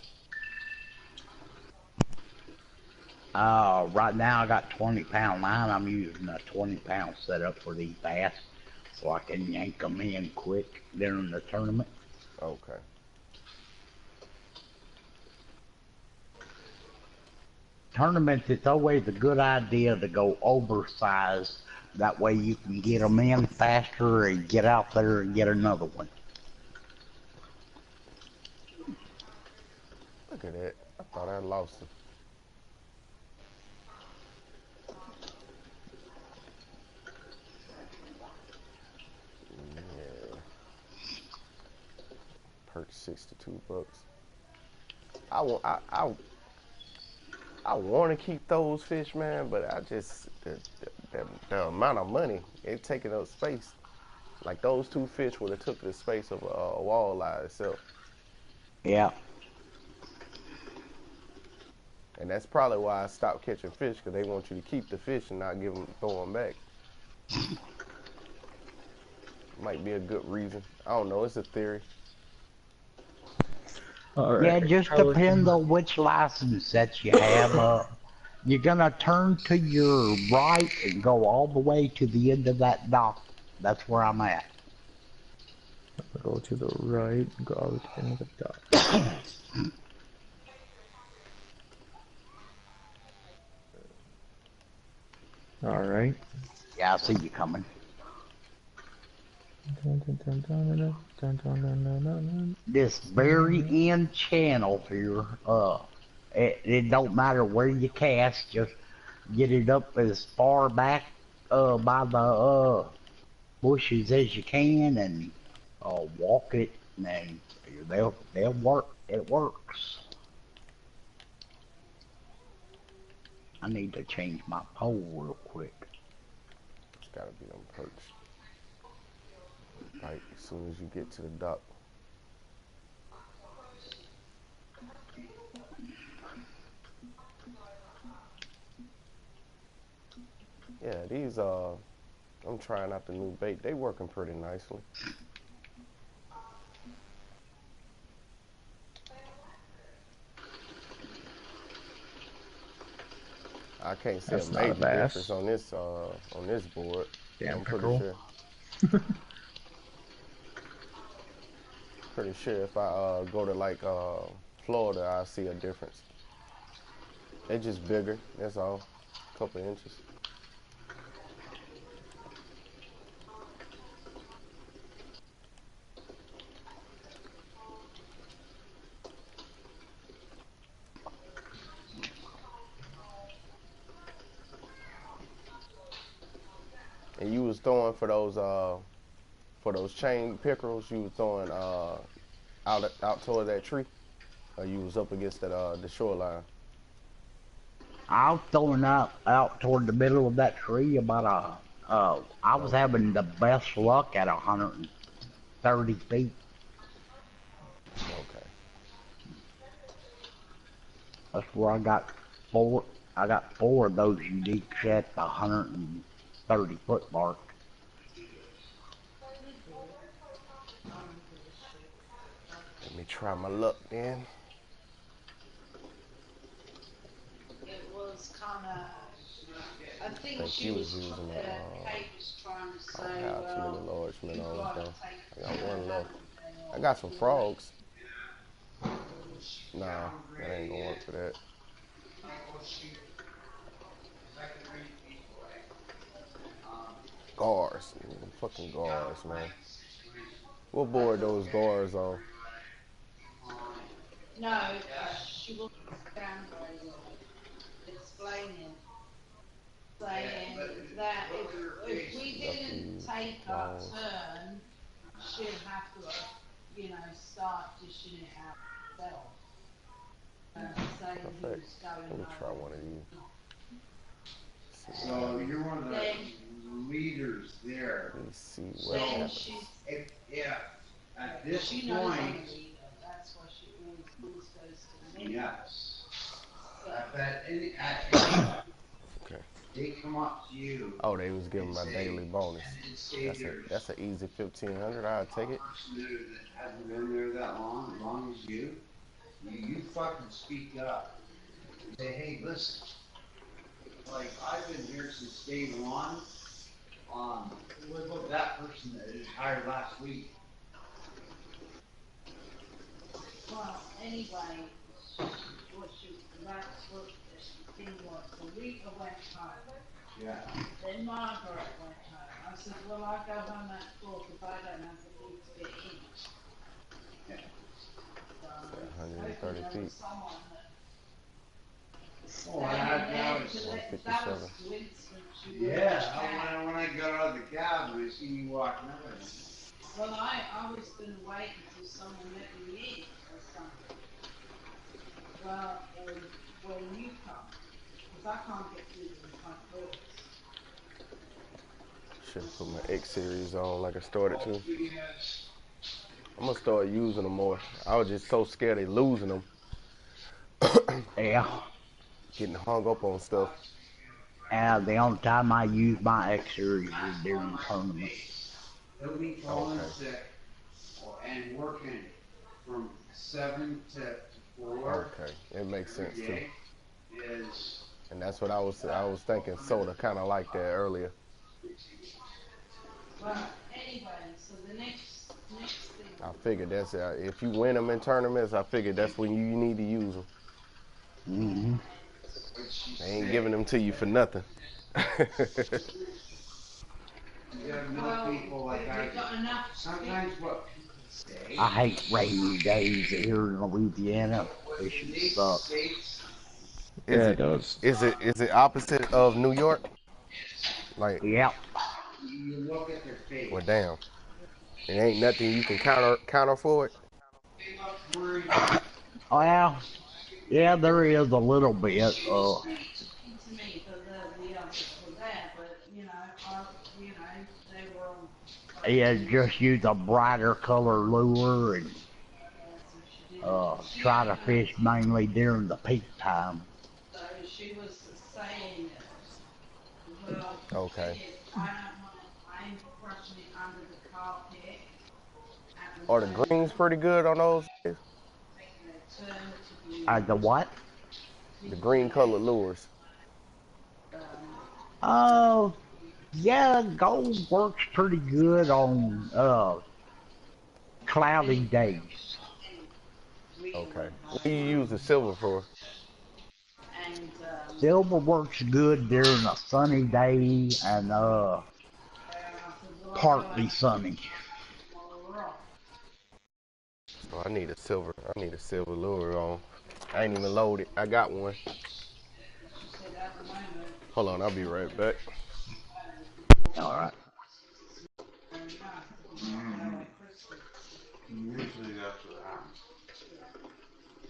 Right now I got 20-pound line. I'm using a 20-pound setup for these bass, so I can yank them in quick during the tournament. Okay. Tournaments, it's always a good idea to go oversized. That way you can get them in faster and get out there and get another one. Look at that. I thought I lost him. Yeah. Perch $62. I want to keep those fish, man, but I just the amount of money it taking up space. Like those two fish would have took the space of a walleye itself, Yeah. and that's probably why I stopped catching fish because they want you to keep the fish and not throw them back. Might be a good reason. I don't know. It's a theory. All right. Yeah, it just depends on which license that you have. You're gonna turn to your right and go all the way to the end of that dock. That's where I'm at. Go to the right, go out in the dock. All right. Yeah, I see you coming. This very end channel here, it don't matter where you cast, just get it up as far back by the bushes as you can and walk it, and they'll work. It works. I need to change my pole real quick. It's gotta be them perch. Like as soon as you get to the dock. Yeah, these I'm trying out the new bait. They working pretty nicely. I can't see a That's not a major difference bass. on this board. Damn I'm pretty pickerel. sure. Pretty sure if I go to like Florida, I'll see a difference. They just bigger. That's all. A couple inches. And you was throwing for those chain pickerels. You was throwing out toward that tree, or you was up against the shoreline. I was throwing out toward the middle of that tree about I was Okay. having the best luck at 130 feet. Okay. That's where four. I got four of those unique at the 130-foot mark. Let me try my luck then. I think you was using I don't have too many large minnows though. I got one left. I got some frogs. Nah, that ain't gonna work for that. Gars, fucking gars, man. What board those gars on? Guppy, clones. Perfect. Let me try one of these. See what So happens. you're one of the leaders there. Let's see what So happens. if at this point, yes, at any Okay. they come up to you Oh, they was giving and my daily say, bonus. and say That's there's an easy 1,500. I'll take it. one person there that hasn't been there that long as you fucking speak up. You say, hey, listen, like I've been here since day one. What about that person that was hired last week? Yeah. Yeah, 130 feet. Oh, I had that was 157. yeah. When I got out of the cab and I seen you walking out. Should have put my X series on like I started to. I'm gonna start using them more. I was just so scared of losing them, Yeah. getting hung up on stuff. And the only time I use my X series is during tournaments. He'll be calling Okay, sick and working from 7 to 4 okay, it makes every sense too. day is And that's what I was thinking. Soda kind of like that earlier. I figured that's if you win them in tournaments, I figured that's when you need to use them. Hmm. what she They ain't said. giving them to you for nothing. You gotta know people like I do. Sometimes what people I say, hate rainy days here in Louisiana. Fishing they sucks. say is Yeah, it it does. is it opposite of New York? Like Yep. You look at their Well, face. damn. It ain't nothing you can counter for it. They look worried. Well, yeah, there is a little bit. To me, the youngest was there, but they were on. Yeah, just use a brighter color lure and So she didn't. try to fish mainly during the peak time. So she was saying, well, the thing Okay. is, I don't want it. I'm brushing it under the carpet at the Are the moment. greens pretty good on those? Alternatively, The what? The green colored lures. Oh, yeah, gold works pretty good on cloudy days. really Okay. went What do you home. use the silver for? And Silver works good during a sunny day and I said, well, I'll go partly out sunny. tomorrow. So I need a silver. I need a silver lure on. I ain't even loaded. I got one. She said, at the moment, Hold on, I'll be right back. All right. very nice. Like Christmas. Usually that's what happens.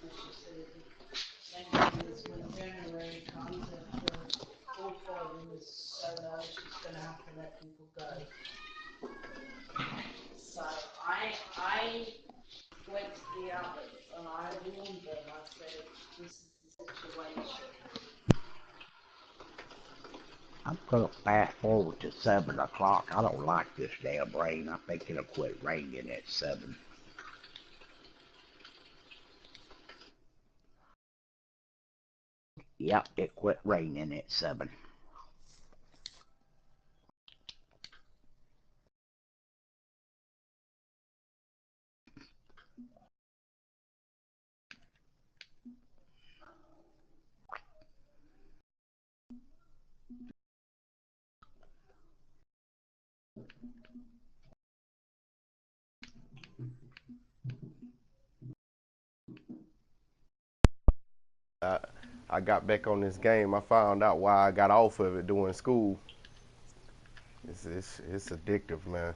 And she said, the thing is, when January comes, if the bull volume is so low, she's going to have to let people go. So I went to the others and I warned them. I said, this is the situation. I'm gonna fast forward to 7 o'clock. I don't like this damn rain. I think it'll quit raining at 7. Yep, it quit raining at 7. I, I got back on this game. I found out why I got off of it during school. It's addictive, man.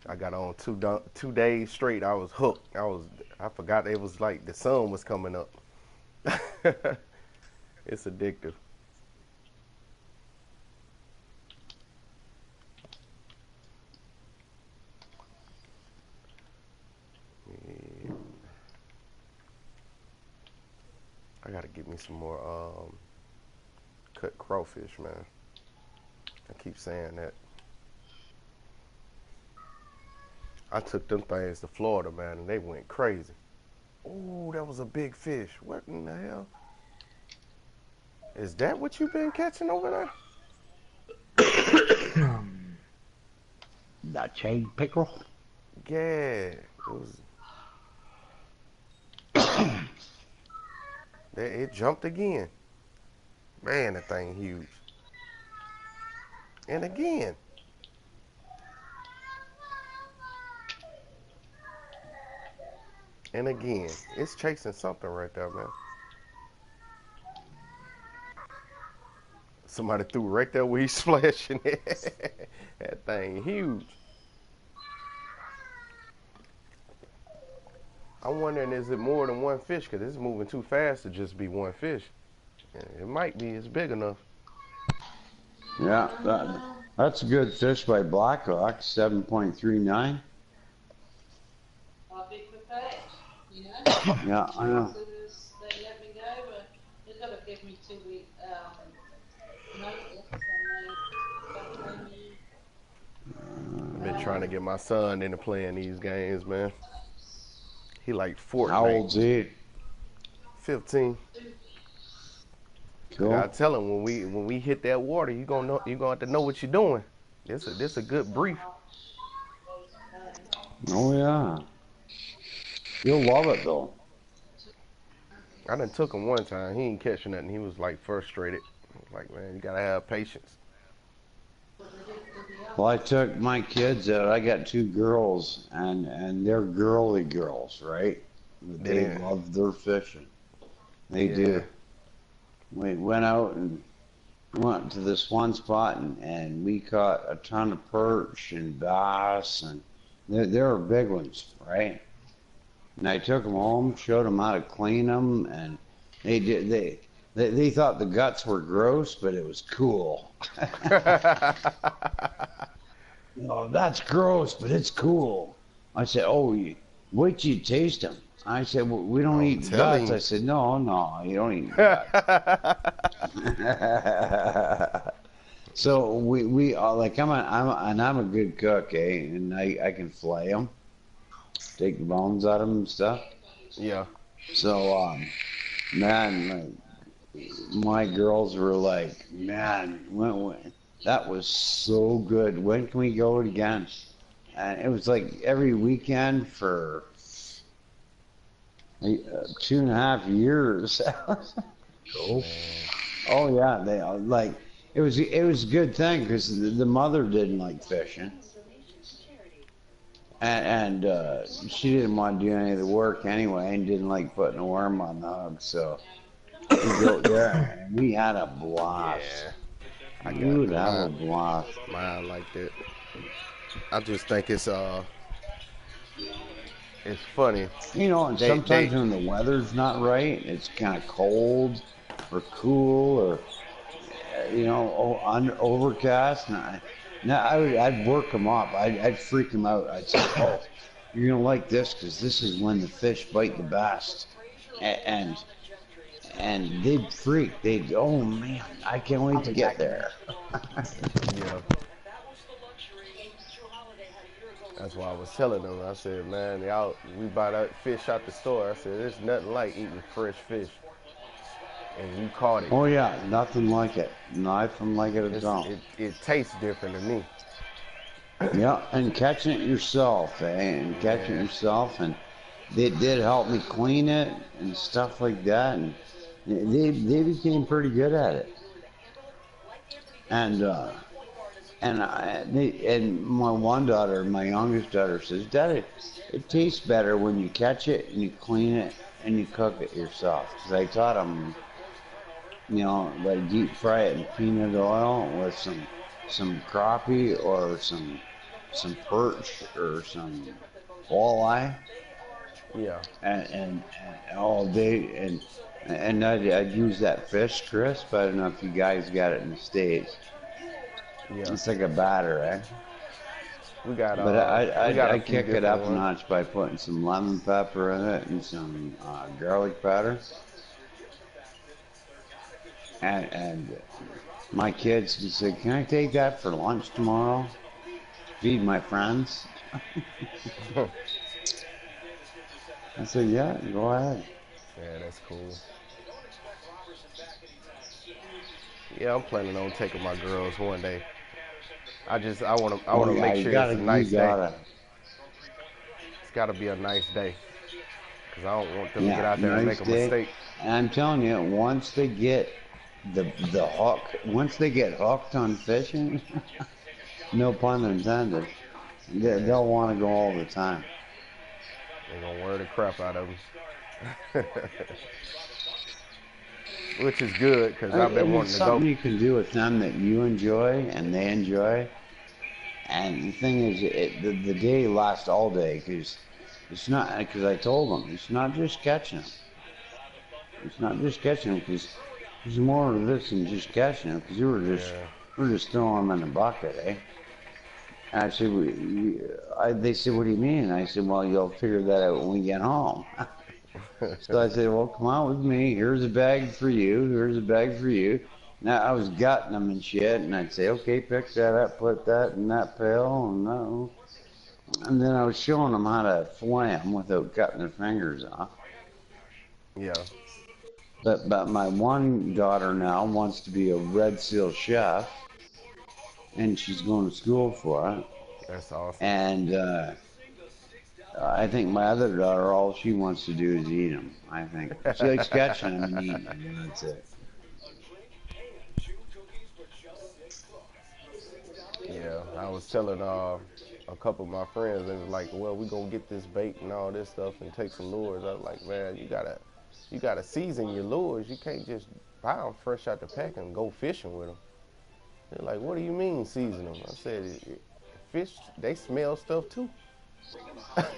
I got on 2 days straight. I was hooked. I forgot it was like the sun was coming up. It's addictive. Yeah. I gotta get me some more cut crawfish, man. I keep saying that. I took them things to Florida, man, and they went crazy. Ooh, that was a big fish. What in the hell? Is that what you've been catching over there? The chain pickerel. Yeah, it jumped again. Man, that thing huge. And again. And again. It's chasing something right there, man. Somebody threw right there where he's splashing it. That thing huge. I'm wondering, is it more than one fish? Because it's moving too fast to just be one fish. It might be. It's big enough. Yeah, that's a good fish by Blackhawk, 7.39. I'll be prepared, Yeah, I know. As soon as they let me go, but they've got to give me 2 week notice, and they don't pay me. I've been trying to get my son into playing these games, man. He like How Fortnite. old's he? 15. I Cool. gotta tell him when we hit that water, you gonna have to know what you're doing. This a good brief. Oh yeah. You'll love it though. I done took him one time. He ain't catching nothing. He was like frustrated. Like, man, you gotta have patience. Well, I took my kids out. I got two girls, and they're girly girls, right? They Then, love their fishing. They yeah. do. We went out and went to this one spot and we caught a ton of perch and bass and they were big ones, right? And I took them home, showed them how to clean them, and they did they thought the guts were gross, but it was cool. Oh, that's gross, but it's cool. I said, oh, wait till you taste them. I said, well, we don't I'm eat guts. telling I said, no, no, you don't eat you. guts. So we like I'm a good cook, eh? And I can flay them, take the bones out of them and stuff. Yeah. So man, my girls were like, man, that was so good. When can we go again? And it was like every weekend for 2.5 years. Cool. Man. Oh yeah, they like it was a good thing because the mother didn't like fishing, and she didn't want to do any of the work anyway, and didn't like putting a worm on the hook. So we go there, and we had a blast. Yeah. I We got would have a mine. blast. Mine like that. I just think it's funny. And They sometimes when the weather's not right, it's kind of cold or cool or overcast. And I'd work them up. I'd freak them out. I'd say, "Oh, you're gonna like this because this is when the fish bite the best." And and they'd freak. They'd, oh man, I can't I'll wait to be get back in a there. minute. yeah. That's why I was telling them. I said, man, y'all, we buy that fish out the store. I said, there's nothing like eating fresh fish, and you caught it. Oh yeah, nothing like it. Nothing like it at all. It tastes different to me. Yeah, and catching it yourself, eh? And catching it Yeah, yourself, and they did help me clean it and stuff like that, and they became pretty good at it. And and my one daughter, my youngest daughter, says, "Daddy, it tastes better when you catch it and you clean it and you cook it yourself." Because I taught them, like deep fry it in peanut oil with some crappie or some perch or some walleye, yeah, and all day and I'd use that fish crisp. I don't know if you guys got it in the States. yeah. It's like a batter, eh? We got But we got a I few kick it different up a ones. notch by putting some lemon pepper in it and some garlic powder. And my kids can say, "Can I take that for lunch tomorrow? Feed my friends." I said, "Yeah, go ahead." Yeah, that's cool. Yeah, I'm planning on taking my girls one day. I Oh wanna yeah, make you sure it's gotta a you nice day. gotta It's got to be a nice day, cause I don't want them to get yeah, out there and nice make a day. mistake. And I'm telling you, once they get the hook, once they get hooked on fishing, no pun intended, Yeah, they'll want to go all the time. they're gonna wear the crap out of them, which is good, cause I've been And it's wanting to go. something you can do with them that you enjoy and they enjoy. And the thing is, the day lasts all day because it's not, because I told them, it's not just catching them. It's not just catching them because there's more to this than just catching them because Yeah, we're just throwing them in the bucket, eh? And I said, they said, what do you mean? I said, well, you'll figure that out when we get home. So I said, well, come on with me. Here's a bag for you. Here's a bag for you. Now I was gutting them and shit, and I'd say, okay, pick that up, put that in that pail, and no. And then I was showing them how to fillet them without cutting their fingers off. yeah, But my one daughter now wants to be a Red Seal chef, and she's going to school for it. that's awesome. And I think my other daughter, all she wants to do is eat them. I think she likes catching them and eating them, and that's it. Yeah, I was telling a couple of my friends, they was like, "Well, we gonna get this bait and all this stuff and take some lures." I was like, "Man, you gotta season your lures. You can't just buy them fresh out the pack and go fishing with them." They're like, what do you mean season them? I said, fish, they smell stuff too.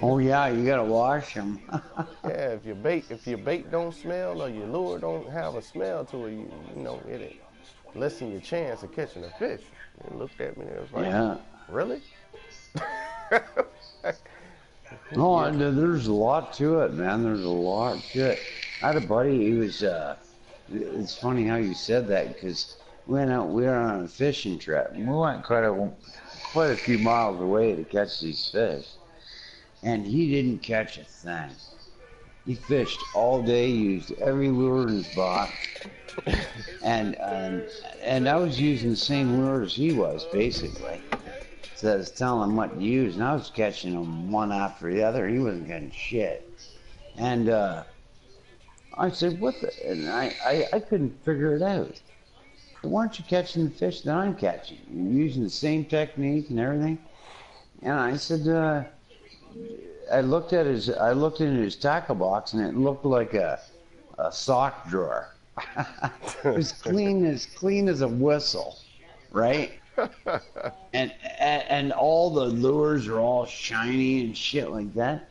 Oh yeah, you gotta wash them. Yeah, if your bait don't smell or your lure don't have a smell to it, you know it lessen your chance of catching a fish. They looked at me and was like, Yeah. really? No, Yeah. there's a lot to it, man. There's a lot to it. I had a buddy. He was. It's funny how you said that because we went out. We were on a fishing trip. And we went quite a few miles away to catch these fish, and he didn't catch a thing. He fished all day, used every lure in his box, and and I was using the same lure as he was, basically. So I was telling him what to use, and I was catching them one after the other. He wasn't getting shit. And I said, what the? And I couldn't figure it out. So why aren't you catching the fish that I'm catching? You're using the same technique and everything. And I said, I looked in his tackle box, and it looked like a sock drawer. It was clean as a whistle, right? And all the lures are all shiny and shit like that.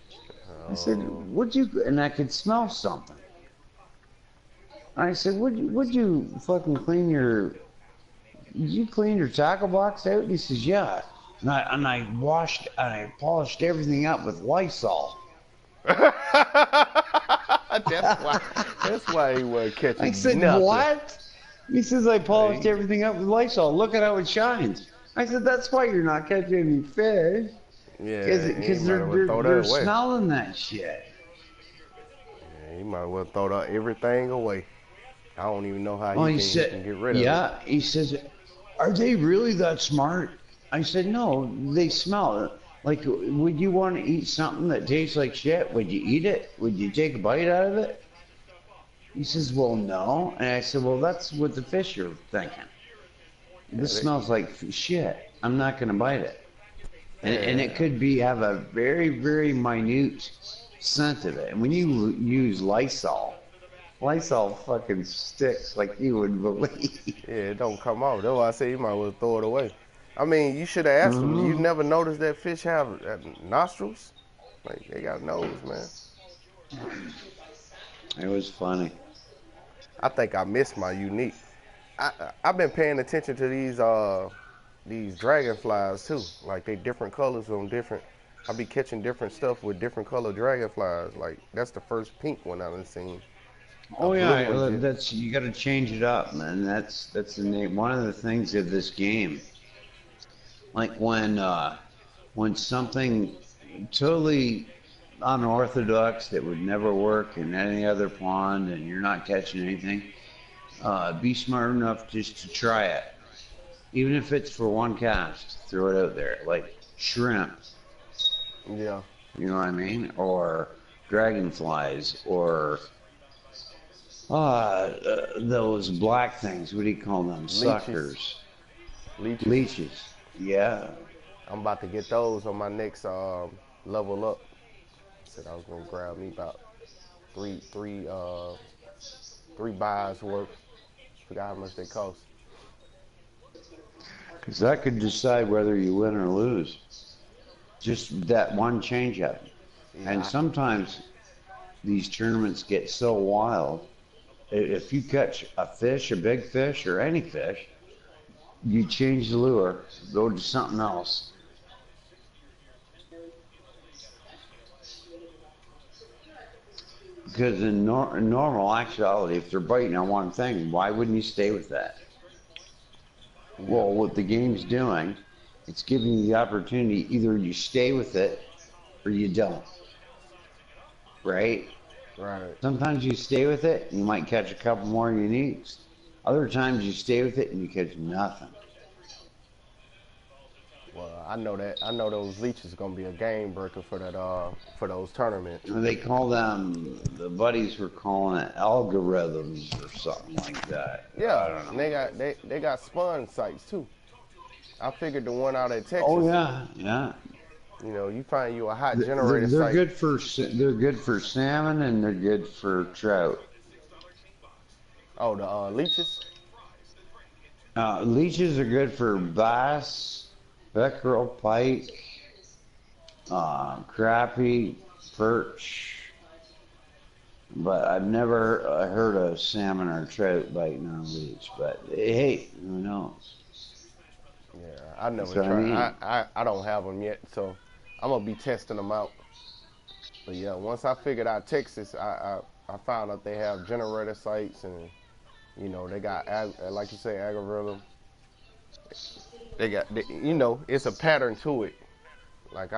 I said, would you? And I could smell something. I said, would you fucking did you clean your tackle box out? And he says, yeah. And I polished everything up with Lysol. That's why he wasn't catching I said, nothing. what? He says, I polished everything up with Lysol. Look at how it shines. I said, that's why you're not catching any fish. Yeah, Because they're they're smelling that shit. Yeah, you might as well throw everything away. I don't even know how He you can get rid of it. yeah, he says, are they really that smart? I said, no, they smell. Like, would you want to eat something that tastes like shit? Would you eat it? Would you take a bite out of it? He says, well, no. And I said, well, that's what the fish are thinking. This smells like shit. I'm not going to bite it. And it could have a very, very minute scent of it. And when you use Lysol fucking sticks like you wouldn't believe. Yeah, it don't come off. That's why I say you might as well throw it away. I mean, you should have asked them. You never noticed that fish have nostrils? Like, they got nose, man. It was funny. I think I missed my unique. I've been paying attention to these dragonflies too. Like, they different colors on different. I be catching different stuff with different color dragonflies. Like, that's the first pink one I've seen. Oh yeah, that's you got to change it up, man. That's the name. One of the things of this game, like when something totally unorthodox that would never work in any other pond, and you're not catching anything, be smart enough just to try it, even if it's for one cast. Throw it out there, like shrimp. Yeah. You know what I mean? Or dragonflies, or those black things. What do you call them? Leeches. Suckers. Leeches. Yeah. I'm about to get those on my next level up. Said I was gonna grab me about three buys worth. Forgot how much they cost. Because that could decide whether you win or lose. Just that one change up. Yeah. And sometimes these tournaments get so wild. If you catch a fish, a big fish, or any fish, you change the lure, go to something else. Because in normal actuality, if they're biting on one thing, why wouldn't you stay with that? Yeah. Well, what the game's doing, it's giving you the opportunity, either you stay with it or you don't. Right? Right. Sometimes you stay with it and you might catch a couple more uniques. Other times you stay with it and you catch nothing. Well, I know those leeches are gonna be a game breaker for those tournaments. They call them, the buddies were calling it algorithms or something like that. Yeah, and they got spawn sites too. I figured the one out at Texas. Oh yeah, yeah. You know, you find you a hot generator they're site. They're good for salmon and they're good for trout. Oh, the leeches? Leeches are good for bass, pickerel, pike, crappie, perch. But I've never heard of salmon or trout biting on a leech. But hey, who knows? Yeah, I That's never what I tried. mean. I don't have them yet, so I'm gonna be testing them out. But yeah, once I figured out Texas, I found out they have generator sites, and they got like you say, agricultural. They got it's a pattern to it. Like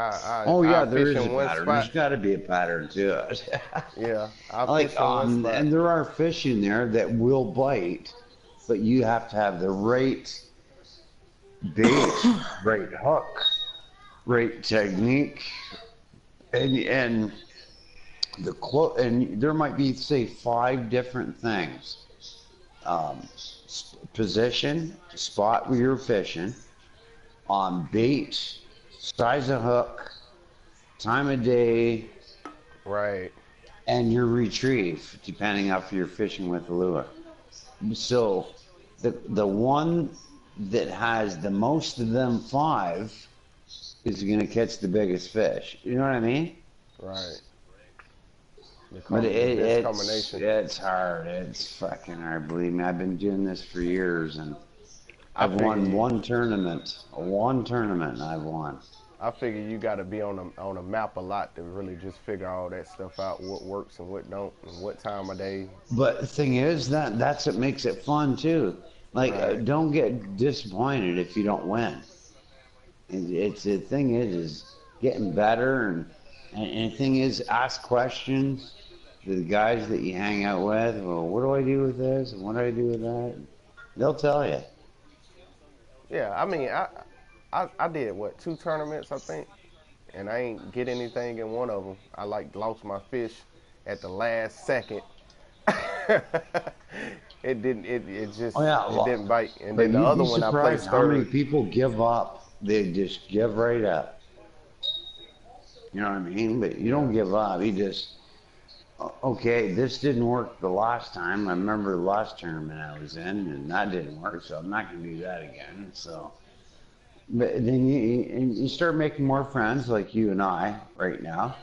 Oh I yeah, there fish is a in one pattern. There's spot. got to be a pattern to it. Yeah, I Like fish in one spot. and there are fish in there that will bite, but you have to have the right bait, right hook, right technique, and and there might be say 5 different things: position, spot where you're fishing, on bait, size of hook, time of day, Right. and your retrieve, depending if you're fishing with a lure. So the one that has the most of them 5 is going to catch the biggest fish. You know what I mean? Right. But The best combination. it's hard. It's fucking hard. Believe me, I've been doing this for years, and I I've won figure one tournament. One tournament I've won. I figure you got to be on a map a lot to really just figure all that stuff out, what works and what don't, and what time of day. But the thing is, that's what makes it fun too. Like, Right. don't get disappointed if you don't win. It's the thing is getting better, and the thing is, ask questions to the guys that you hang out with. Well, what do I do with this, and what do I do with that? They'll tell you. Yeah. I mean, I did what 2 tournaments I think, and I ain't get anything in one of them. I like lost my fish at the last second. It didn't. It just Oh yeah, it didn't bite. And but then the you'd other be one I surprised placed how many third. people give up. They just give right up. You know what I mean? But you Yeah. don't give up. You just okay. This didn't work the last time. I remember the last tournament I was in, and that didn't work. So I'm not going to do that again. So, but then you start making more friends like you and I right now,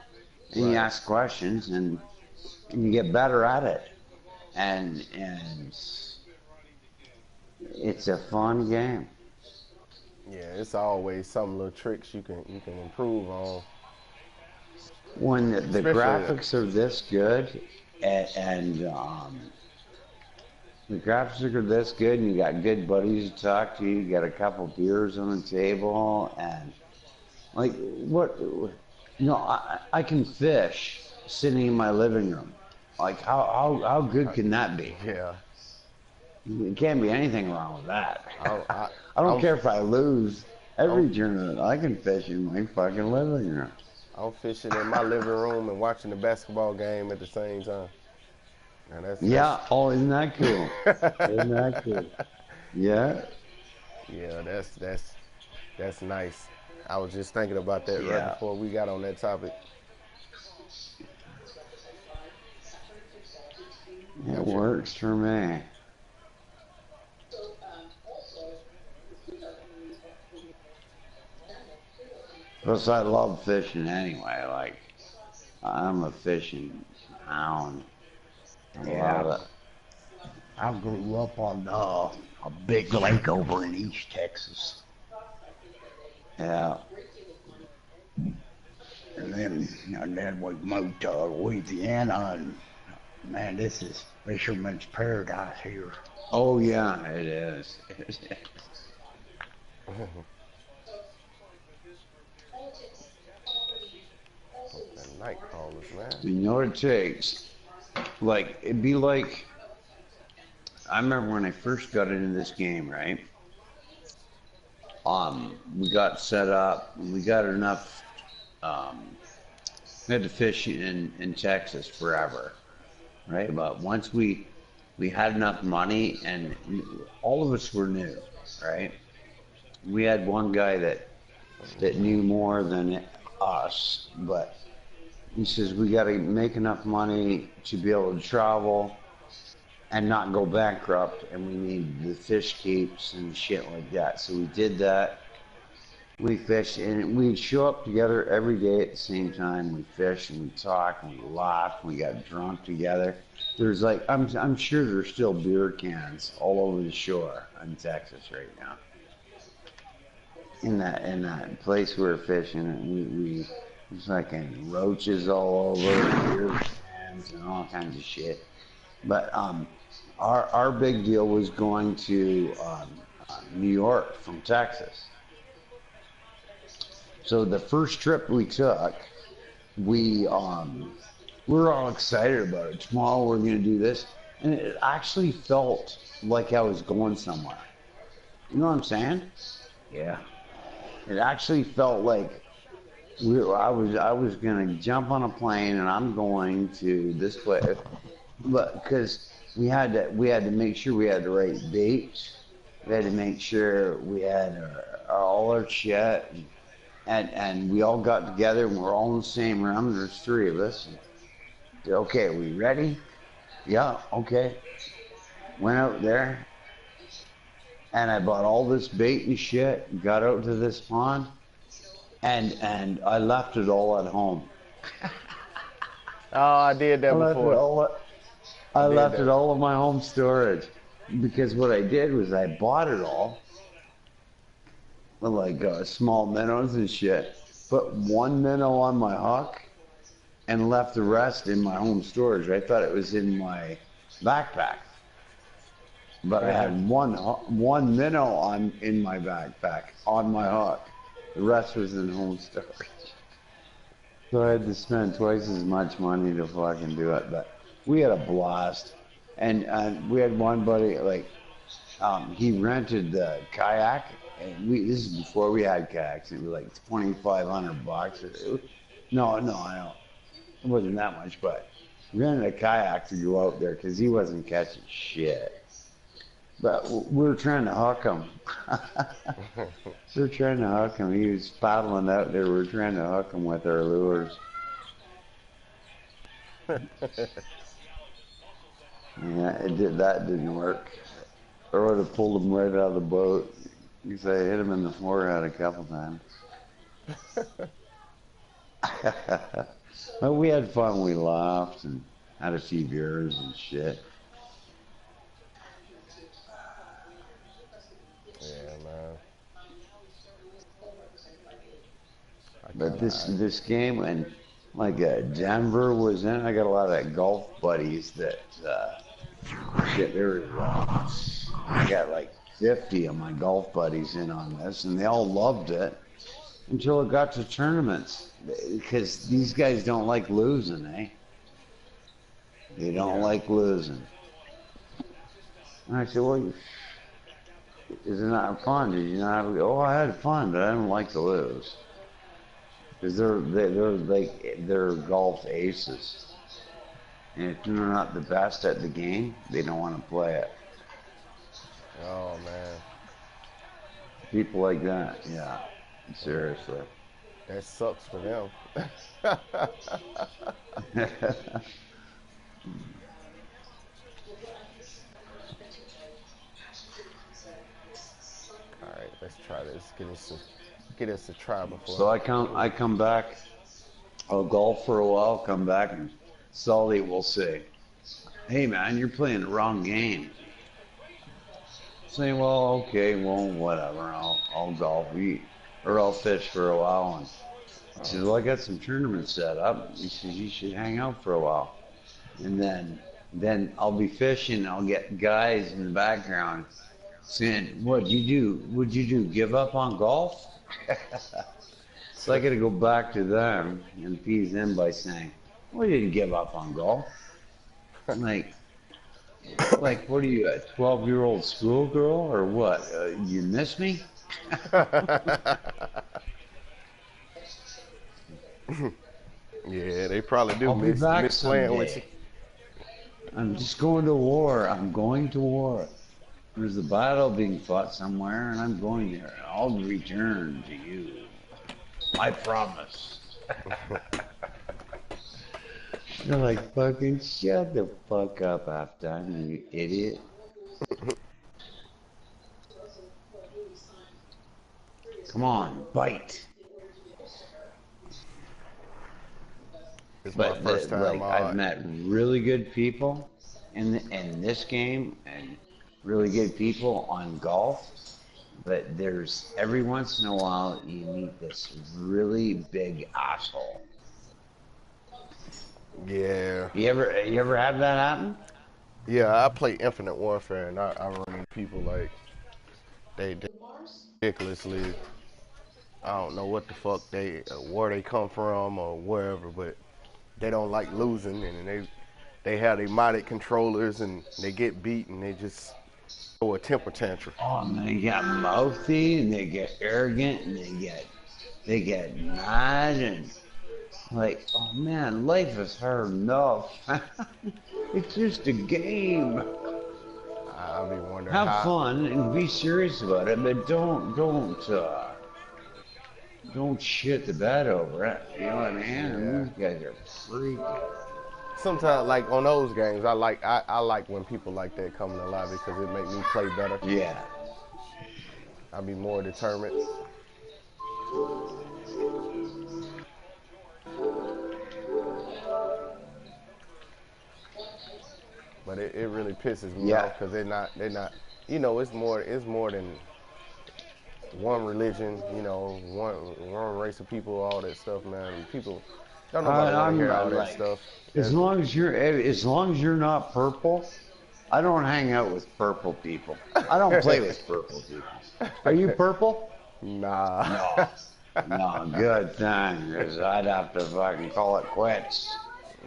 and you Right. ask questions, and you get better at it, and it's a fun game. Yeah. It's always some little tricks you can improve on, When the especially. graphics are this good, and the graphics are this good, and you got good buddies to talk to. You got a couple beers on the table, and like what I can fish sitting in my living room. Like how good can that be? Yeah. It can't be anything wrong with that. I, I, I don't I'm care if I lose I'm every tournament. I can fish in my fucking living room. I'm fishing in my living room and watching the basketball game at the same time. And that's Yeah. Oh, isn't that cool? Isn't that cool? Yeah. yeah, that's nice. I was just thinking about that right Yeah. before we got on that topic. It Got you. works for me. Plus, I love fishing anyway. Like, I'm a fishing hound. I Yeah, love it. I grew up on a big lake over in East Texas. Yeah. And then we moved to Louisiana, and man, this is fisherman's paradise here. Oh, yeah, it is. That night callers, man. You know what it takes? Like, it'd be like, I remember when I first got into this game, right? We got set up, we got enough, um, we had to fish in Texas forever, right? But once we had enough money, and all of us were new, right? We had one guy that knew more than us, but he says we got to make enough money to be able to travel and not go bankrupt, and we need the fish keeps and shit like that. So we did that. We fished, and we'd show up together every day at the same time. We fished and we talked and we laughed. We got drunk together. There's like I'm sure there's still beer cans all over the shore in Texas right now. In that place we were fishing, and we there's fucking roaches all over, beer cans and all kinds of shit. But our big deal was going to New York from Texas. So the first trip we took, we were all excited about it. Tomorrow we're gonna do this, and it actually felt like I was going somewhere. You know what I'm saying? Yeah. It actually felt like I was gonna jump on a plane and I'm going to this place, but because we had to make sure we had the right bait, we had to make sure we had all our shit. And we all got together and we're all in the same room. There's three of us. Okay, are we ready? Yeah, okay. Went out there and I bought all this bait and shit, got out to this pond, and I left it all at home. Oh, I did that before. I did left that. it all in my home storage. Because what I did was I bought it all, like small minnows and shit, put one minnow on my hook, and left the rest in my home storage. I thought it was in my backpack, but I had one minnow in my backpack on my hook. The rest was in home storage. So I had to spend twice as much money to fucking do it, but we had a blast. And we had one buddy, like, he rented the kayak, and this is before we had kayaks. It was like $2,500. No, I know. It wasn't that much, but we rented a kayak to go out there because he wasn't catching shit. But we were trying to hook him. We were trying to hook him. He was paddling out there. We were trying to hook him with our lures. Yeah, that didn't work. I would have pulled him right out of the boat. Because I hit him in the forehead a couple times. But we had fun. We laughed and had a few beers and shit. Yeah, man. But this game, and like Denver was in, I got a lot of golf buddies that shit. I got like 50 of my golf buddies in on this, and they all loved it until it got to tournaments. Because these guys don't like losing, eh? They don't like losing. And I said, well, is it not fun? Did you not have, oh, I had fun, but I don't like to lose. Because they're golf aces. And if they're not the best at the game, they don't want to play it. Oh, man. People like that, yeah. Seriously. That sucks for them. All right, let's try this. Get us a try before. So I come back. I'll golf for a while. Come back, and Sully will say, "Hey man, you're playing the wrong game." Say, "Well, okay, well, whatever. I'll golf, or I'll fish for a while." And he says, "Well, I got some tournaments set up." He says, "You should hang out for a while." And then I'll be fishing. I'll get guys in the background saying, "What'd you do? What'd you do? Give up on golf?" So I got to go back to them and appease them by saying, "Well, you didn't give up on golf." Like, what are you, a 12-year-old schoolgirl or what? You miss me? Yeah, they probably do I'll be back miss playing with you. someday. I'm just going to war. I'm going to war. There's a battle being fought somewhere, and I'm going there. I'll return to you. I promise. They're like, fucking shut the fuck up half time, you idiot. Come on, bite. It's my But first time I've on. met really good people in this game and really good people on golf. But there's every once in a while you meet this really big asshole. Yeah. You ever have that happen? Yeah, I play Infinite Warfare, and I run into people like they ridiculously. I don't know what the fuck where they come from or wherever, but they don't like losing, and they have their modded controllers, and they get beat, and they just throw a temper tantrum. Oh, and they get mouthy and they get arrogant and they get mad and like, oh man, life is hard enough. It's just a game. I be wondering Have how. fun and be serious about it, but don't shit the bed over it. You know what I mean? Yeah. And these guys are freaky. Sometimes, like on those games, I like when people like that come in the lobby because it make me play better. Yeah. I be more determined. But it really pisses me Yeah. off because they're not. It's more than one religion. One race of people, all that stuff, man. People don't nobody want to I'm hear all that like, stuff. as long as you're not purple, I don't hang out with purple people. I don't play with purple people. Are you purple? Nah. No. No, good thing, because I'd have to fucking call it quits.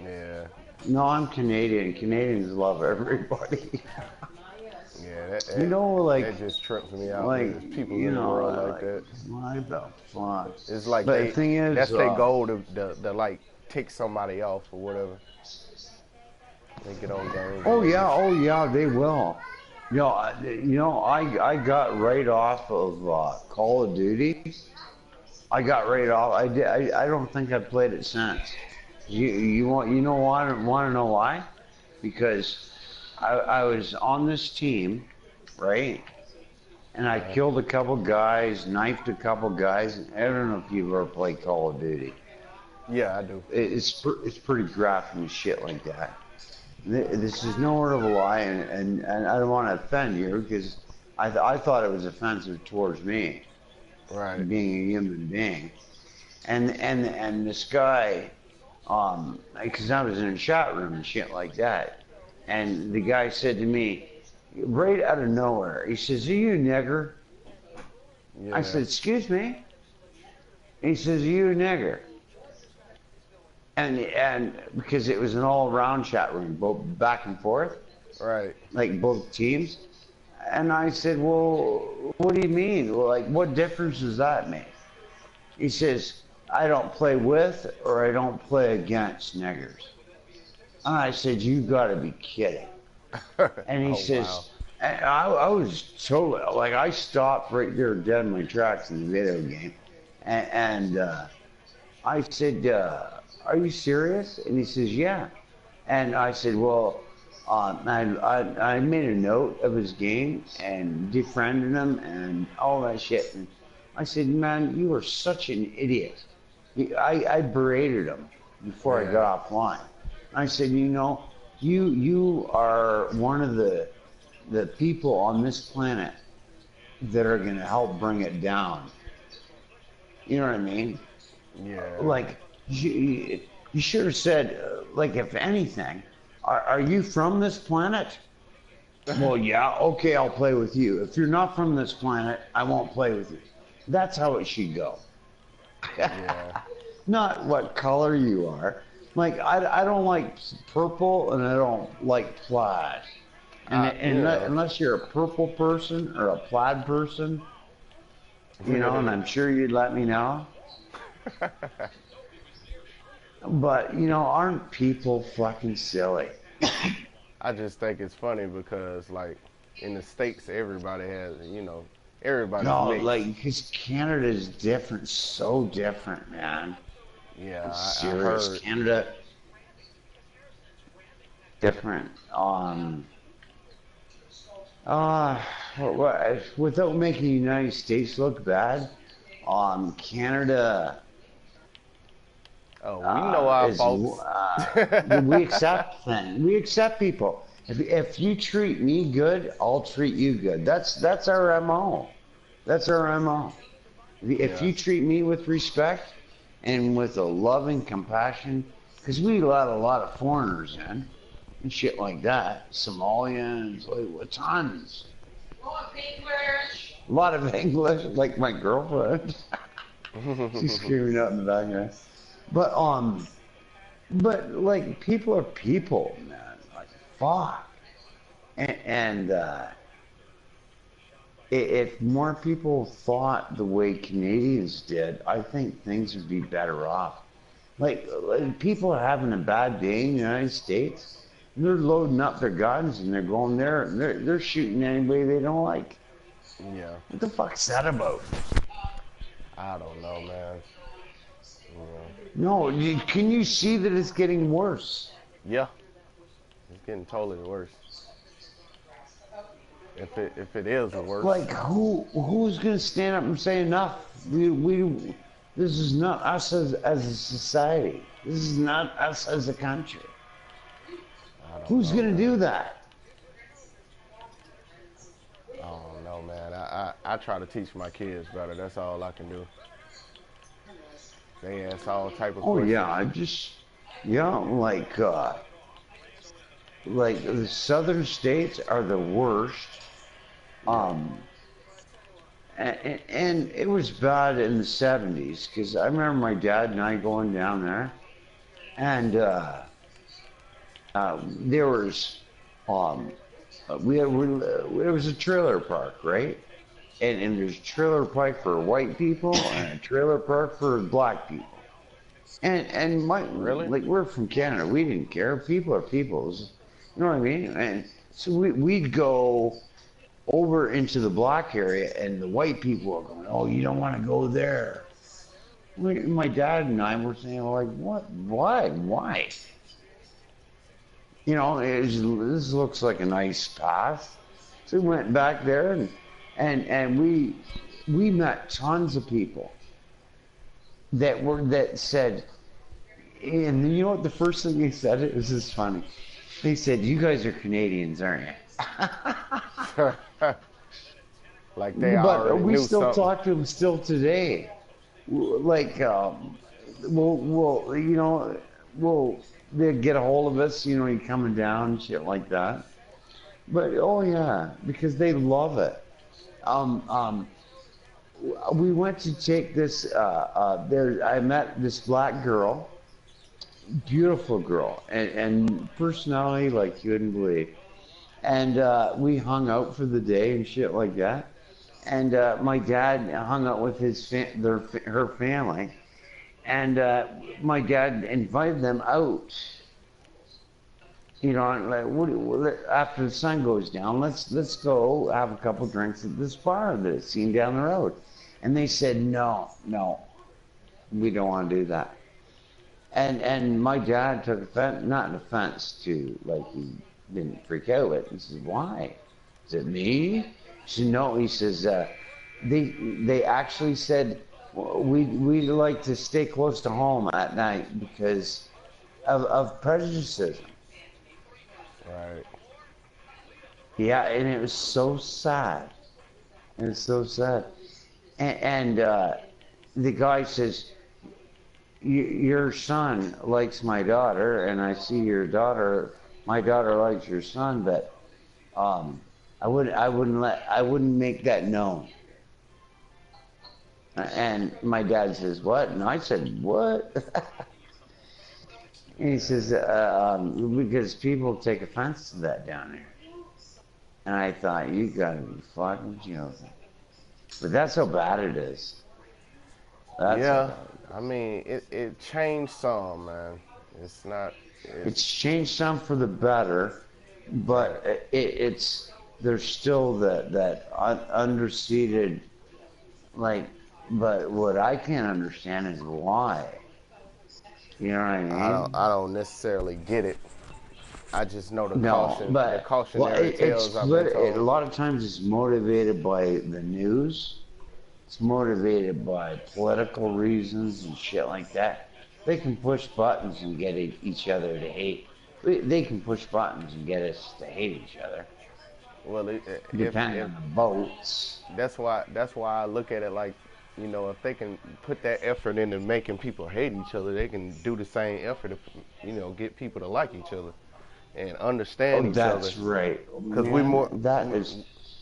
Yeah. No, I'm Canadian. Canadians love everybody. Yeah. That, You that, know, that just trips me out. like, There's people in the world like like, that. what the fuck? It's like But the thing is, that's their goal to like tick somebody off or whatever. They get on games. oh yeah, they will. I got right off of Call of Duty. I got right off. I did. I don't think I played it since. Want to know why? Because I was on this team, right? And I killed a couple guys, knifed a couple guys. I don't know if you've ever played Call of Duty. Yeah, I do. It's pretty graphic and shit like that. This is no word of a lie, and I don't want to offend you because I thought it was offensive towards me, Right. being a human being. And this guy, because I was in a chat room and shit like that, and the guy said to me, right out of nowhere, he says, "Are you a nigger?" Yeah. I said, "Excuse me?" He says, "Are you a nigger?" And because it was an all-around chat room, both back and forth, Right. like both teams. And I said, "Well, what do you mean? Well, like, what difference does that make?" He says, "I don't play with or I don't play against niggers." And I said, "You got to be kidding." And he Oh, says, wow. and I was totally, like, I stopped right there dead in my tracks in the video game. And I said, "Are you serious?" And he says, "Yeah." And I said, "Well, I made a note of his game and defriended him and all that shit." And I said, "Man, you are such an idiot." I berated him before I Yeah. got offline. I said, you are one of the people on this planet that are going to help bring it down. You know what I mean? Yeah. Like, you should have said, like, if anything, are you from this planet? Well, yeah, okay, I'll play with you. If you're not from this planet, I won't play with you. That's how it should go. Yeah. Not what color you are. Like, I don't like purple and I don't like plaid. Unless you're a purple person or a plaid person, and I'm sure you'd let me know. But, aren't people fucking silly? I just think it's funny because, like, in the States, everybody's No, mixed. like, because Canada is different, so different, man. Yeah, I'm I serious. heard. Canada, different. Uh, without making the United States look bad, Canada Oh, we know our is faults. we accept things. We accept people. If you treat me good, I'll treat you good. That's our MO. That's our MO. If Yeah. you treat me with respect and with a loving compassion, because we let a lot of foreigners in and shit like that, Somalians, like tons, a lot of English, like my girlfriend. She's screaming out in the background. But but like people are people, man. Like fuck. And if more people thought the way Canadians did, I think things would be better off. Like people are having a bad day in the United States, and they're loading up their guns and they're going there and they're shooting anybody they don't like. Yeah. What the fuck's that about? I don't know, man. Yeah. No, can you see that it's getting worse? Yeah. It's getting totally worse. If it is worse. Like who's gonna stand up and say enough? We this is not us as a society. This is not us as a country. I don't Who's know, gonna man. do that? I don't know, man. I try to teach my kids better. That's all I can do. They ask all type of Oh yeah, questions. like the southern states are the worst. Yeah. And it was bad in the 70s because I remember my dad and I going down there, and there was um, there was a trailer park, right? And there's a trailer park for white people and a trailer park for black people. And my Really? like we're from Canada, we didn't care. People are peoples, you know what I mean? And so we'd go over into the black area, and the white people are going, "Oh, you don't want to go there." My dad and I were saying, like, "What? Why? Why?" You know, this looks like a nice path. So we went back there, and we met tons of people that said, and you know what? The first thing they said, it was just funny. They said, "You guys are Canadians, aren't you?" Like they But already we knew still something. talk to them still today. Like, you know, we'll they get a hold of us, you know, you coming down, shit like that. But oh yeah, because they love it. Um, um, we went to take this. There, I met this black girl, beautiful girl, and personality like you wouldn't believe. And we hung out for the day and shit like that. And my dad hung out with her family, and my dad invited them out. You know, like after the sun goes down, let's go have a couple drinks at this bar that's seen down the road. And they said no, no, we don't want to do that. And my dad took offense, not an offense to like he didn't freak out. But he says, why? Is it me? He said, no. He says, they actually said we like to stay close to home at night because of prejudice. Right. Yeah, and it was so sad. It was so sad. And the guy says, your son likes my daughter, and I see my daughter likes your son, but I wouldn't make that known. And my dad says, what? And I said, what? And he says, because people take offense to that down there. And I thought, you gotta be fucking joking. But that's how bad it is. That's how Yeah. bad it I is. mean, it changed some, man. It's not. It's It's changed some for the better, right. but it's there's still that underseated like. But what I can't understand is why. You know what I I don't. mean? I don't necessarily get it. I just know No, the but well, cautionary tales I've been a told. lot of times it's motivated by the news. It's motivated by political reasons and shit like that. They can push buttons and get each other to hate. They can push buttons and get us to hate each other, Well, depending if on the votes. that's why I look at it like, if they can put that effort into making people hate each other, they can do the same effort to, get people to like each other and understand Oh, each other. that's right, Cause we man. more That is,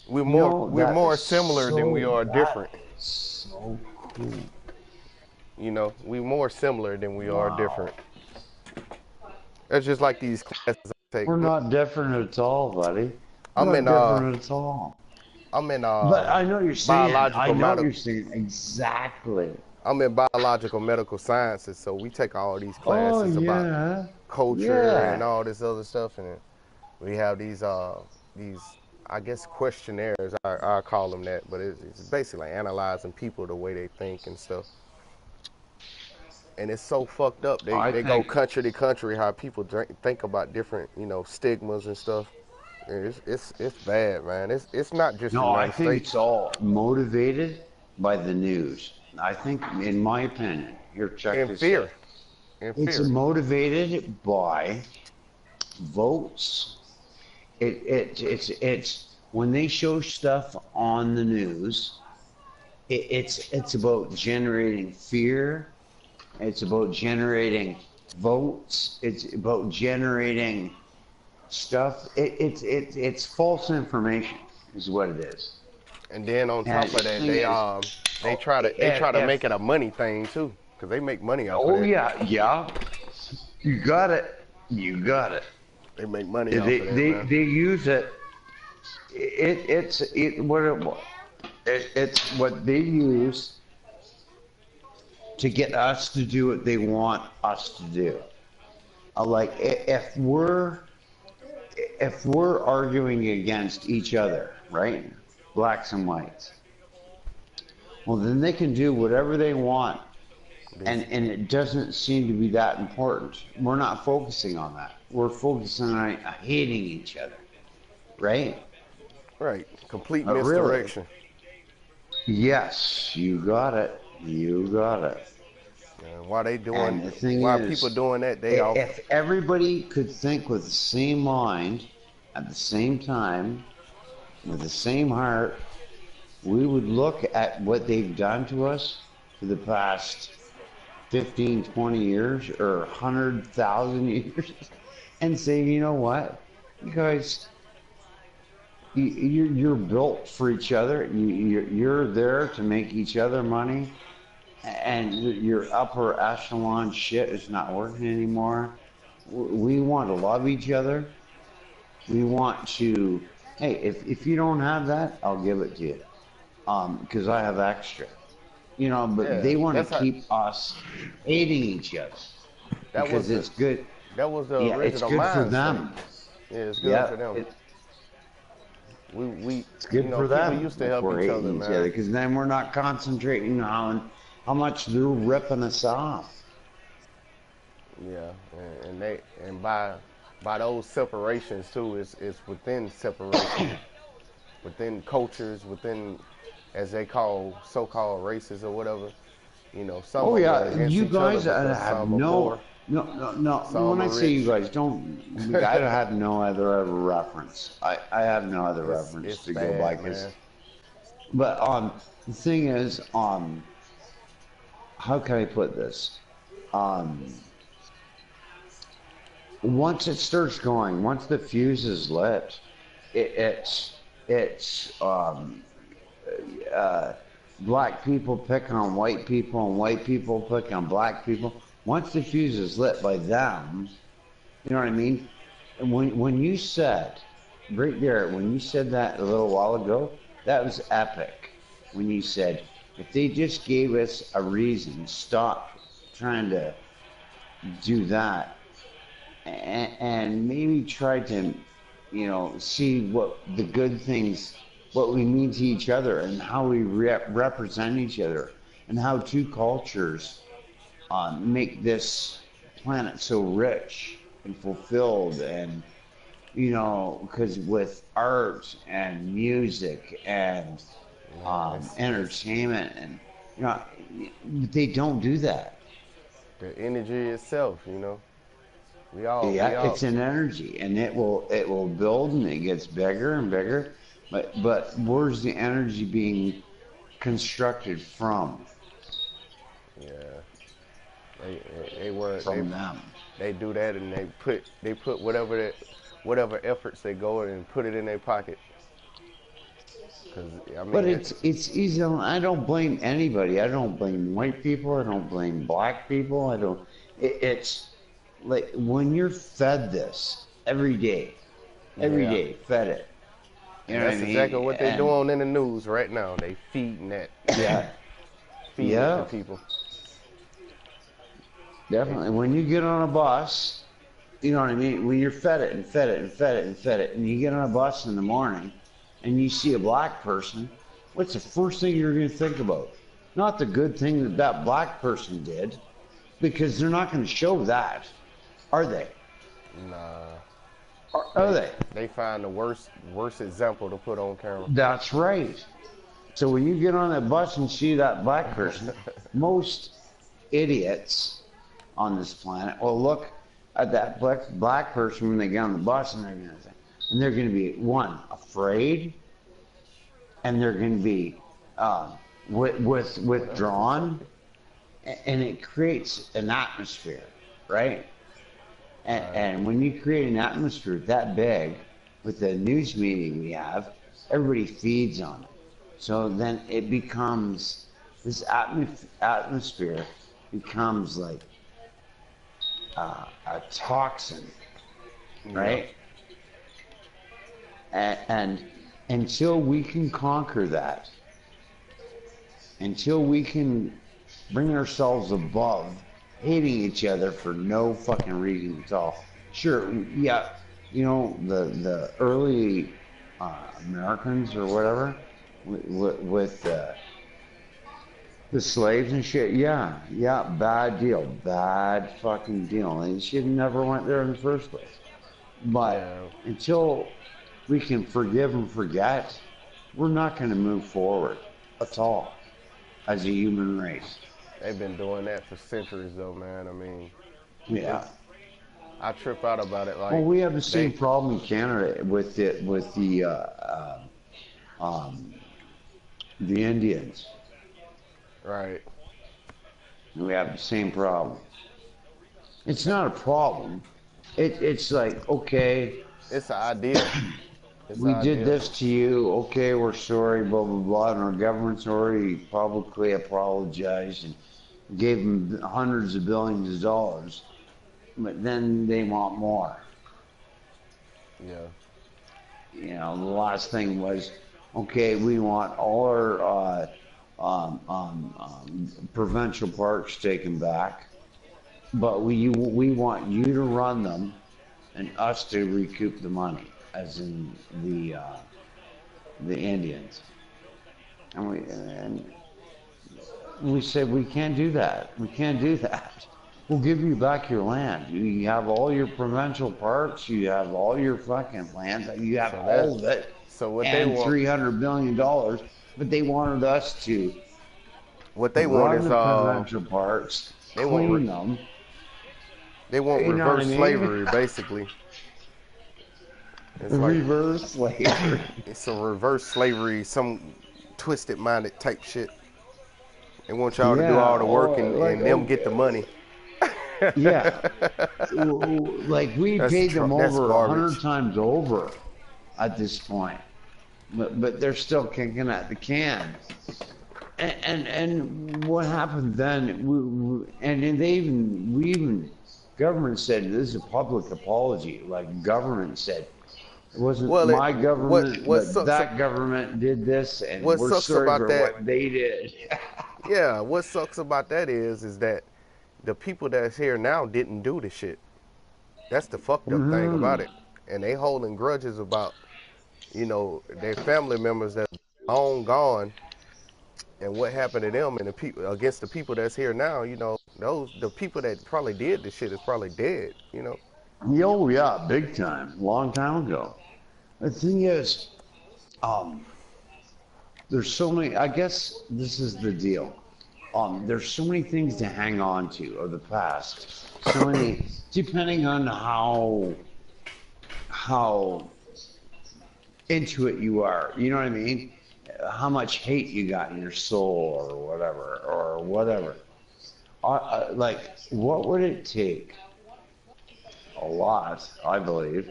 we're that more is similar than we are that different. is so cool. We more similar than we are Wow. different. It's just like these classes I take. We're not different at all, buddy. We're I'm not in different at all. I'm in But I know what you're saying. I biological know what medical you're saying exactly. I'm in biological medical sciences, so we take all these Oh classes about yeah, culture and yeah. all this other stuff, and we have these I guess questionnaires. I call them that, but it's basically analyzing people the way they think and stuff. And it's so fucked up. They I they go think. country to country how people think about different stigmas and stuff. And it's bad, man. It's not just the No, I United think it's States. all motivated by the news. I think, in my opinion, here, check And this out. fear, and It's fear. motivated by votes. It's when they show stuff on the news. It's about generating fear. It's about generating votes. It's about generating stuff. It's false information, is what it is. And then on And top the of that, thing is, they oh, try to if make it a money thing too, because they make money off of oh that. yeah, yeah, you got it, you got it. They make money off They of that, they man. they use it. It's what they use to get us to do what they want us to do. Like if we're arguing against each other, right? Blacks and whites. Well, then they can do whatever they want, and it doesn't seem to be that important. We're not focusing on that. We're focusing on hating each other, right? Right, complete But really, misdirection. yes, you got it. You got it. And why they doing? And the thing Why people is, doing that? They off. if everybody could think with the same mind at the same time, with the same heart, we would look at what they've done to us for the past 15, 20 years or 100,000 years and say, you know what? You guys, you're built for each other. You're there to make each other money. And your upper echelon shit is not working anymore. We want to love each other. We want to, hey, if you don't have that, I'll give it to you. Because I have extra. But Yeah, they want that's to how. keep us hating each other That was because the it's good. that was the Yeah, it's original good for mindset. them. Yeah, it's good Yeah, for them. We it's good for people them used to if help we're each other, hating each other man. because then we're not concentrating on how much they're ripping us off. Yeah, and by those separations too, it's within separation, within cultures, within as they call so-called races or whatever. Some Oh of them are yeah, against you each other guys because have some are poor, no. When some I are say you rich. guys don't, I don't have no other reference. I have no other reference It's to go by bad, because. man. But the thing is, how can I put this? Um, once it starts going, once the fuse is lit, it's uh, black people pick on white people and white people pick on black people. Once the fuse is lit by them, you know what I mean? And when you said right there, when you said that a little while ago, that was epic. When you said if they just gave us a reason, stop trying to do that, and maybe try to, see what the good things, what we mean to each other, and how we represent each other, and how two cultures make this planet so rich and fulfilled, and you know, because with art and music and Man, entertainment, and you know, they don't do that. the energy itself, you know. Yeah, We all it's an energy, and it will build and it gets bigger and bigger. But where's the energy being constructed from? yeah. They were From them. they do that and they put whatever efforts they go and put it in their pocket. Cause I But mean it's easy. I don't blame anybody. I don't blame white people. I don't blame black people. I don't. It's like when you're fed this every yeah. day, fed it. You And know what I that's exactly mean? what they And doing in the news right now. They feeding that, yeah, feeding it to yeah, people. They, definitely. When you get on a bus, you know what I mean? When you're fed it and fed it and fed it and fed it, and you get on a bus in the morning and you see a black person, what's the first thing you're going to think about? Not the good thing that that black person did, because they're not going to show that, are they? nah, Are they they? they find the worst example to put on camera. That's right. So when you get on that bus and see that black person, most idiots on this planet will look at that black person when they get on the bus and they're going to be one afraid, and they're going to be withdrawn, and it creates an atmosphere, right? Right. And when you create an atmosphere that big with the news media we have, everybody feeds on it. So then it becomes this atmosphere becomes like a toxin, Yeah. right? And until we can conquer that, until we can bring ourselves above hating each other for no fucking reason at all. Sure, yeah, you know the early Americans or whatever with the slaves and shit. Yeah, yeah, bad deal, bad fucking deal. They should have never went there in the first place. But Yeah. until we can forgive and forget, we're not going to move forward at all as a human race. They've been doing that for centuries though, man. I mean, Yeah. it's I trip out about it Well, like we have the same they problem in Canada um, the Indians. right. We have the same problem. It's not a problem. It's like, okay, It's an idea. It's an we did idea. this to you. Okay, we're sorry, blah blah blah. And our government's already publicly apologized and gave them hundreds of billions of dollars. But then they want more. Yeah. You know, the last thing was, okay, we want all our provincial parks taken back, but we want you to run them and us to recoup the money, as in the Indians. And we said we can't do that. We can't do that. We'll give you back your land. You have all your provincial parks. You have all your fucking land. You have So all of that's it, so what they and want. $300 billion. But they wanted us to What they want run is the provincial parks, they want clean them. they want You know what I reverse mean? slavery basically. It's like Reverse slavery. it's some reverse slavery, some twisted minded type shit. They want y'all to do Yeah. all the work Oh, like and them get the money. yeah. Like we paid them That's over 100 garbage. times over at this point, but they're still kicking at the can. And what happened then? And then we even government said this is a public apology. Like government said it wasn't Well, my government, what but sucks that government did this, and what we're sucks sorry about for that? what they did. Yeah, what sucks about that is that the people that's here now didn't do the shit. That's the fucked up thing about Hmm. it, and they holding grudges about their family members that long gone and what happened to them and the people against the people that's here now. The people that probably did the shit is probably dead. Oh yeah, big time, long time ago. The thing is, um, there's so many. I guess this is the deal. There's so many things to hang on to of the past. So many, depending on how into it you are. You know what I mean? How much hate you got in your soul, or whatever, or whatever. Like, what would it take? A lot, I believe,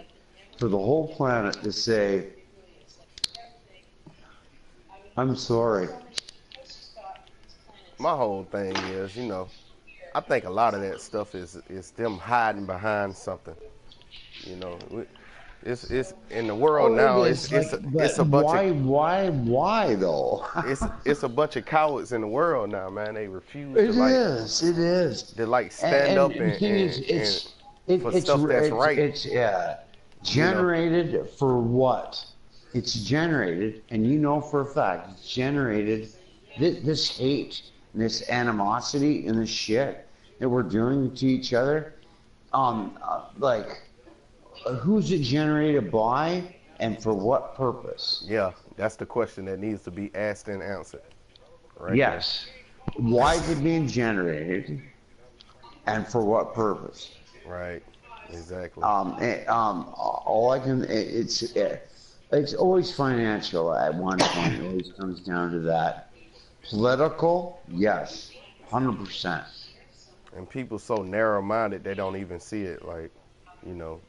for the whole planet to say, "I'm sorry." My whole thing is, I think a lot of that stuff is them hiding behind something. You know, it's in the world Oh, it now. is like, It's but a bunch of why though? it's a bunch of cowards in the world now, man. They refuse It is. It is. to stand up And the thing is, and it, for stuff that's right. it's You know, generated for what? It's generated, and you know for a fact, it's generated this hate, this animosity, and this shit that we're doing to each other. Like, who's it generated by, and for what purpose? yeah, that's the question that needs to be asked and answered right there. Yes. Why is it being generated, and for what purpose? Right, exactly. All I can, it's always financial at one point. It always comes down to that. Political, yes, 100%. And people so narrow-minded they don't even see it. Like,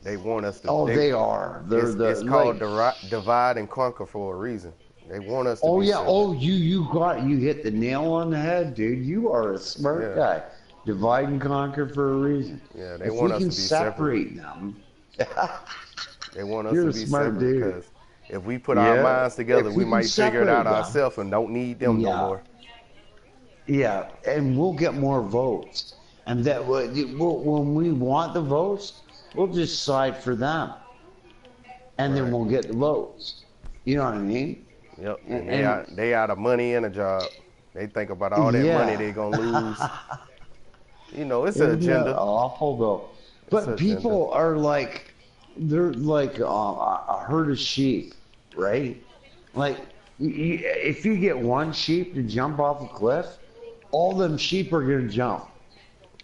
they want us to. Oh, they are. They're It's the called like. divide and conquer for a reason. They want us to Oh be yeah. separate. Oh, you hit the nail on the head, dude. You are a smart Yeah, guy. Divide and conquer for a reason. yeah. They If want we us can to be separate. separate them, They want us you're to a be smart separate dude. because if we put our Yeah. minds together, If we we can might figure it out separate them, ourselves and don't need them no yeah. more. Yeah, and we'll get more votes. And when we want the votes, we'll just side for them, and then Right. we'll get the votes. You know what I mean? Yep. And And they out of money and a job. They think about all that money yeah, they gonna lose. It's an isn't that agenda. awful though? It's an But agenda. people are like, they're like a herd of sheep, right? Like, if you get one sheep to jump off a cliff, all them sheep are gonna jump.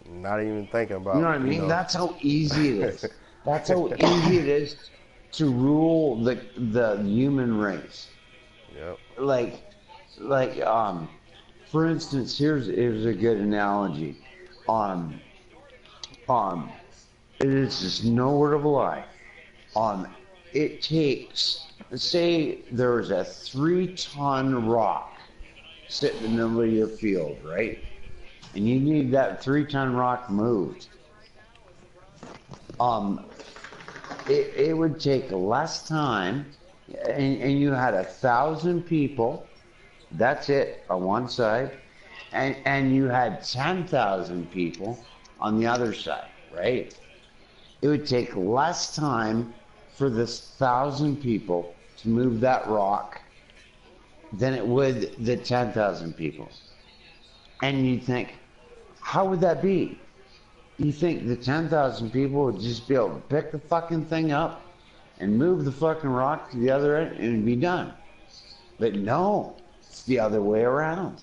Not even thinking You know about, what I mean? That's how easy it is. That's how easy it is to rule the human race. Yep. Like for instance, here's a good analogy. Um um it is just no word of a lie. Um it takes, say there was a 3-ton rock sitting in the middle of your field, right? And you need that 3-ton rock moved. Um it would take less time, and you had 1,000 people, that's it, on one side, and you had 10,000 people on the other side, right? It would take less time for this 1,000 people to move that rock than it would the 10,000 people. And you think, how would that be? You think the 10,000 people would just be able to pick the fucking thing up and move the fucking rock to the other end and it'd be done. But no, it's the other way around.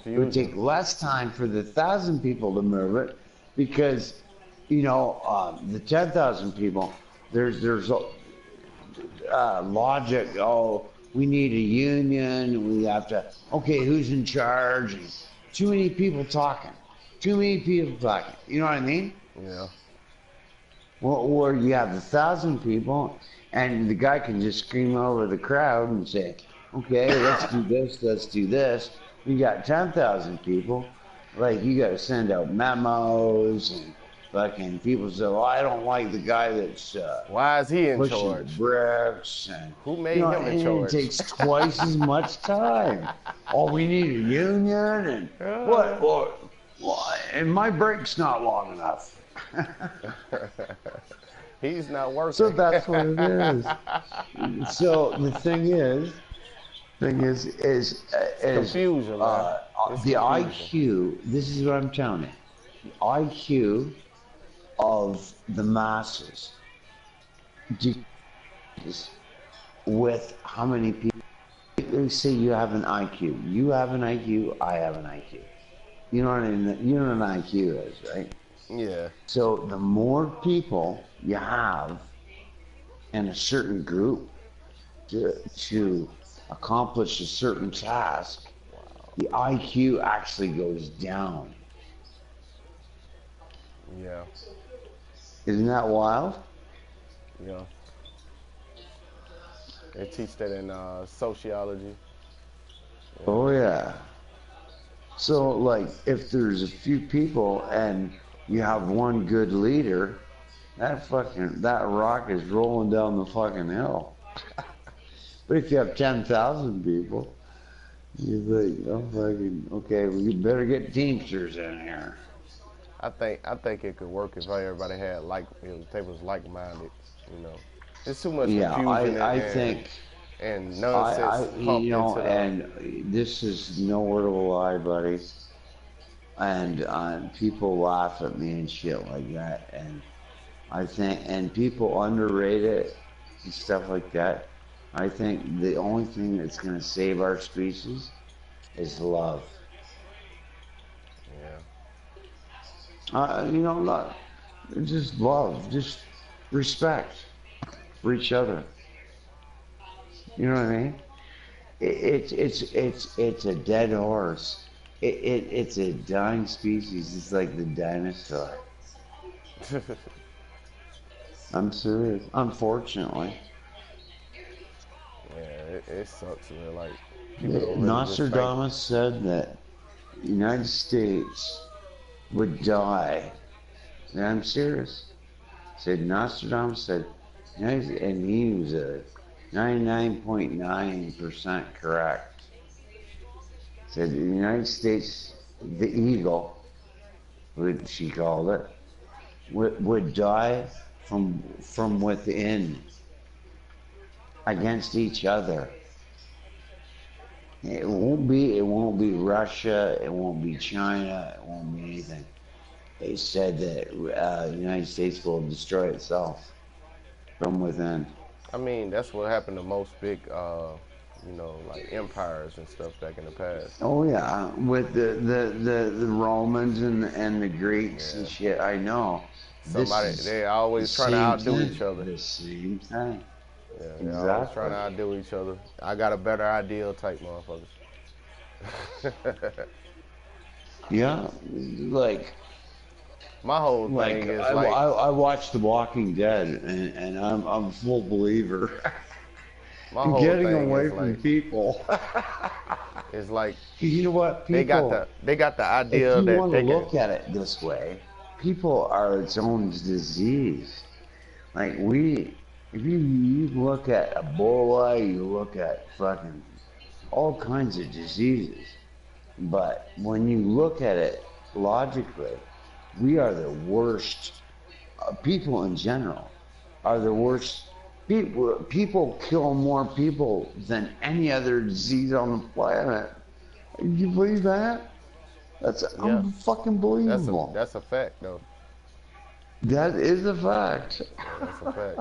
It would take Confusion. less time for the 1,000 people to move it because, the 10,000 people, there's logic. Oh, we need a union. We have to. Okay, who's in charge? And too many people talking. Too many people talking. You know what I mean? Yeah. Well, or you have 1,000 people, and the guy can just scream over the crowd and say, "Okay, let's do this. Let's do this." You got 10,000 people. Like, you got to send out memos, and fucking people say, "Well, I don't like the guy that's Why is he in pushing the charge? bricks," and Who made him in and it charge? takes twice as much time. Oh, we need a union, and what? Well, and my break's not long enough. He's not working. So that's what it is. So the thing is Confusion, man. It's the confusion. IQ. This is what I'm telling you. The IQ of the masses decreases with how many people. They say you have an IQ. You have an IQ. I have an IQ. You know what I mean? You know what an IQ is, right? Yeah. So the more people you have in a certain group to accomplish a certain task, the IQ actually goes down. Yeah. Isn't that wild? Yeah. They teach that in sociology. You Oh know. yeah. So like if there's a few people and you have one good leader, that rock is rolling down the fucking hill. But if you have 10,000 people, you think, oh fucking okay, well, you better get Teamsters in here. I think it could work if everybody had they was like minded. You know, there's too much Yeah, confusion I think and nonsense you pumped know, into the. and this is no word of a lie, buddy. And people laugh at me and shit like that, and I think, and people underrate it and stuff like that. I think the only thing that's going to save our species is love. Yeah. You know, just love, just respect for each other. You know what I mean? It's a dead horse. It's a dying species. It's like the dinosaur. I'm serious. Unfortunately, Yeah, it sucks, man. Like people don't really just think. Nostradamus said that the United States would die. And I'm serious. Said Nostradamus said, and he was a 99.9% correct. Said the United States, the eagle, what she called it, would die from within against each other. It won't be Russia, it won't be China, it won't be anything. They said that the United States will destroy itself from within. I mean, that's what happened to most big, like empires and stuff back in the past. Oh yeah, with the Romans and the Greeks and Yeah. shit. I know. This Somebody is they the always trying to same outdo thing. each other. The same thing. Yeah, they're always trying Exactly. to outdo each other. I got a better ideal type motherfuckers. Yeah, like My whole like thing is I, like I, I watched The Walking Dead and I'm a full believer. my And whole getting thing away is from like people. is like You know what, they got people? the If idea you that want to they can. look at it this way, people are its own disease. Like if you look at Ebola, you look at fucking all kinds of diseases. But when you look at it logically, we are the worst. People in general are the worst. People kill more people than any other disease on the planet. You believe that? That's Yeah, unfucking believable. that's a fact though. That is a fact. Yeah, that's a fact.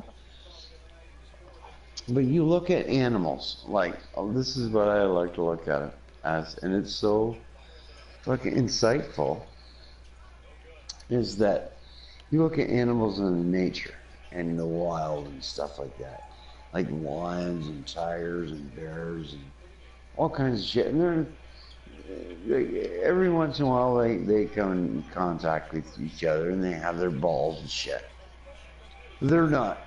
But you look at animals, like, oh, this is what I like to look at it as, and it's so fucking insightful, is that you look at animals in nature and the wild and stuff like that, like lions and tigers and bears and all kinds of shit. And every once in a while they come in contact with each other and they have their balls and shit. They're not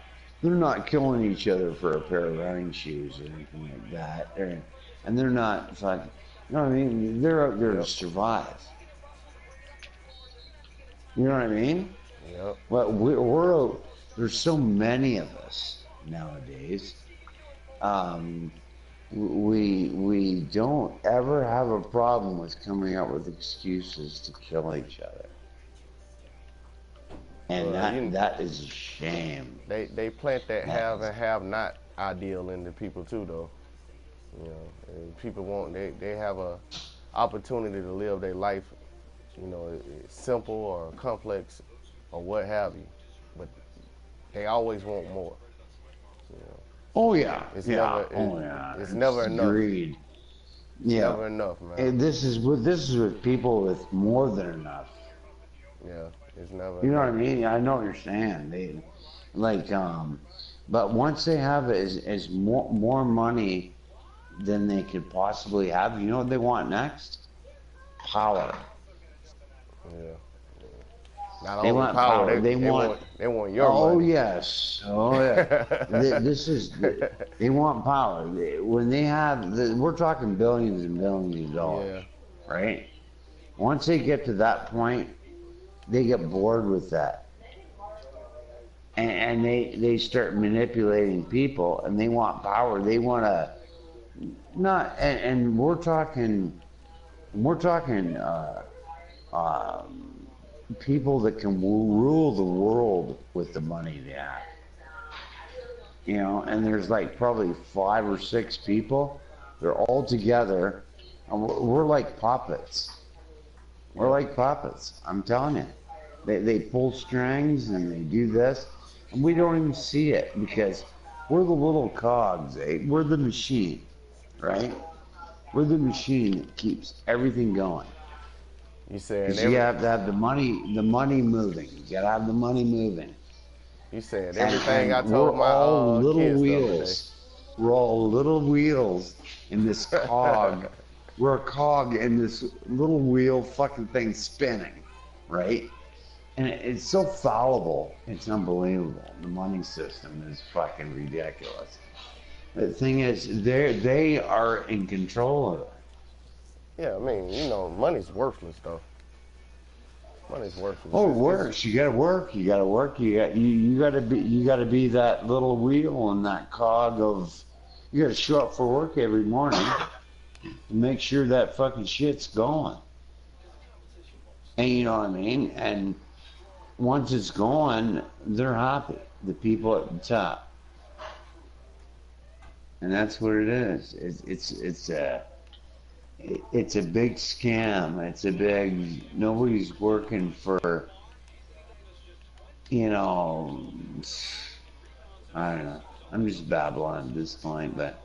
they're not killing each other for a pair of running shoes or anything like that. And they're not fucking, you know what I mean? They're out there to Yep, survive. You know what I mean? yep. Well, we're out, there's so many of us nowadays. Um, we don't ever have a problem with coming up with excuses to kill each other. And Well, that is a shame. they plant that That have is and have not ideal into people too though. You know, and people want they have a opportunity to live their life. You know, simple or complex. or what have you, but they always want more. You know, Oh yeah, it's yeah, never oh yeah. it's It's never enough. greed. It's Yeah, never enough, man. and this is with people with more than enough. Yeah, it's never You know what I enough. mean? I know what you're saying. They like but once they have is more money than they could possibly have, you know what they want next? Power. Yeah. Not They only want power, power. they They they want, want they want your oh money. yes, oh yeah. This is they want power. When they have, we're talking billions and billions of dollars, Yeah. right? Once they get to that point, they get bored with that, and they start manipulating people, and they want power. They want to not, and we're talking people that can rule the world with the money they have. And there's like probably 5 or 6 people. They're all together, and we're like puppets. We're Yep. like puppets. I'm telling you. They pull strings and they do this, and we don't even see it because we're the little cogs, eh? We're the machine, right? We're the machine that keeps everything going. You saying Because you every have to have the money moving. You gotta have the money moving. you said and everything I and told we're my all little kids the other day. wheels. We're all little wheels in this cog. We're a cog in this little wheel fucking thing spinning, right? And it's so fallible. It's unbelievable. The money system is fucking ridiculous. The thing is, they are in control of it. Yeah, I mean, money's worthless though. Money's worthless. Oh, it It's works. You gotta work. You gotta work. You gotta be that little wheel and that cog of. You gotta show up for work every morning and make sure that fucking shit's going. And you know what I mean? And once it's going, they're happy. The people at the top, and that's what it is. It's a big scam. It's a big. Nobody's working for. You know. I don't know. I'm just babbling at this point, but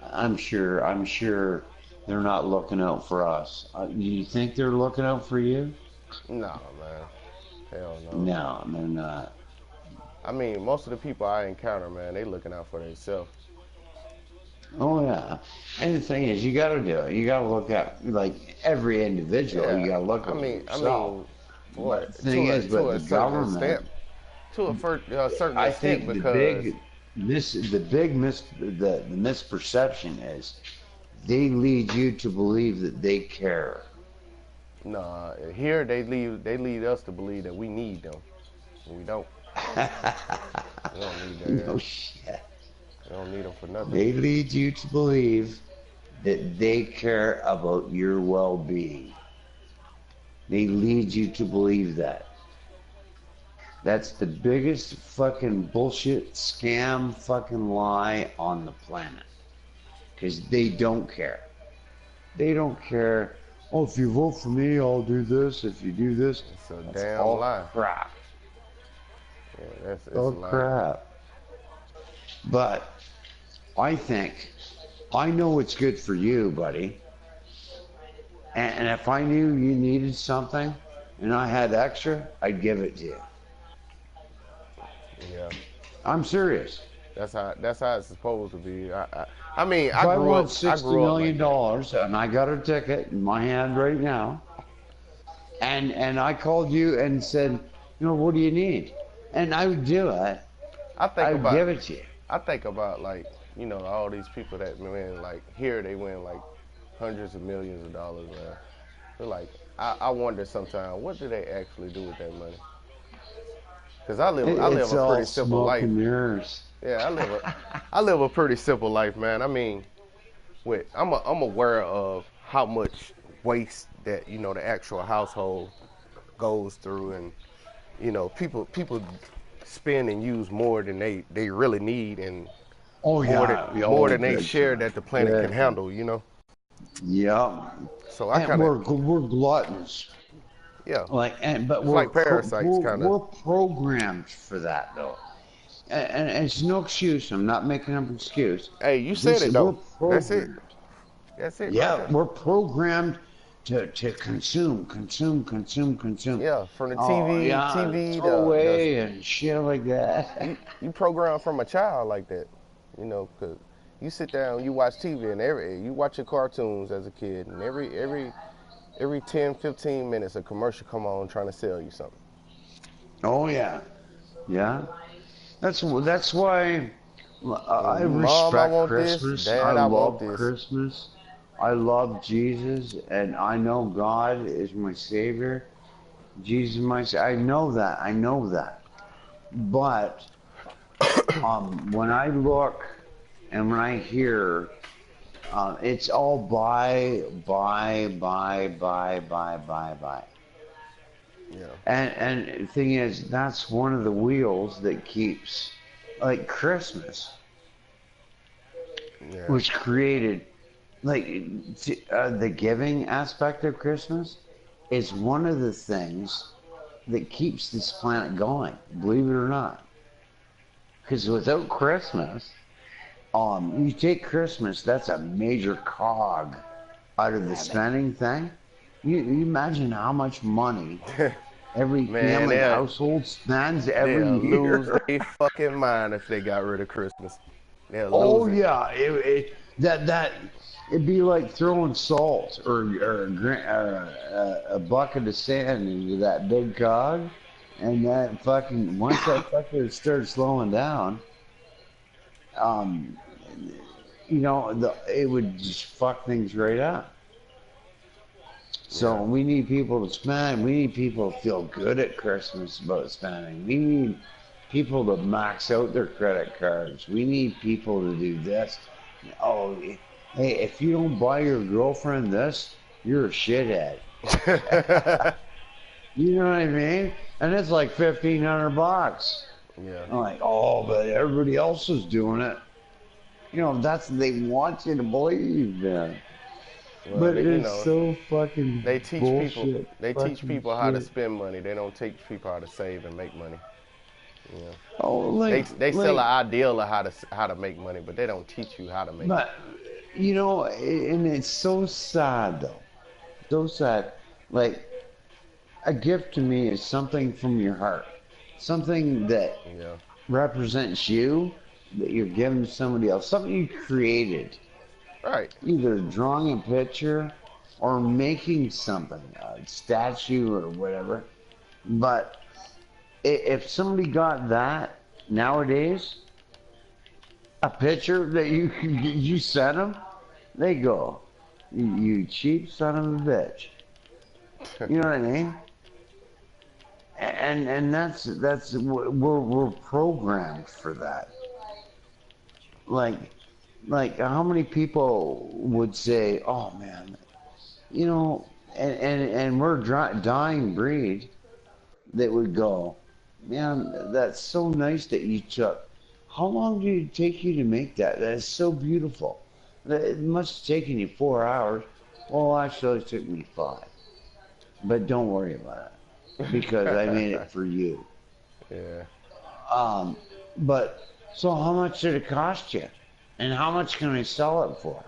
I'm sure they're not looking out for us. You think they're looking out for you? nah, man. Hell no. No, they're not. I mean, most of the people I encounter, man, they looking out for themselves. Oh yeah. And the thing is, you got to do it. You got to look at like every individual. You Yeah, got to look I at mean, I yourself. mean, But the what thing is, to but a the certain government, extent, certain I extent, think because the big the misperception is they lead you to believe that they care. nah, here they lead us to believe that we need them. We don't. We don't need their No ass. shit. We don't need them for nothing. They lead you to believe that they care about your well being. They lead you to believe that. That's the biggest fucking bullshit scam fucking lie on the planet. Because they don't care. They don't care. Oh, if you vote for me, I'll do this. If you do this, It's a that's damn all lie. crap. Yeah, it's a All lie. crap. But I think I know what's good for you, buddy. And if I knew you needed something and I had extra, I'd give it to you. Yeah, I'm serious. that's how it's supposed to be. I mean, If I want I $60 grew up like million that. dollars and I got a ticket in my hand right now, and I called you and said, what do you need? And I would do it. I think I would about give it to you. I think about like all these people that win like here they win like hundreds of millions of dollars. Man. They're like I wonder sometimes what do they actually do with that money? Cause I live It's a all pretty simple smoke life. and mirrors. Yeah, I live a pretty simple life, man. I mean, I'm aware of how much waste that the actual household goes through, and people spend and use more than they really need, and Oh more than yeah, more oh than they big share time, that the planet can big time. handle. Yeah, So I and kind of we're gluttons. Yeah, But it's like parasites, kind of. we're programmed for that though, and it's no excuse. I'm not making up an excuse. Hey, you said This it we're though. That's it. programmed. That's it right Yeah, there. we're programmed to consume. Yeah, from the Oh TV, yeah, TV, throw away and shit like that. you program from a child like that, you know, 'cause you sit down, you watch TV, and you watch your cartoons as a kid, and every 10, 15 minutes a commercial come on trying to sell you something. Oh yeah, yeah. That's why I Mom, I respect want this. Christmas. I Dad, I want love this. Christmas. I love Jesus, and I know God is my Savior. Jesus, I know that. I know that. But when I look and when I hear, it's all buy. Yeah, And the thing is, that's one of the wheels that keeps, like Christmas yeah, was created, like the giving aspect of Christmas is one of the things that keeps this planet going, believe it or not. Because without Christmas, you take Christmas, that's a major cog out of the spending thing. You imagine how much money every man, family household spends every they'll lose year. their fucking mind if they got rid of Christmas. They'll Oh lose it. yeah, that it'd be like throwing salt or a bucket of sand into that big cog, and that fucking once that fucker starts slowing down, um, it would just fuck things right up. So Yeah, we need people to spend. We need people to feel good at Christmas about spending. We need people to max out their credit cards. We need people to do this. Oh, hey, if you don't buy your girlfriend this, you're a shithead. You know what I mean? And it's like $1,500. yeah. I'm like, oh, but everybody else is doing it. They want you to believe that. Well, But you it's know, so fucking they teach people. bullshit. They teach Fucking people how to shit. spend money. They don't teach people how to save and make money. Yeah. Oh, They sell an ideal of how to make money, but they don't teach you how to make it. but and it's so sad though. So sad. Like a gift to me is something from your heart, something that Yeah. represents you, that you're giving to somebody else, something you created, Right. either drawing a picture or making something, a statue or whatever. But if somebody got that nowadays, a picture that you sent them, they go, you cheap son of a bitch. You know what I mean? And that's we're programmed for that. Like how many people would say, oh man, and we're dying breed that would go, man, that's so nice that you took. How long did it take you to make that? That is so beautiful. It must have taken you 4 hours. Well, actually, it took me 5. But don't worry about it because I made it for you. Yeah. But so how much did it cost you? And how much can I sell it for?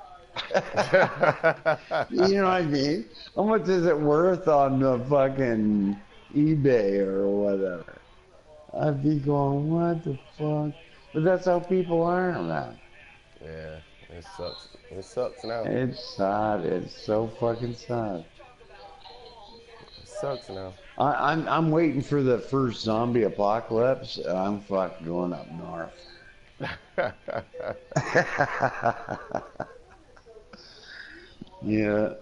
You know what I mean? How much is it worth on the fucking eBay or whatever? I'd be going, what the fuck? But that's how people are, man. Yeah. It sucks. It sucks now. It's sad. It's so fucking sad. It sucks now. I'm waiting for the first zombie apocalypse. I'm fucking going up north. Yeah.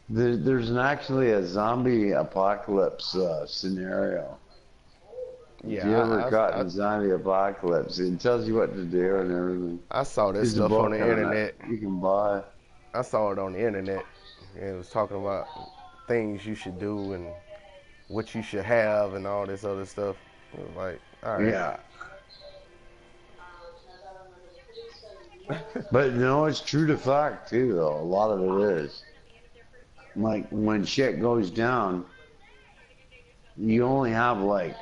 There's actually a zombie apocalypse scenario. Yeah. If you ever caught in a zombie apocalypse, it tells you what to do and everything. I saw this There's a stuff book on the on it internet. you can buy. I saw it on the internet. And it was talking about things you should do and what you should have and all this other stuff. It was like, all right. Yeah. But no, it's true to fact too, though. A lot of it is. like when shit goes down, you only have like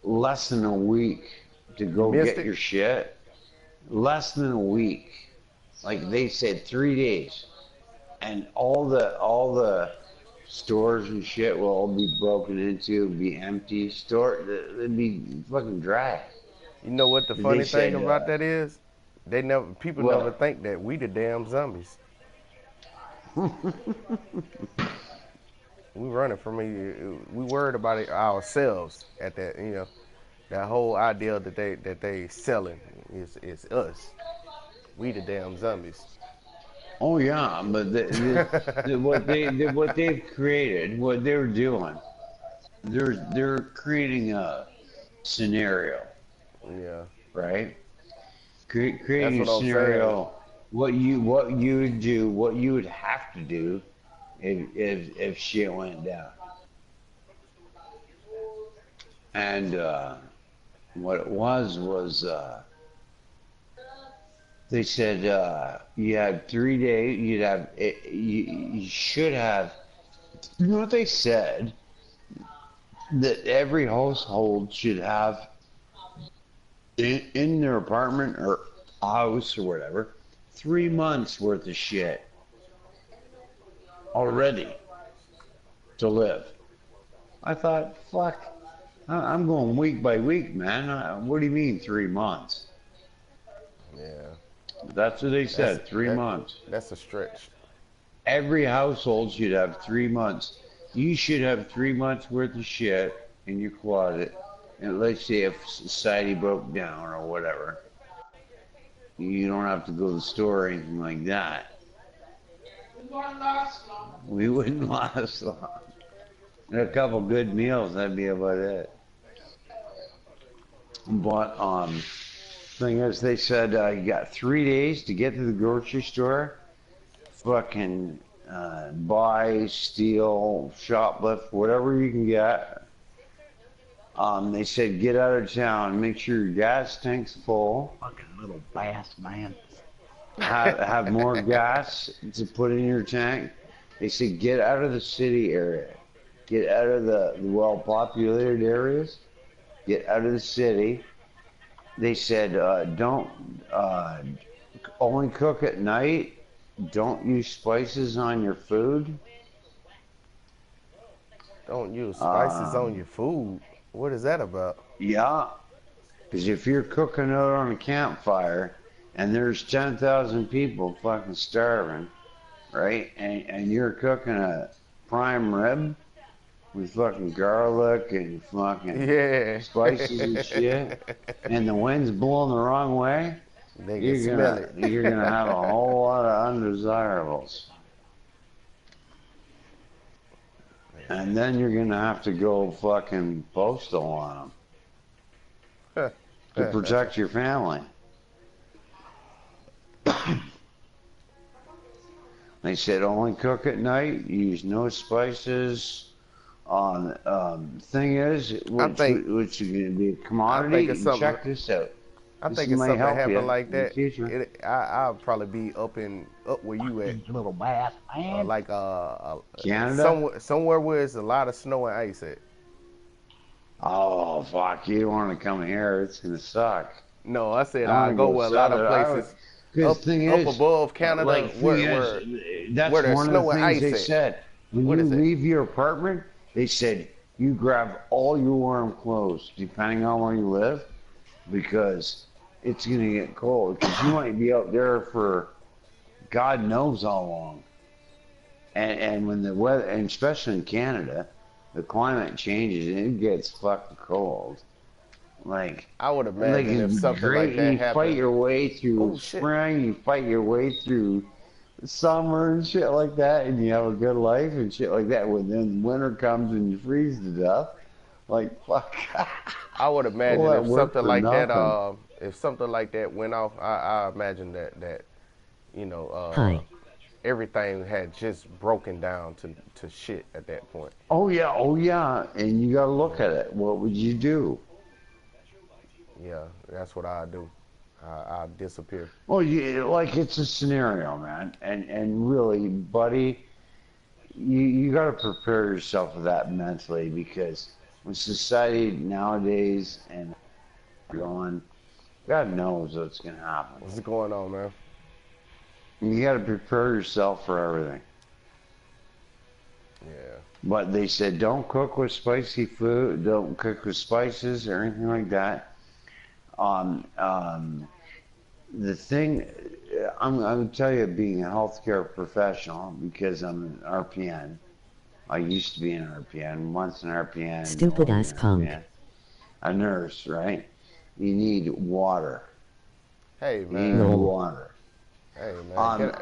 less than a week to You go missed get it? your shit. Less than a week. Like they said 3 days. And all the stores and shit will all be broken into, be empty. It'd be fucking dry. You know what the They funny thing said, about that is? People never what? think that we the damn zombies. We running from it. We worried about it ourselves at that. That whole idea that they selling is us. We the damn zombies. Oh yeah, but what they've created, what they're doing, they're creating a scenario, Yeah, right? that's Creating a what I'm saying. scenario, what you would do, what you would have to do if shit went down, and what it was they said you had 3 days, you should have. You know what they said? That every household should have in their apartment or house or whatever 3 months worth of shit already to live. I thought, fuck, I'm going week by week, man. What do you mean 3 months? Yeah, That's what they that's said, three that. months. That's a stretch. Every household should have 3 months. You should have 3 months worth of shit in your closet. And let's say if society broke down or whatever, you don't have to go to the store or anything like that. We won't last long. We wouldn't last long. And a couple good meals, that'd be about it. But thing is, they said you got 3 days to get to the grocery store, fucking buy, steal, shoplift, whatever you can get. They said get out of town, make sure your gas tank's full, Fucking little bass, man. have more gas to put in your tank. They said get out of the city area, get out of the well-populated areas, get out of the city. They said don't only cook at night. Don't use spices on your food. Don't use spices on your Um, food. What is that about? yeah, because if you're cooking out on a campfire and there's 10,000 people fucking starving, right? And you're cooking a prime rib with fucking garlic and fucking Yeah. spices and shit, and the wind's blowing the wrong way, They can you're smell gonna it. you're gonna have a whole lot of undesirables. And then you're gonna have to go fucking postal on them to protect your family. They said only cook at night. Use no spices. On thing is, I think which is going to be a I think commodity. it's And something. check this out. I This think it's might something help you happen like in the that. future. I'll probably be up where you at, Fucking little bass, man. like Canada. somewhere where it's a lot of snow and ice at. Oh fuck! You don't want to come here. It's gonna suck. No, I said I I want to go go where a lot south. of places Because up thing up is, above Canada, like thing is, where that's there's one of the snow and things ice they at. said. When What you is it? leave your apartment, they said you grab all your warm clothes, depending on where you live, because it's gonna get cold. Because you might be out there for God knows how long. And when the weather, and especially in Canada, the climate changes and it gets fucking cold. Like, I would like imagine if it's something like great. that You fight happened. your way through Oh shit! spring, you fight your way through summer and shit like that, and you have a good life and shit like that. When then winter comes and you freeze to death, like fuck, I would all imagine that work for nothing. if something like that went off, I imagine that you know Hi. everything had just broken down to shit at that point. Oh yeah, and you got to look at it. What would you do? Yeah, that's what I do. I disappear. Well, like it's a scenario, man, and really, buddy, you got to prepare yourself for that mentally because when society nowadays and going, God knows what's gonna happen. What's going on, man? You got to prepare yourself for everything. Yeah. But they said don't cook with spicy food, don't cook with spices or anything like that. Um, um, the thing, I'm going to tell you, being a healthcare professional, because I'm an RPN, I used to be an RPN, once an RPN, Stupid always ass an punk. RPN, a nurse, right? You need water. Hey, You need man. No. water. Hey, man.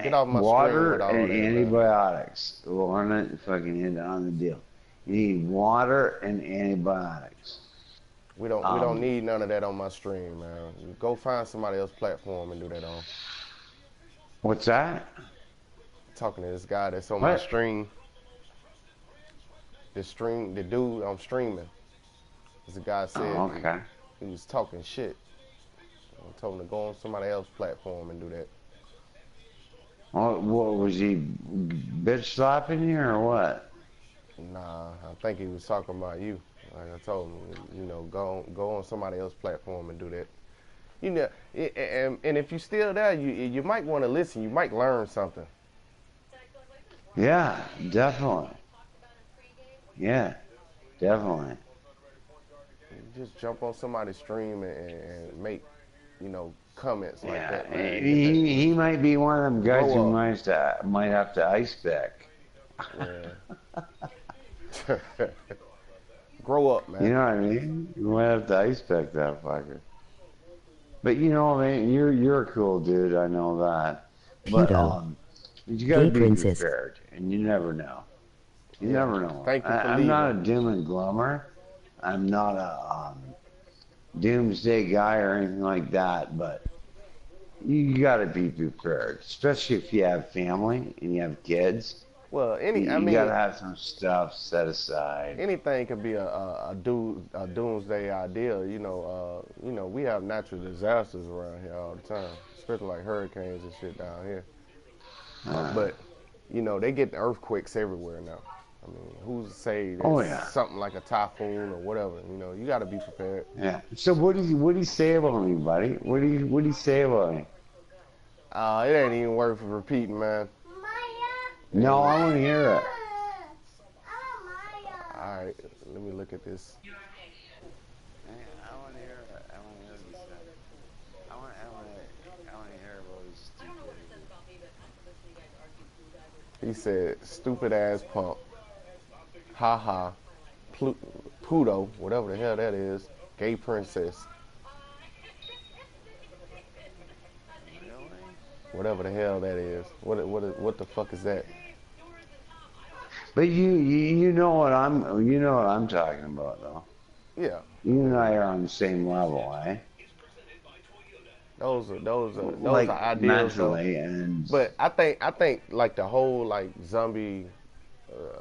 Get off my screen Water with all and that, man. antibiotics. Lorna fucking hit on the deal. You need water and antibiotics. We don't need none of that on my stream, man. You go find somebody else's platform and do that on. What's that? Talking to this guy that's on my What? stream. The dude I'm streaming. This guy said Oh, okay. he was talking shit. I told him to go on somebody else's platform and do that. What was he bitch slapping you or what? Nah, I think he was talking about you. Like I told him, go on somebody else's platform and do that. And if you're still there, you might want to listen. You might learn something. Yeah, definitely. Yeah, definitely. You just jump on somebody's stream and make, comments like Yeah, that, man. he might be one of them guys Grow who up. might have to ice back. Yeah. Grow up, man. You know what I mean? You might have to ice back that fucker. But you know, man, you're a cool dude. I know that. But Pedo. you got to Gay be princess. prepared, and you never know. You Yeah. never know. Thank you for I'm not a leaving. doom and gloomer. I'm not a doomsday guy or anything like that. But you got to be prepared, especially if you have family and you have kids. Well, You got to have some stuff set aside. anything could be a doomsday idea. We have natural disasters around here all the time, especially like hurricanes and shit down here. But they get earthquakes everywhere now. I mean, who's to say that Oh yeah, something like a typhoon or whatever? You got to be prepared. yeah. So what do you say about me, buddy? What do you say about me? It ain't even worth repeating, man. No, I want to hear it. All right, let me look at this. I want to hear it. I want to hear what he said. I want to hear about his stupidity. He said, "Stupid ass punk, ha ha, Pluto, whatever the hell that is, gay princess, whatever the hell that is. What the fuck is that?" But you know what I'm talking about though. Yeah, You and I are on the same level, eh? those are Like ideals though. mentally and But I think like the whole like zombie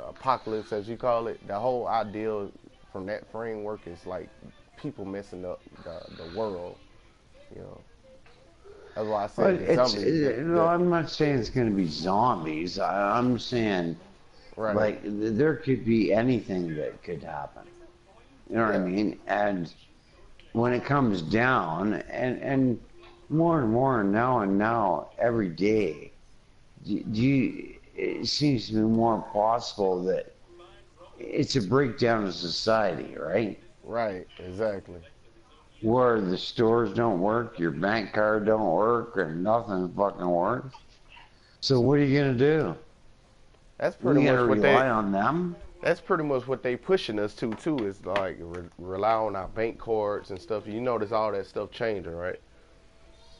apocalypse, as you call it, the whole ideal from that framework is like people messing up the world. You know, that's why I well, said the zombies. no, I'm not saying it's going to be zombies. I'm saying Right. like there could be anything that could happen. You know what I Yeah. mean? And when it comes down, and more and more now every day, it seems to be more possible that it's a breakdown of society, right? Right, exactly. Where the stores don't work, your bank card don't work, and nothing fucking works. So what are you gonna do? That's Are pretty you much gonna what rely on them? that's pretty much what they pushing us to too. Is like rely on our bank cards and stuff. You notice all that stuff changing, right?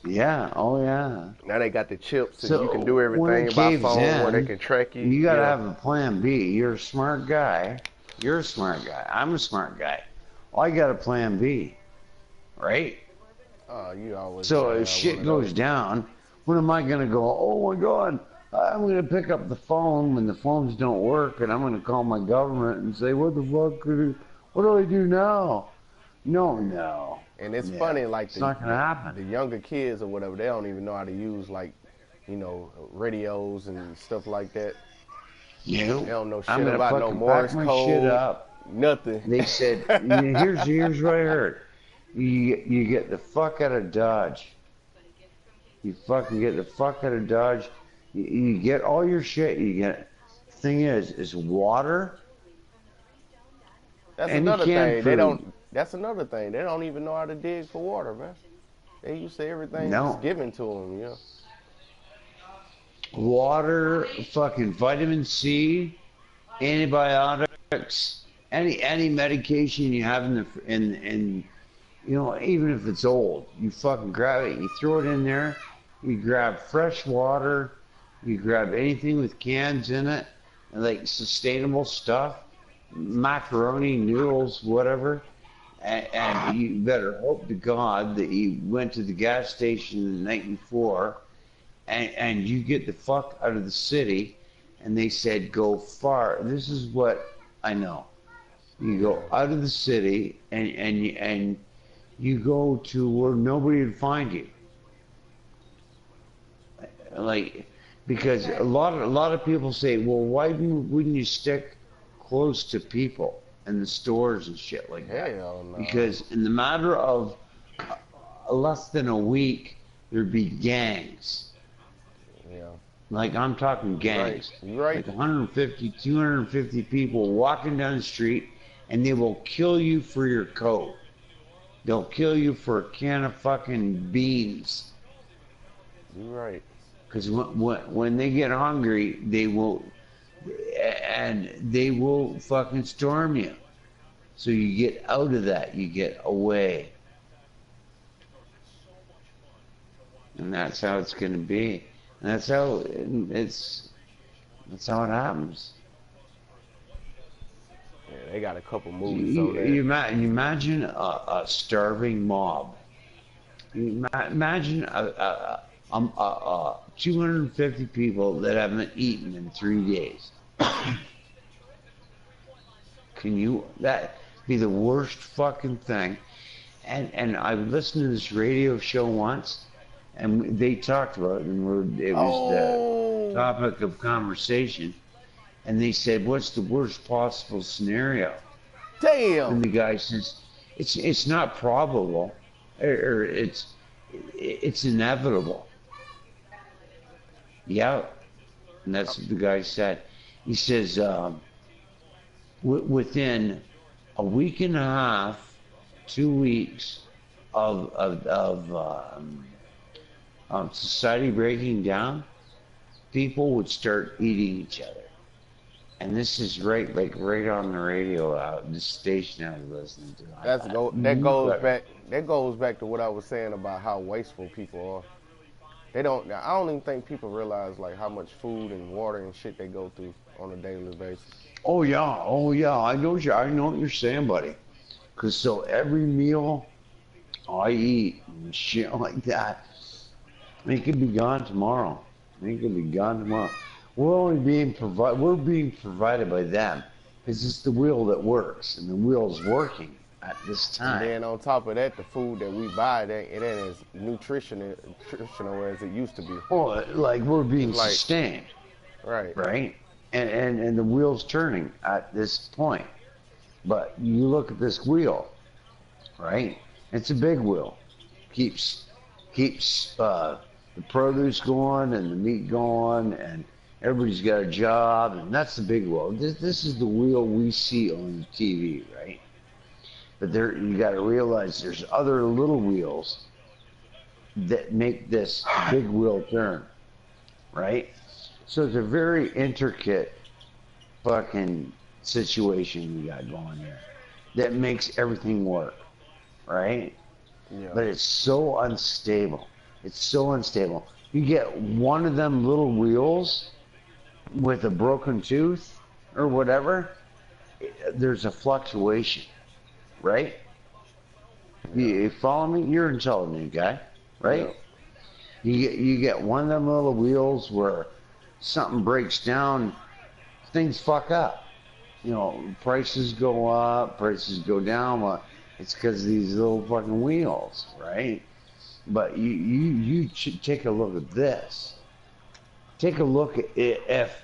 Yeah. Oh yeah. Now they got the chips and you can So do when it everything by caves phone where they in, can track you. you gotta Yeah. have a plan B. You're a smart guy. You're a smart guy. I'm a smart guy. I got a plan B, right? You always So say if I shit wanna goes know. down, when am I gonna go? Oh my god, I'm gonna pick up the phone when the phones don't work, and I'm gonna call my government and say, what the fuck? What do I do now? No, And it's funny, like it's not gonna happen. the younger kids or whatever, they don't even know how to use like, radios and stuff like that. No, They don't know I'm shit gonna about no fucking pack Morse my shit code, up. nothing. They said, here's what I heard. You get the fuck out of Dodge. You fucking get the fuck out of Dodge. You get all your shit. You get. Thing is water That's any another canned thing. food. That's another thing. They don't even know how to dig for water, man. They used to everything just No. given to them, Water, fucking vitamin C, antibiotics, any medication you have in even if it's old, you fucking grab it, you throw it in there, you grab fresh water, you grab anything with cans in it, like sustainable stuff, macaroni, noodles, whatever, and you better hope to God that you went to the gas station the night before and you get the fuck out of the city, and they said go far. This is what I know. You go out of the city and you go to where nobody would find you. Like, because a lot of people say, well, why wouldn't you stick close to people and the stores and shit like that? Hell no. Because in the matter of less than a week, there'd be gangs. Yeah. Like, I'm talking gangs. Right. Like 150, 250 people walking down the street, and they will kill you for your coat. They'll kill you for a can of fucking beans. You're right. Because when they get hungry, they will fucking storm you. So you get out of that, you get away. And that's how it's going to be. And that's how it happens. Yeah, they got a couple movies You, on there. you imagine a starving mob. Imagine 250 people that haven't eaten in 3 days. That be the worst fucking thing. And I listened to this radio show once, and they talked about it, and it was the topic of conversation. And they said, what's the worst possible scenario? Damn. And the guy says, it's not probable, or it's inevitable. Yeah, and that's what the guy said. He says, within a week and a half, 2 weeks of society breaking down, people would start eating each other. And this is right on the radio, this station I was listening to. That goes back to what I was saying about how wasteful people are. I don't even think people realize like how much food and water and shit they go through on a daily basis. Oh yeah. I know what you're saying, buddy. Cause so every meal I eat and shit like that, it could be gone tomorrow. We're being provided by them, because it's the wheel that works, and the wheel's working at this time. And then on top of that, the food that we buy, it ain't as nutritional as it used to be. Oh, like we're being sustained. Right. And the wheel's turning at this point. But you look at this wheel, right? It's a big wheel. Keeps the produce going and the meat going, and everybody's got a job, and that's the big wheel. This is the wheel we see on the TV, right? But you got to realize there's other little wheels that make this big wheel turn, right? So it's a very intricate fucking situation we got going here that makes everything work, right? Yeah. But it's so unstable. You get one of them little wheels with a broken tooth or whatever, there's a fluctuation, right? You follow me? You're an intelligent guy, right? Yeah. You get one of them little wheels where something breaks down, things fuck up. Prices go up, prices go down. Well, it's because of these little fucking wheels, right? But you should take a look at this. Take a look at if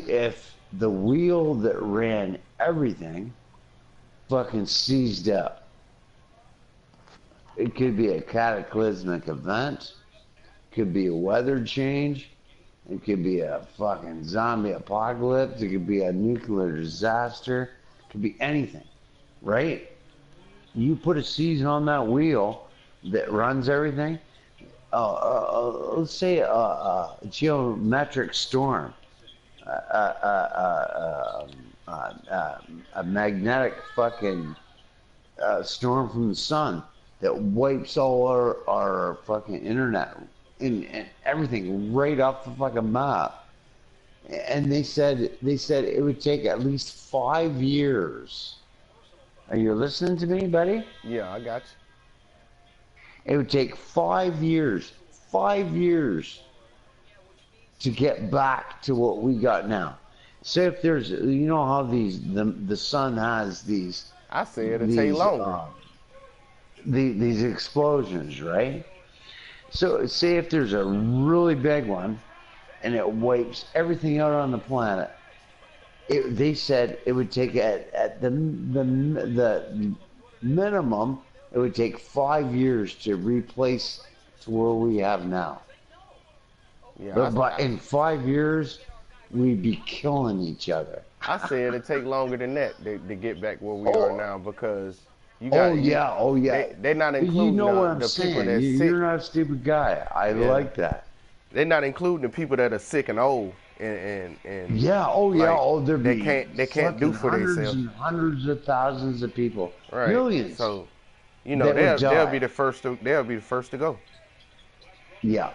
if the wheel that ran everything fucking seized up, it could be a cataclysmic event, could be a weather change, it could be a fucking zombie apocalypse, it could be a nuclear disaster, it could be anything, right? You put a seize on that wheel that runs everything. Let's say a geometric storm, a magnetic fucking storm from the sun that wipes all our fucking internet and everything right off the fucking map. And they said it would take at least 5 years. Are you listening to me, buddy? Yeah, I got It would take 5 years to get back to what we got now. Say if there's, you know how the sun has these. I say it'll take longer. These explosions, right? So say if there's a really big one, and it wipes everything out on the planet. They said it would take at the minimum, it would take 5 years to replace to where we have now. Yeah, But in 5 years, we'd be killing each other. I say it'll take longer than that to get back where we are now, because you got. Oh yeah. They're not including You know what I'm the saying. people that's sick. You're not a stupid guy. I like that. They're not including the people that are sick and old and yeah. Oh yeah. They can't do for themselves. Hundreds of thousands of people. Right. Millions. So, you know, they'll be the first to go. Yeah.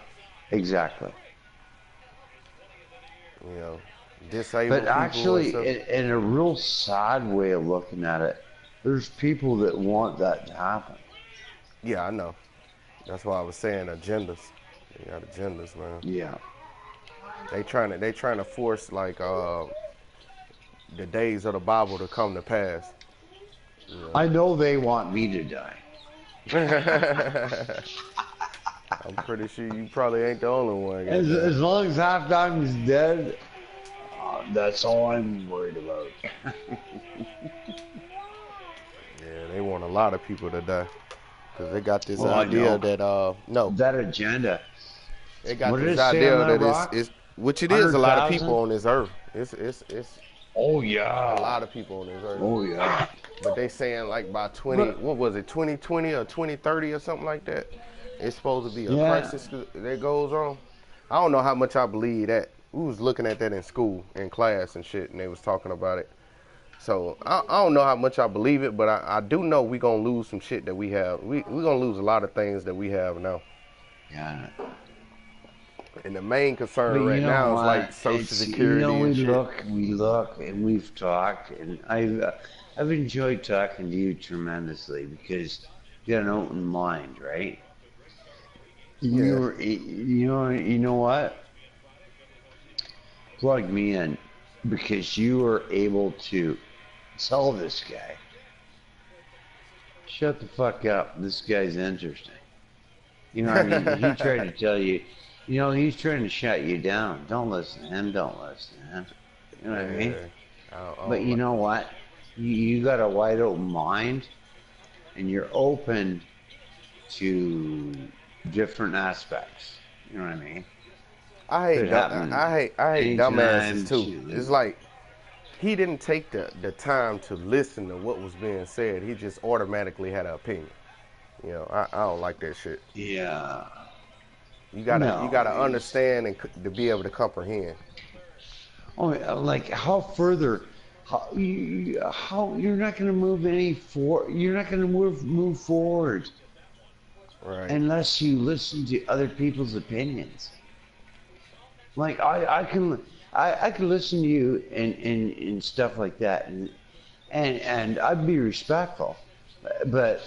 Exactly. You know, disabled but actually, people. in a real sad way of looking at it, there's people that want that to happen. Yeah, I know. That's why I was saying agendas. They got agendas, man. Yeah. They trying to force like the days of the Bible to come to pass. Yeah. I know they want me to die. I'm pretty sure you probably ain't the only one. As long as Halftime's dead, that's all I'm worried about. Yeah, they want a lot of people to die because they got this idea that that agenda. They got this idea that it's which it is a lot of people on this earth. It's oh yeah, a lot of people on this earth. Oh yeah. But they saying like by 2020 or 2030 or something like that, it's supposed to be a crisis that goes on. I don't know how much I believe that. We was looking at that in school, in class and shit, and they was talking about it. So I don't know how much I believe it, but I do know we gonna lose some shit that we have. We gonna lose a lot of things that we have now. Yeah. And the main concern right now is like Social Security. You know, and we look, and we've talked, and I've enjoyed talking to you tremendously because you got an open mind, right? You know what? Plug me in because you were able to tell this guy, shut the fuck up. This guy's interesting. You know what I mean? He tried to tell you, you know, he's trying to shut you down. Don't listen to him. Don't listen to him. You know what I mean? But you know what? You got a wide open mind, and you're open to different aspects. You know what I mean? I hate dumbasses too. It's like he didn't take the time to listen to what was being said. He just automatically had an opinion. You know, I don't like that shit. Yeah. You gotta understand and to be able to comprehend. Oh, like how you're not going to move you're not going to move forward, right? Unless you listen to other people's opinions. Like I can listen to you and stuff like that, and I'd be respectful, but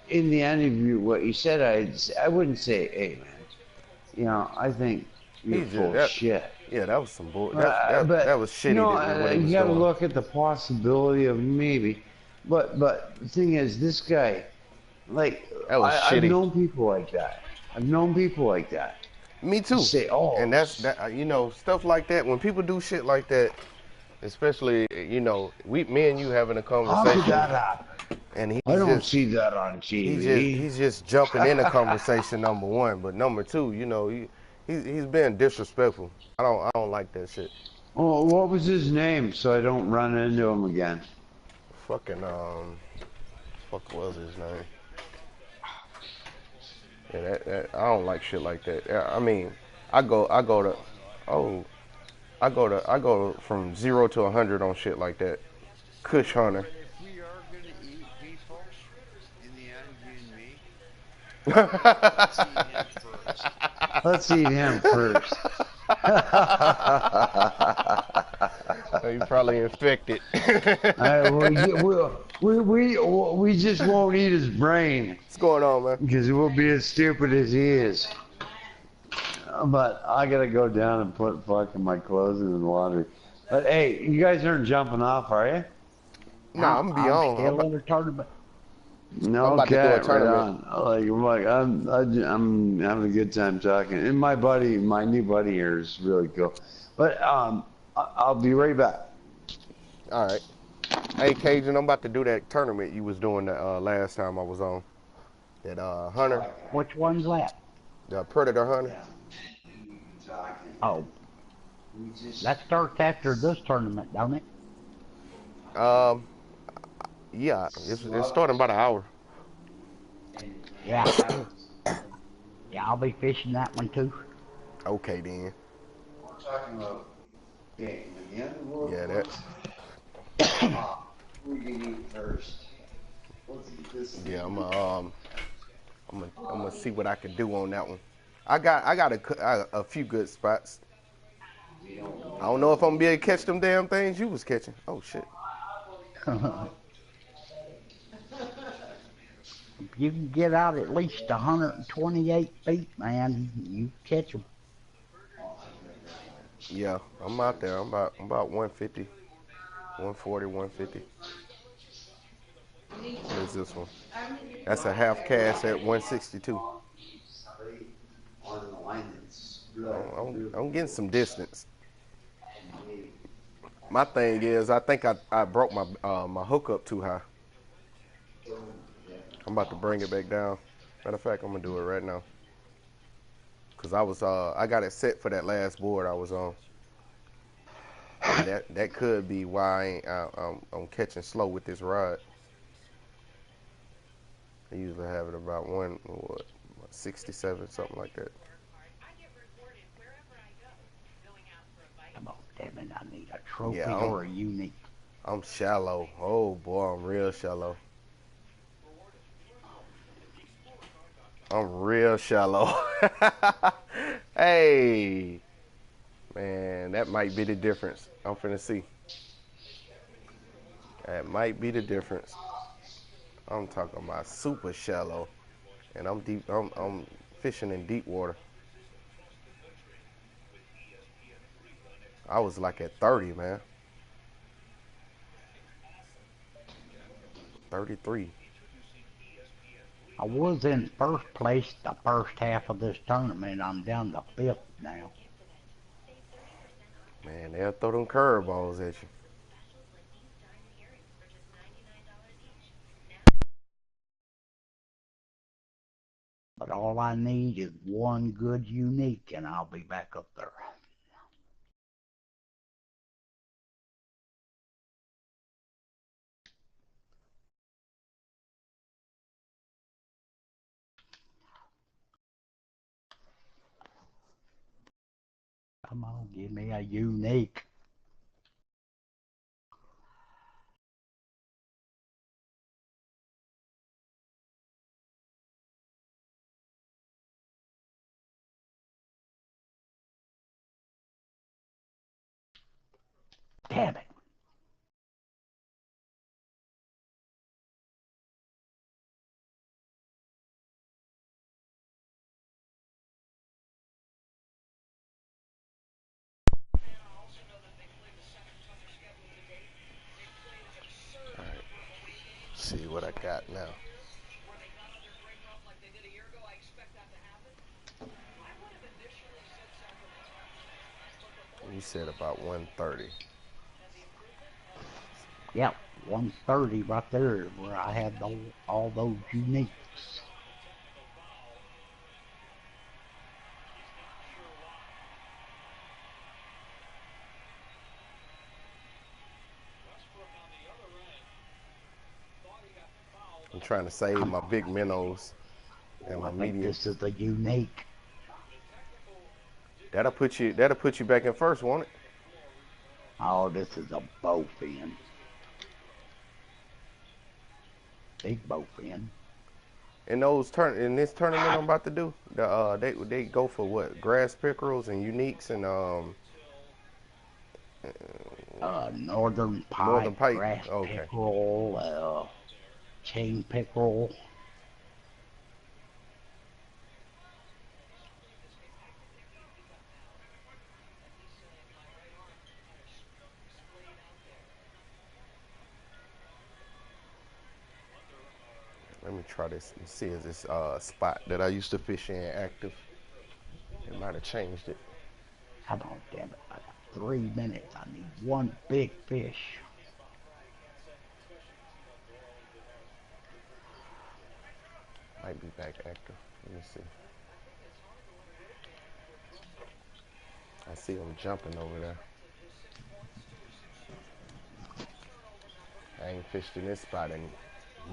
in the end of what you said, I wouldn't say, hey man, you know, I think you're full of shit. Yeah, that was some bull. That was shitty. You know, you got to look at the possibility of maybe, but the thing is, this guy, like, that was shitty. I've known people like that. Me too. Say, oh, And that's that. You know, stuff like that. When people do shit like that, especially you know, me and you having a how could conversation, that happen? and I don't see that on TV. he's just jumping in the conversation. Number one, but number two, you know, he's being disrespectful. I don't like that shit. Oh, what was his name so I don't run into him again? Fucking fuck was his name? Yeah, I don't like shit like that. Yeah, I mean, I go to oh I go from 0 to 100 on shit like that. Kush Hunter. If we are gonna eat people, in the end, you and me, let's eat him first. Let's eat him first. You probably infected. We just won't eat his brain What's going on, man? because we'll be as stupid as he is. But I gotta go down and put fucking my clothes in the laundry. But hey, you guys aren't jumping off, are you? Nah, I'm I'm beyond. still in the tournament. No, I'm about to do okay, a right tournament. on. I'm having a good time talking, and my new buddy here is really cool. But I'll be right back. All right. Hey, Cajun, I'm about to do that tournament you was doing the last time I was on. That Hunter, Which one's that? the Predator Hunter. Oh, that starts after this tournament, don't it? Um, yeah, it's starting about an hour. Yeah. Yeah, I'll be fishing that one too. Okay, then. We're talking about game. When the end of the world Yeah, that. comes, we can eat first. Let's eat this. Yeah, I'm gonna see what I can do on that one. I got a few good spots. I don't know if I'm gonna be able to catch them damn things you was catching. Oh shit. If you can get out at least 128 feet, man, you catch them. Yeah, I'm out there. I'm about 150, 140, 150. What is this one? That's a half cast at 162. I'm getting some distance. My thing is, I think I broke my hook up too high. I'm about to bring it back down. Matter of fact, I'm gonna do it right now. Cause I got it set for that last board I was on, and that could be why I'm catching slow with this rod. I usually have it about 67, something like that. Come on, damn it, I need a Yeah, trophy or a unique. I'm shallow. Oh boy, I'm real shallow. I'm real shallow. Hey, man, that might be the difference. I'm finna see. That might be the difference. I'm talking about super shallow, and I'm deep. I'm fishing in deep water. I was like at 30, man. 33. I was in first place the first half of this tournament. I'm down to fifth now. Man, they'll throw them curveballs at you. But all I need is one good unique, and I'll be back up there. Come on, give me a unique. Damn it. All right, see what I got now. You said about 1:30. Yep, 130 right there where I had all those uniques. I'm trying to save Come my on. big minnows and Oh, my I think medium. this is a unique. That'll put you back in first, won't it? Oh, this is a bowfin. Big bowfin. In this tournament I'm about to do, they go for what? Grass pickerels and uniques and Northern northern pike, pike. grass Okay. pickerel, chain pickerel. Let me try this and see if this spot that I used to fish in active. It might have changed it. Come on, damn it. I got 3 minutes. I need one big fish. Might be back active. Let me see. I see him jumping over there. I ain't fished in this spot in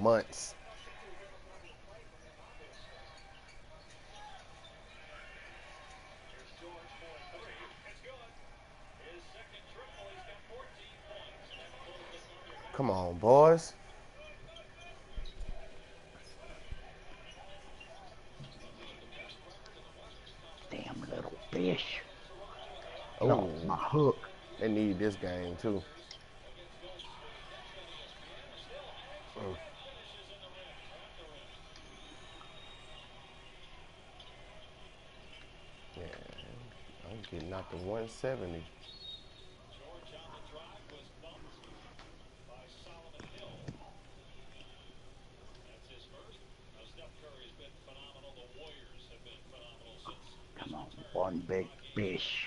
months. Come on, boys. Damn little fish. Get Oh, off my hook. they need this game too. Yeah, I'm getting out to 170. Come on, one big fish.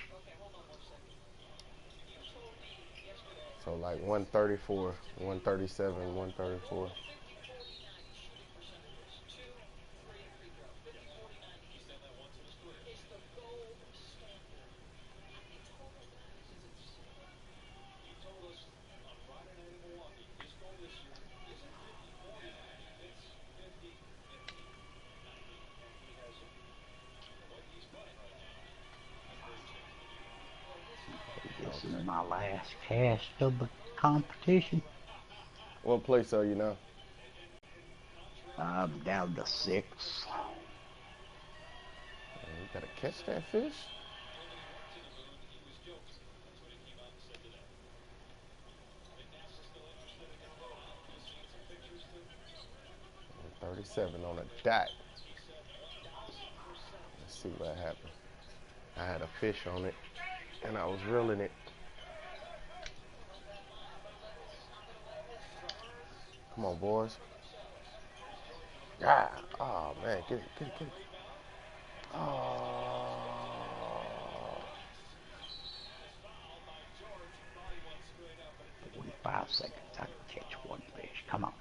So like 134, 137, 134. This is Okay. my last cast of the competition. What place are you now? I'm down to 6. You gotta catch that fish. And 37 on a dot. Let's see what happened. I had a fish on it, and I was reeling it. Come on, boys. Ah, oh man, get it, get it, get it. Oh. 45 seconds. I can catch one fish. Come on.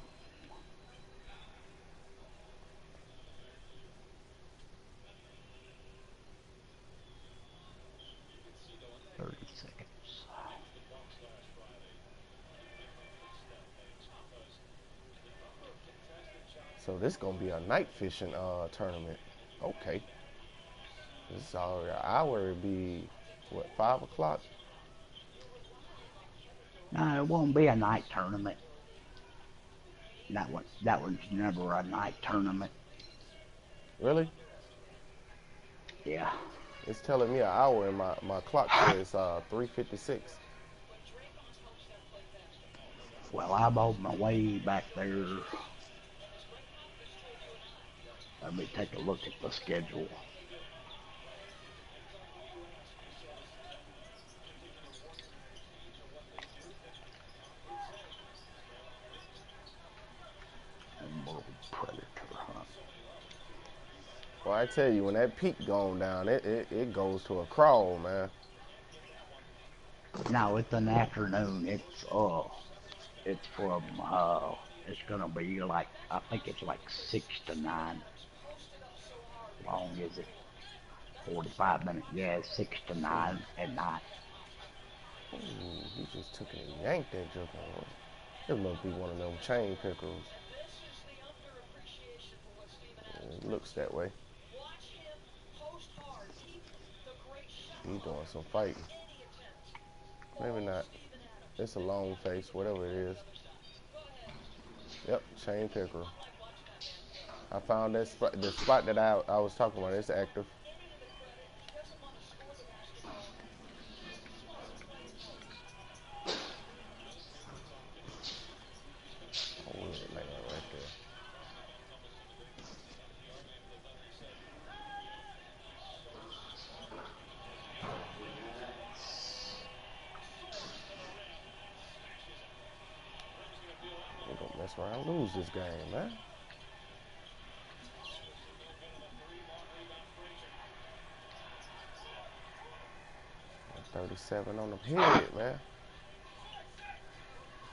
30 seconds. So this gonna be a night fishing tournament. Okay. This is already an hour. It'd be what, 5 o'clock? No, it won't be a night tournament. That one's never a night tournament. Really? Yeah. It's telling me an hour, and my clock says 3:56. Well, I'm on my way back there. Let me take a look at the schedule. Emerald predator hunt. Well, I tell you, when that peak going down, it goes to a crawl, man. No, it's an afternoon. It's from it's gonna be like I think it's like 6 to 9. Long is it? 45 minutes. Yeah, 6 to 9 at night. Ooh, he just took it and yanked that joker. This must be one of them chain pickers. It looks that way. He doing some fighting. Maybe not. It's a long face, whatever it is. Yep, chain picker. I found that spot, the spot that I was talking about. It's active. Oh, weird man right there. We gonna mess around, lose this game, man. 37 on the head, man.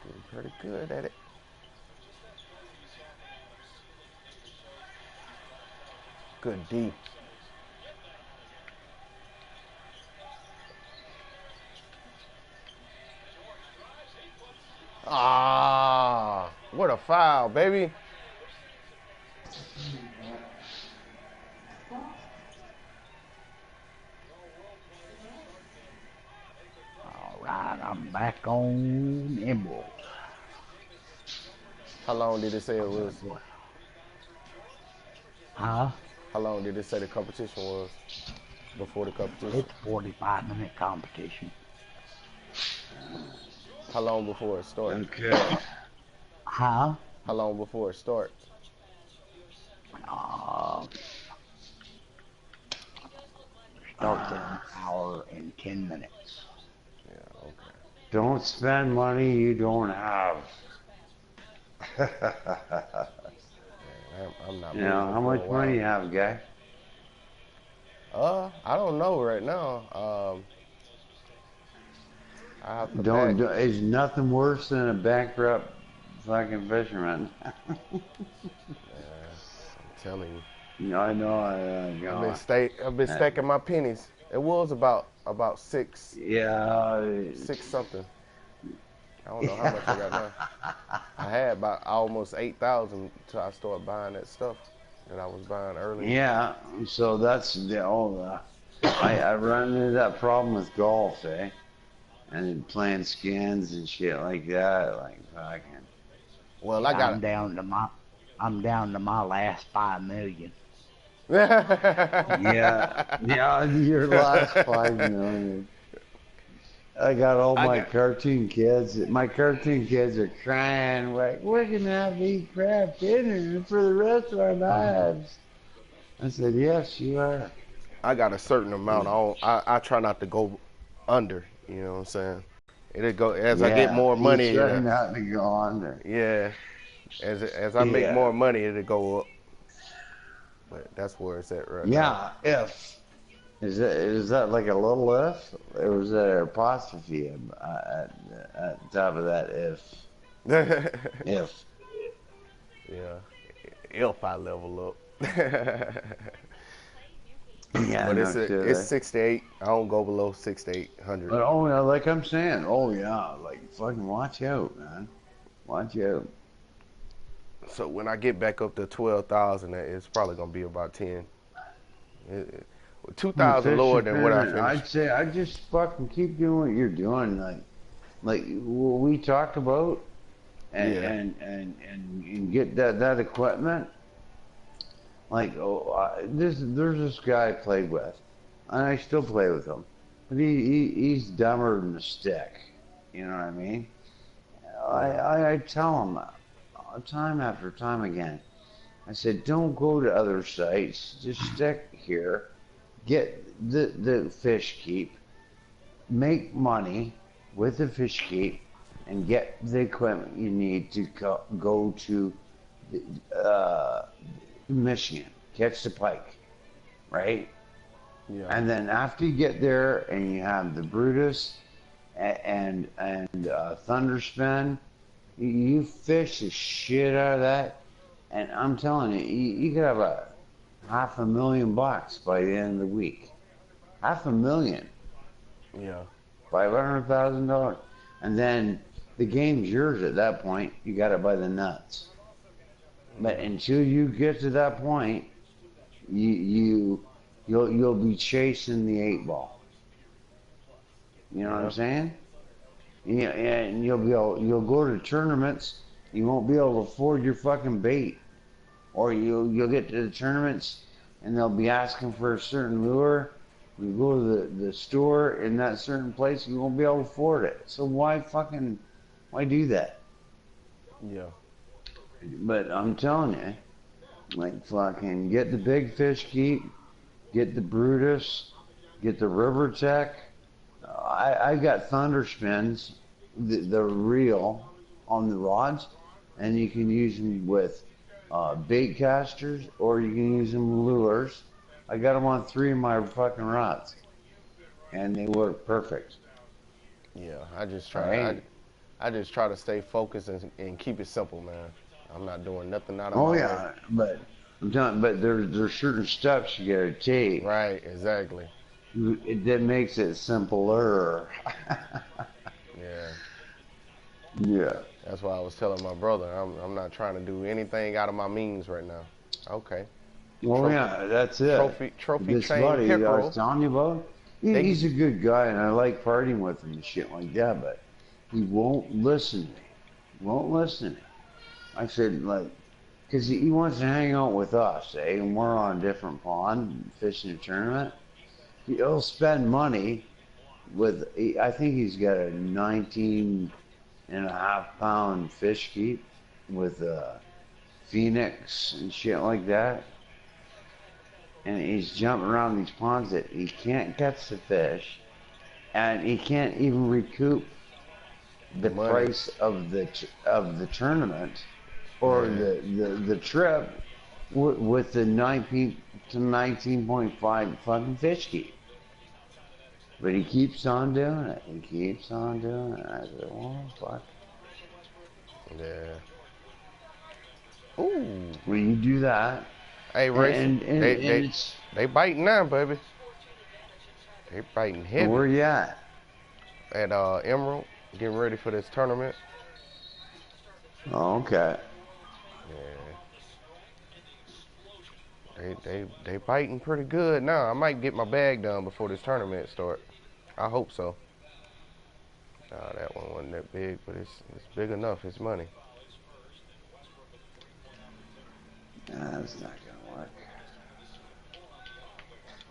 Getting pretty good at it. Good D. Ah, what a foul, baby. All right, I'm back on Emerald. How long did it say it was? Huh? How long did it say the competition was before the competition? It's 45-minute competition. How long before it starts? Okay. Huh? How long before it starts? Starts in an hour and 10 minutes. Yeah, okay. Don't spend money you don't have. I'm not You moving know, how for a much while. money you have, guy? I don't know right now. I have to Don't, back. It's nothing worse than a bankrupt fucking fisherman. I'm telling you. I know, I've been stacking my pennies. It was about six yeah. something. I don't know how much I got now. I had about almost 8,000 till I started buying that stuff that I was buying earlier. Yeah, so that's I run into that problem with golf, eh? And then playing skins and shit like that, like fucking. Well, I I'm got down to my last 5 million. Yeah, your last 5 million. I got all I my got cartoon kids. My cartoon kids are crying like, "We're gonna have to eat crab dinner for the rest of our lives." I said, "Yes, you are." I got a certain amount. I try not to go under. You know what I'm saying? It'll go as I get Yeah, more you money. try not to go on there. Yeah, as I make Yeah, more money, it'll go up. But that's where it's at right now. yeah. If is that like a little if, or was that an apostrophe at the top of that if? Yeah, if I level up. Yeah, But no it's kidding. 6 to 8. I don't go below 6 to 800. But oh yeah, like I'm saying, oh yeah, like fucking watch out, man. Watch out. So when I get back up to 12,000, it's probably gonna be about 10. 2,000 Fish lower your than what I tournament. finished. I'd say I just fucking keep doing what you're doing, like what we talked about, Yeah. and get that equipment. Like there's this guy I played with, and I still play with him, but he's dumber than a stick. You know what I mean? Yeah. I tell him time after time again. I said, don't go to other sites. Just stick here. Get the fish keep. Make money with the fish keep, and get the equipment you need to go to Michigan, catch the pike, right? Yeah. And then after you get there and you have the Brutus and Thunderspin. You fish the shit out of that, and I'm telling you, you could have a $500,000 by the end of the week. 500,000, Yeah. $500,000, and then the game's yours at that point. You got it by the nuts. But until you get to that point, you'll be chasing the 8 ball. You know what I'm saying? Yeah, and you'll go to tournaments. You won't be able to afford your fucking bait, or you'll get to the tournaments and they'll be asking for a certain lure. You go to the store in that certain place, you won't be able to afford it. So why do that? Yeah. But I'm telling you, like fucking get the big fish keep, get the Brutus, get the River Tech. I got Thunder Spins, the reel on the rods, and you can use them with bait casters or you can use them lures. I got them on 3 of my fucking rods, and they work perfect. Yeah. I just All try. right. I just try to stay focused and keep it simple, man. I'm not doing nothing out of Oh my way. yeah, but I'm telling, but there's certain steps you gotta take. Right. Exactly. That makes it simpler. Yeah. Yeah. That's why I was telling my brother I'm not trying to do anything out of my means right now. Okay. Oh Trophy yeah, that's it. trophy This chain buddy I was pickerel. telling you about, They he's a good guy, and I like partying with him and shit like that. But he won't listen to me. Won't listen to me. I said like, cause he wants to hang out with us, eh? And we're on a different pond fishing a tournament. He'll spend money with. I think he's got a 19.5 pound fish keep with Phoenix and shit like that. And he's jumping around these ponds that he can't catch the fish, and he can't even recoup the money. price of the tournament or Yeah. the trip with the 19 to 19.5 fucking fish keep. But he keeps on doing it. He keeps on doing it. I said, well, fuck. Yeah. Ooh. Well, you do that, Hey, Racer. and it's They biting now, baby. They biting heavy where you at? at Emerald, getting ready for this tournament. Oh, okay. Yeah. They biting pretty good now. I might get my bag done before this tournament start. I hope so. That one wasn't that big, but it's big enough. It's money. That's not gonna work.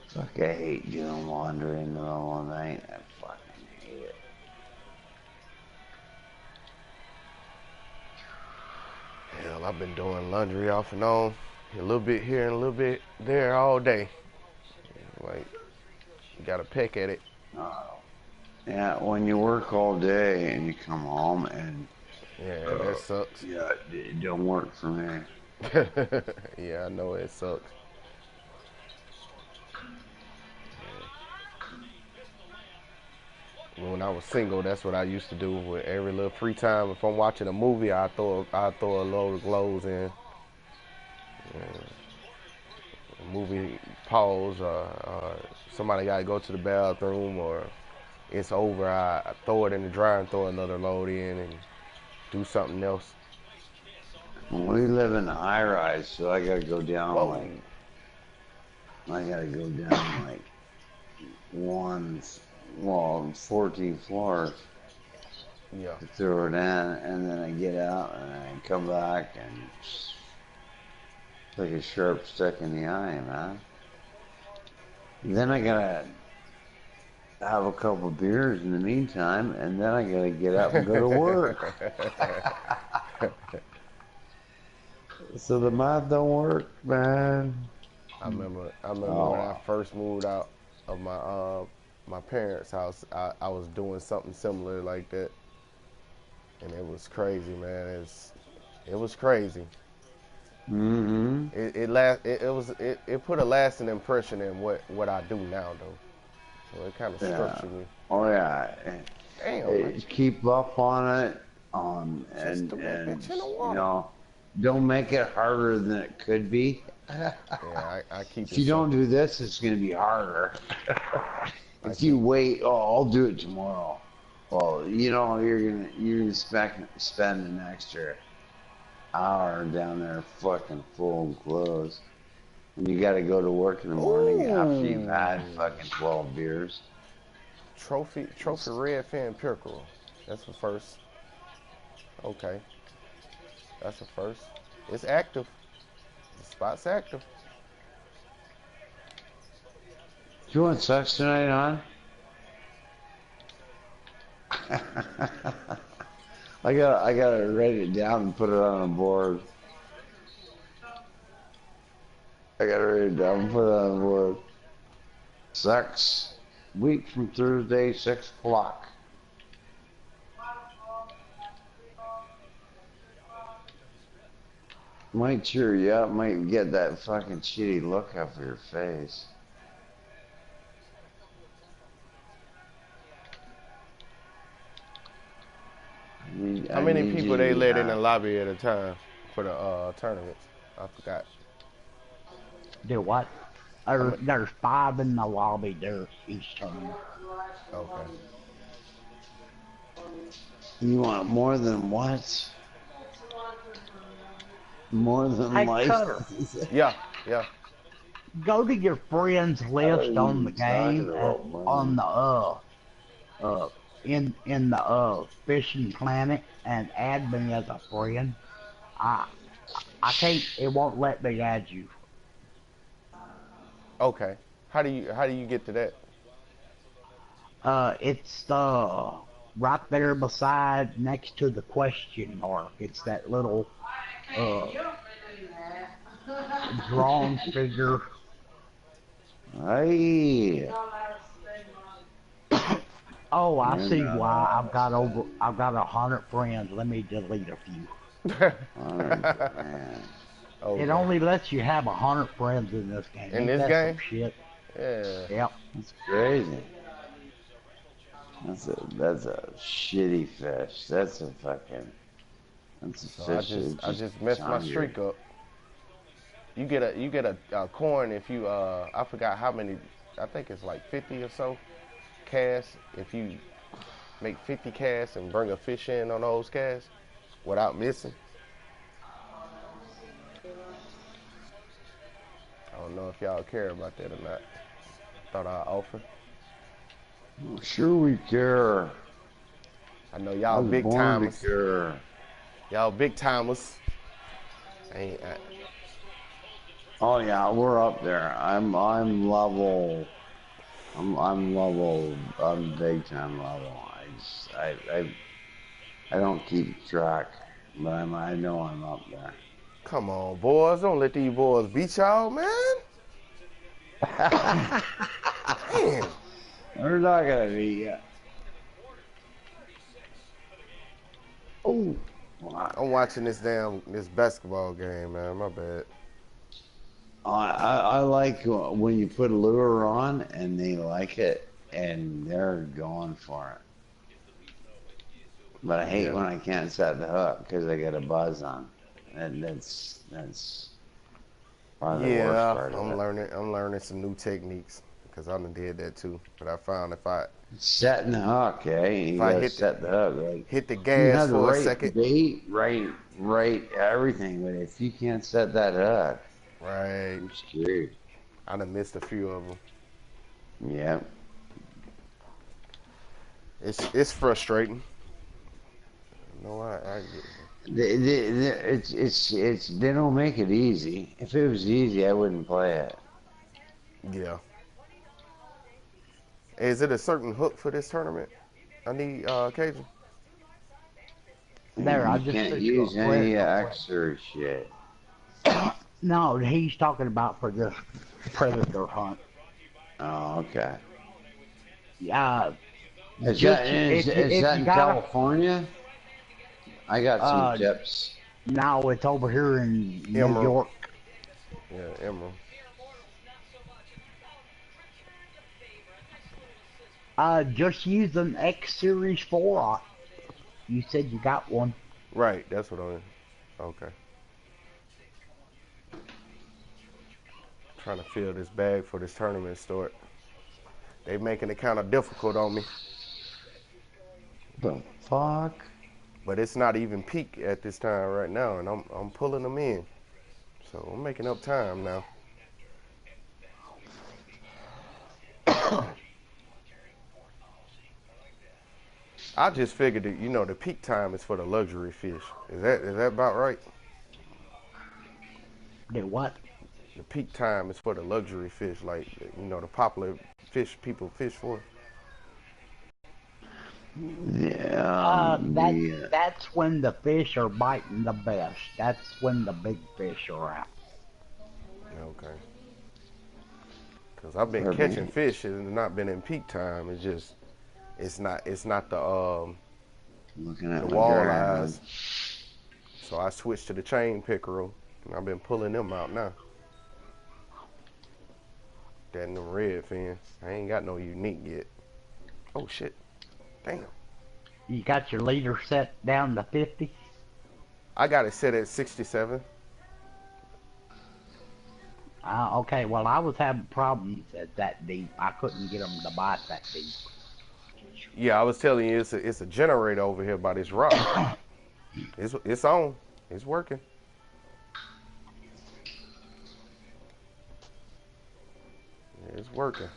Fuck, I hate doing laundry in the middle of the night. I fucking hate it. Hell, I've been doing laundry off and on, a little bit here and a little bit there all day. Like, you gotta peck at it. Yeah, when you work all day and you come home and Yeah, that sucks. yeah, it don't work for me. Yeah, I know it sucks. When I was single, that's what I used to do with every little free time. If I'm watching a movie, I throw a load of clothes in. Movie pause, somebody got to go to the bathroom, or it's over. I throw it in the dryer and throw another load in and do something else. We live in a high rise, so I gotta go down Whoa. like one, well, 14 floors Yeah. to throw it in, and then I get out and I come back and it's like a sharp stick in the eye, man. Then I gotta have a couple beers in the meantime, and then I gotta get up and go to work. So the math don't work, man. I remember Oh, when I first moved out of my parents' house, I was doing something similar like that, and it was crazy, man. It was crazy. mm-hmm. It put a lasting impression in what I do now though. So it kind of Yeah. structured me. Oh yeah. Damn, man. Keep up on it. Just threw that And bitch in the you water. know, don't make it harder than it could be. Yeah, I keep If it you don't simple. do this, it's gonna be harder. I If you keep. wait, oh, I'll do it tomorrow. Well, you know, you're gonna spend an extra hour down there fucking full of clothes. And you gotta go to work in the morning after you've had Ooh. fucking 12 beers. Trophy redfin pickerel. That's the first. Okay, that's the first. It's active. The spot's active. You want sex tonight, hon? I gotta write it down and put it on a board. I gotta write it down and put it on a board. Sex week from Thursday, 6 o'clock. Might cheer you up, might get that fucking shitty look off your face. How I many need people you to they be let in the hot. lobby at a time for the tournaments? I forgot. Do what? How many? There's 5 in the lobby there each tournament. Okay. You want more than what? More than Hey, life? Cutter, Yeah, yeah. go to your friends What are list on the you talking game and about, on man? the in the fishing planet and add me as a friend. I I can't. It won't let me add you. Okay. How do you get to that? It's right there beside next to the question mark. It's that little uh drawn figure. Hey, Oh, I you're see not why. allowed to spend I've got 100 friends. Let me delete a few. 100 grand. It Okay. only lets you have 100 friends in this game. In Ain't this that some game? shit? Yeah. Yep. That's crazy. That's a shitty fish. That's a So I fish just that I just just is messed my hungry. streak up. You get a coin if you I forgot how many. I think it's like 50 or so casts if you make 50 casts and bring a fish in on those casts without missing. I don't know if y'all care about that or not. Thought I'd offer. Oh, sure we care. I know I y'all was big born to timers. care. Y'all big timers. Ain't Oh yeah, we're up there. I'm level. I'm level. I'm big time level. I don't keep track, but I know I'm up there. come on, boys. Don't let these boys beat y'all, man. Damn. We're not gonna be. Oh, I'm watching this basketball game, man. My bad. I like when you put a lure on and they like it and they're going for it. But I hate Yeah. when I can't set the hook because I get a buzz on. And that's probably the worst Yeah, part of I'm it. learning. I'm learning some new techniques because I done did that too. But I found Setting the hook, eh? if You I gotta set the hook. Like hit the you gas have the for a right second, bait, right everything, but if you can't set that hook, right? you're screwed. I done missed a few of them. Yeah. It's frustrating. You know what? I get It's they don't make it easy. If it was easy, I wouldn't play it. yeah. Is it a certain hook for this tournament? I need Cajun. There, I You just can't sent you a use friend any request. extra shit. No, he's talking about for this predator hunt. Oh, okay. Uh, Is just that is if that you in gotta, California? I got some uh, tips. no, it's over here in New Emerald. York. Yeah, Emerald. Just use an X Series 4. You said you got one. Right, that's what I'm. Okay. Trying to fill this bag for this tournament start. They making it kind of difficult on me. The fuck? But it's not even peak at this time right now, and I'm pulling them in. So I'm making up time now. I just figured that the peak time is for the luxury fish. Is that about right? The what? The peak time is for the luxury fish, like the popular fish people fish for. Yeah. That's when the fish are biting the best. That's when the big fish are out. Okay. Cause I've been catching fish and it's not been in peak time. It's not the Looking at walleyes. So I switched to the chain pickerel and I've been pulling them out now. That and the redfin. I ain't got no unique yet. Oh shit. Damn. You got your leader set down to 50? I got it set at 67. Okay, well, I was having problems at that deep. I couldn't get them to bite that deep. Yeah, I was telling you, it's a generator over here by this rock. It's on. It's working. It's working.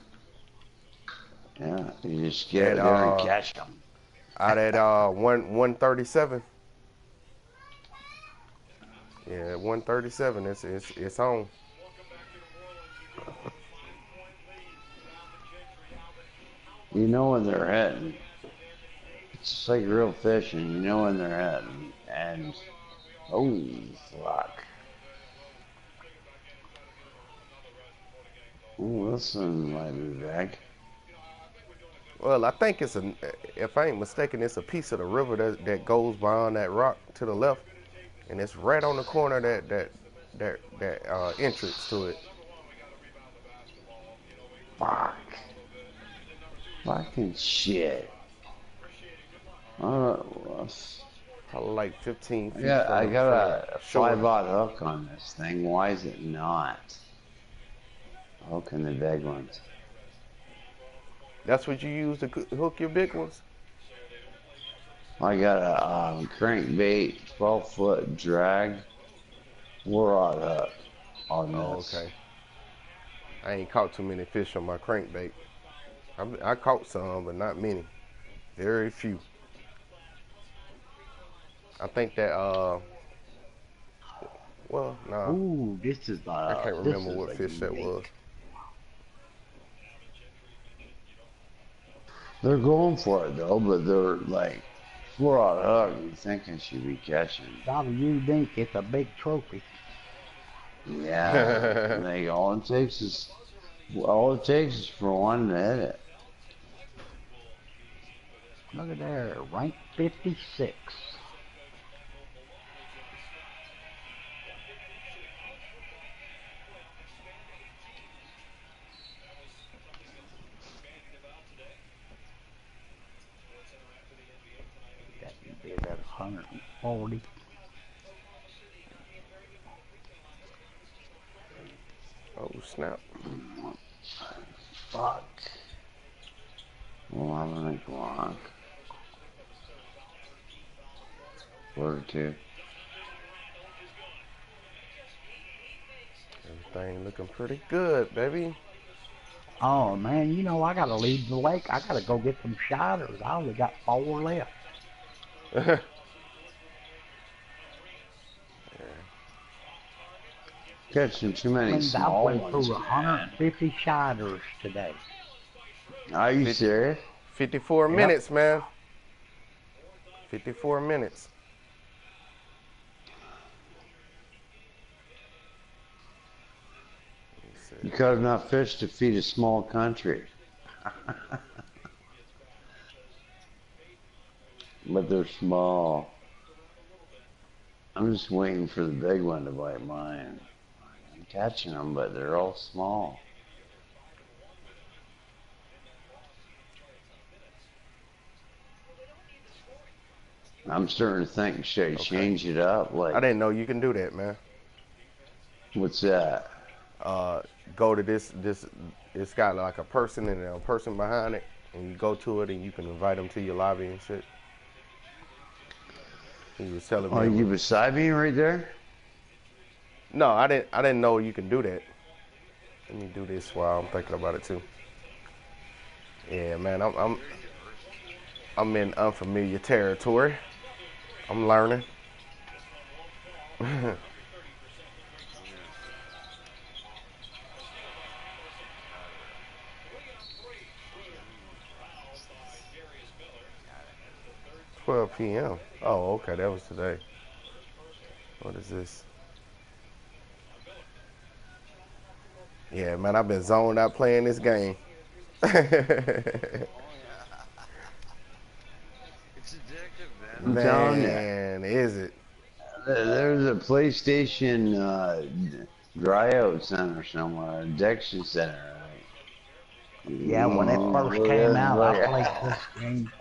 Yeah, you just get there and catch them. Out at 137. Yeah, 137. It's on. You know when they're heading. It's just like real fishing. You know when they're heading. And oh fuck. Oh, this one might be back. Well, I think if I ain't mistaken, it's a piece of the river that goes behind that rock to the left, and it's right on the corner that entrance to it. Fuck. Fucking shit. Probably like 15 feet. Yeah, I got a shore. 5/0 hook on this thing. Why is it not hooking the big ones? That's what you use to hook your big ones? I got a crankbait, 12-foot drag, 4/0 hook on this. Oh, okay. I ain't caught too many fish on my crankbait. I caught some, but not many. Very few. I think that well, nah. Ooh, this is I can't remember what fish that was. They're going for it though, but they're like 4/0 hook. You think I should be catching? Bobby, you think it's a big trophy. Yeah, like all it takes is for one to hit it. Look at there, rank 56. That would be about 140. Oh snap! Fuck. 11 o'clock. 42. Everything looking pretty good, baby. Oh man, I gotta leave the lake. I gotta go get some shiners. I only got 4 left. Catching too many small I went ones. through 150 shiners today. Are you serious? 54 minutes, man. 54 minutes. You caught enough fish to feed a small country. But they're small. I'm just waiting for the big one to bite mine. I'm catching them, but they're all small. I'm starting to think, should I Okay. change it up? I Like, didn't know you can do that, man. what's that? Uh, go to this. It's got like a person and a person behind it, and you go to it and you can invite them to your lobby and shit. He was telling me Oh, it you was. beside me right there? No, I didn't. I didn't know you can do that. Let me do this while I'm thinking about it too. Yeah, man. I'm in unfamiliar territory. I'm learning. 12 p.m. Oh, okay. That was today. What is this? Yeah, man. I've been zoned out playing this game. I'm telling you, Man, is it? there's a PlayStation tryout center somewhere, addiction center. Yeah, when it first Look came at out, I this, played this game.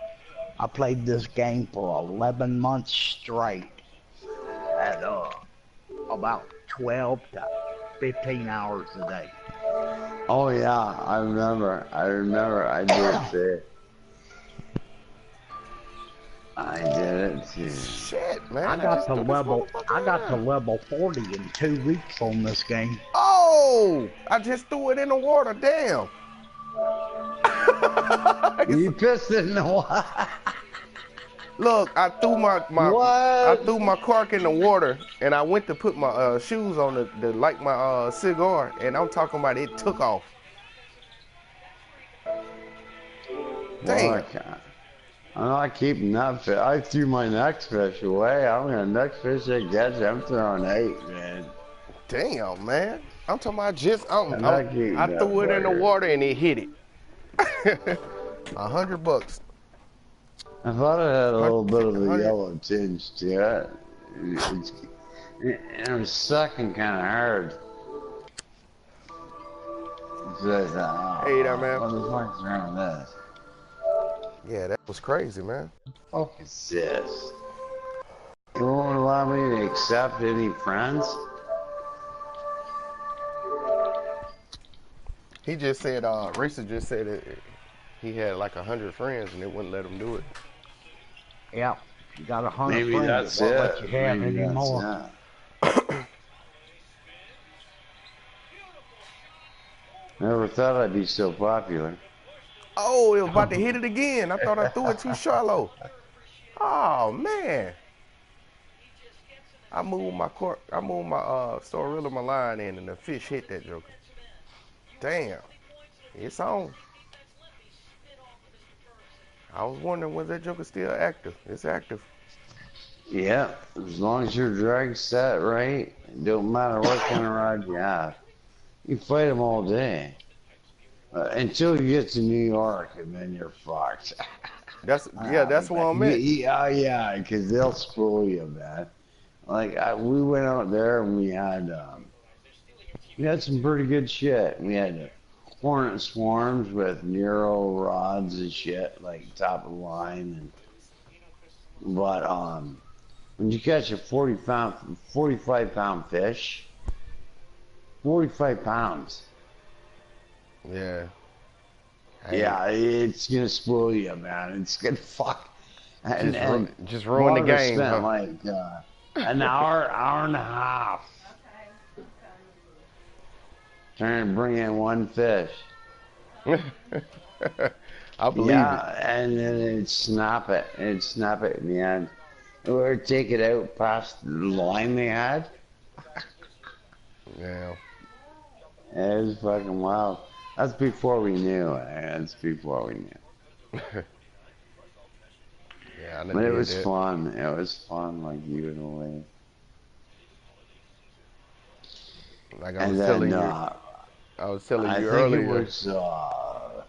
I played this game for 11 months straight at about 12 to 15 hours a day. oh yeah, I remember. I did it. I did it too. Shit, man. I I got just to threw this level I motherfucker got to around. level 40 in 2 weeks on this game. Oh, I just threw it in the water. Damn. You pissed it in the water. Look, I What? threw my cork in the water, and I went to put my shoes on to light my cigar, and I'm talking about it took off. Damn. Fuck. I'm not keeping that fish. I threw my next fish away. I'm gonna next fish I catch. I'm throwing 8, man. Damn, man. I'm talking about I'm not I keeping that threw it in the fucker. water and it hit it. $100. I thought it had a little bit of the 100. yellow tinge to it. It's, and it was sucking kind of hard. So I thought, Hey there, man. what the fuck's wrong with this? Yeah, that was crazy, man. Fuck is this? You won't allow me to accept any friends? He just said, Racer just said he had like 100 friends and it wouldn't let him do it. Yeah, if you got 100 Maybe friends, that's it won't let you it. have Maybe any that's more. it. Never thought I'd be so popular. Oh, it was about to hit it again. I thought I threw it too shallow. Oh man. I moved my Storilla, my line in, and the fish hit that joker. Damn. It's on. I was wondering, was that joker still active? It's active. Yeah, as long as your drag's set right, it don't matter what kind of rod you have. You fight them all day. Until you get to New York, and then you're fucked. That's what I meant. Yeah, because they'll spoil you, man. Like, we went out there and we had some pretty good shit. We had hornet swarms with Nero rods and shit, like top of the line. But when you catch a 45 pound fish, 45 pounds. Yeah. Yeah, it's gonna spoil you, man. It's gonna fuck. And Just ruin the Marta game, spent huh? like an hour and a half trying to bring in one fish. I believe it. Yeah, and then it'd snap it. It'd snap it in the end. Or take it out past the line they had. Yeah. It was fucking wild. That's before we knew. That's before we knew. Yeah, I done But it did was that. fun. It was fun, like you in a way. Like And then I was telling I you think it earlier. was a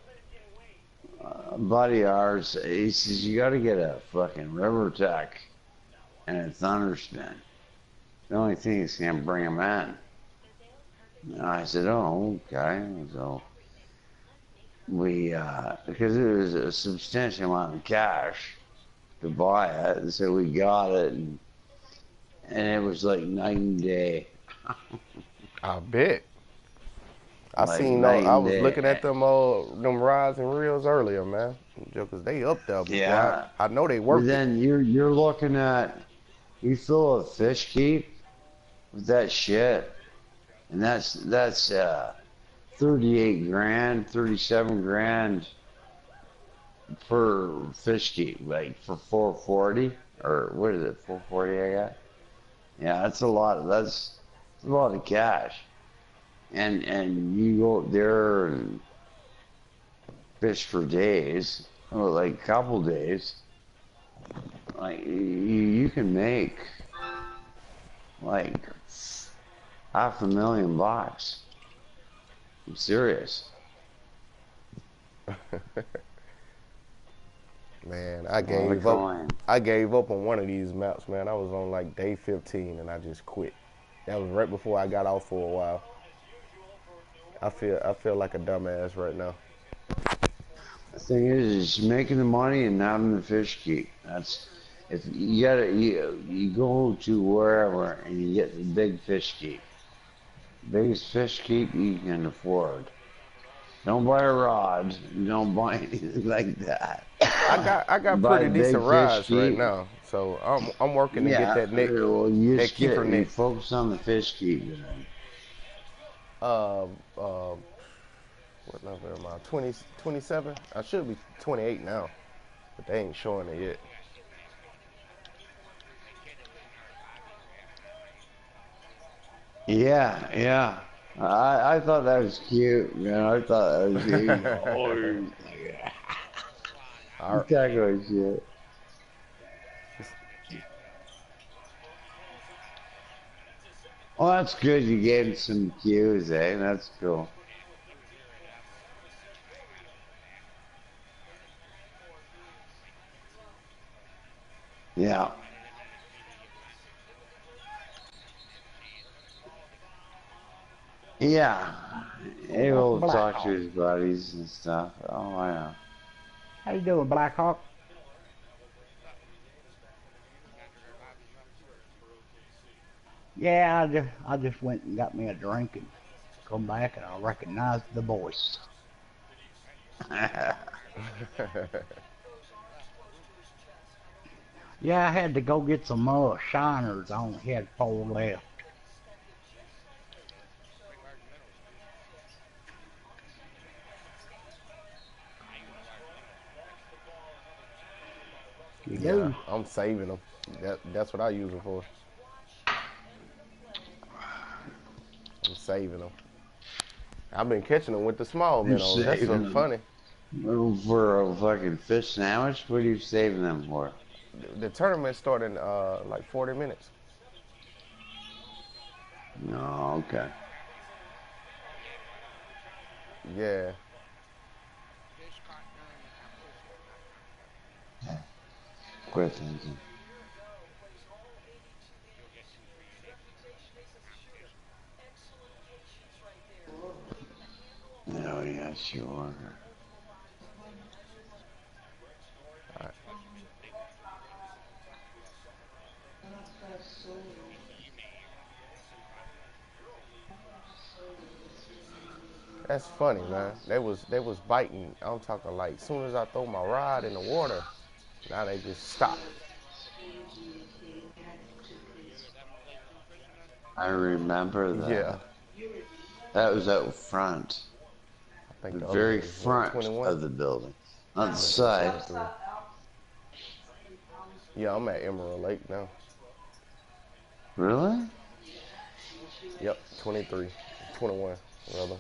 buddy of ours. He says you got to get a fucking river tech and a thunderspin. The only thing is gonna bring him in. And I said, oh, okay. So we because it was a substantial amount of cash. to buy it, and so we got it, and it was like night and day. I bet. I Like seen night those. I and was looking at day. them rods and reels earlier, man. Jokers, they up there. Boy, Yeah. I know they But worth it. then you're looking at, you fill a fish keep with that shit, and that's 38 grand, 37 grand per fish keep, like for 440, or what is it, 440 I got? Yeah, that's a lot of cash. And you go up there and fish for days, or like a couple days, like you can make like $500,000. I'm serious. Man, A lot of coin. I gave up on one of these maps, man. I was on like day 15 and I just quit. That was right before I got off for a while. I feel like a dumbass right now. The thing is making the money and having the fish keep. That's if you go to wherever and you get the big fish keep. Biggest fish keep you can afford. Don't buy a rod. Don't buy anything like that. I got Buy pretty the big decent fish rides right keep. now, so I'm working to get Yeah, well, that keeper you neck. focus on the fish keep then. Uh, what number am I? 20, 27? I should be 28 now, but they ain't showing it yet. Yeah, yeah. I thought that was cute, man. I thought that was cute. Oh, yeah. All right. Taco shit. Well, that's good. You gave him some cues, eh? That's cool. Yeah. Yeah. That's Able to Black talk to Hawk. his buddies and stuff. Oh, yeah. How you doing, Black Hawk? Yeah, I just went and got me a drink and come back and I recognized the voice. Yeah, I had to go get some shiners. I only had 4 left. You Yeah, do. I'm saving them. That's what I use them for. I'm saving them. I've been catching them with the small You're minnows. That's so saving them funny. for a fucking fish sandwich? What are you saving them for? The tournament started in like 40 minutes. No, okay. Yeah. Quit thinking. Oh, yeah, sure. That's funny, man. They was biting. I'm talking like soon as I throw my rod in the water, now they just stop. I remember Yeah. that. That was out front. I think The the other one very is what, front 21? of the building. Not the I think it's side. 23. Yeah, I'm at Emerald Lake now. Really? Yep, 23, 21 rather.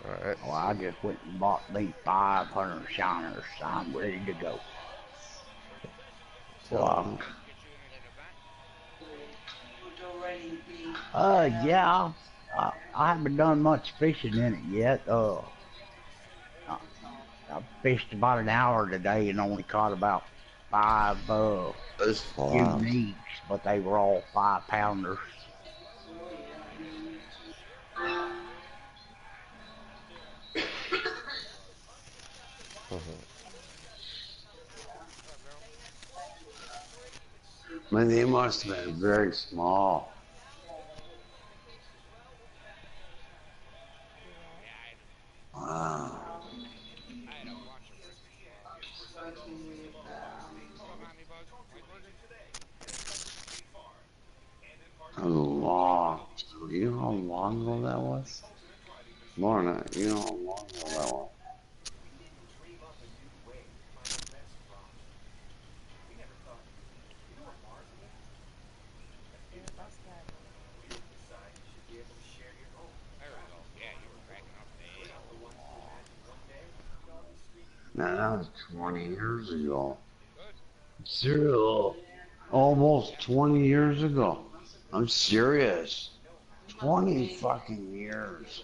All right. Well, I just went and bought me 500 shiners. I'm ready to go. Tell them. Wow. Yeah. I haven't done much fishing in it yet. I, I fished about an hour today and only caught about 5 That's wow. uniques, but they were all 5-pounders. Man, they must have been very small. Wow. A long. You know how long ago that was? Lorna, you know how long ago that was? Man, that was 20 years ago. Serial. Almost 20 years ago. I'm serious. 20 fucking years.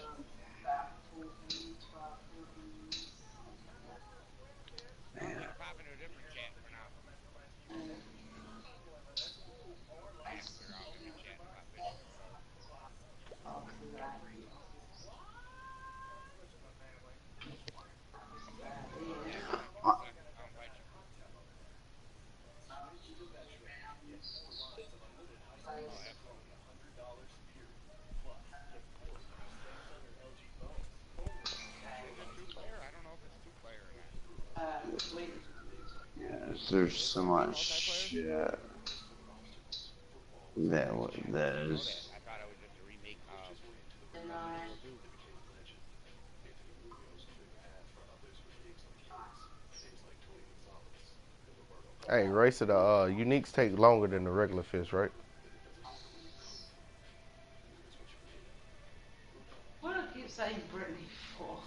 Man. Yes, there's so much shit that is. Hey, Racer, the uniques take longer than the regular fish, right? What do I keep saying Brittany for?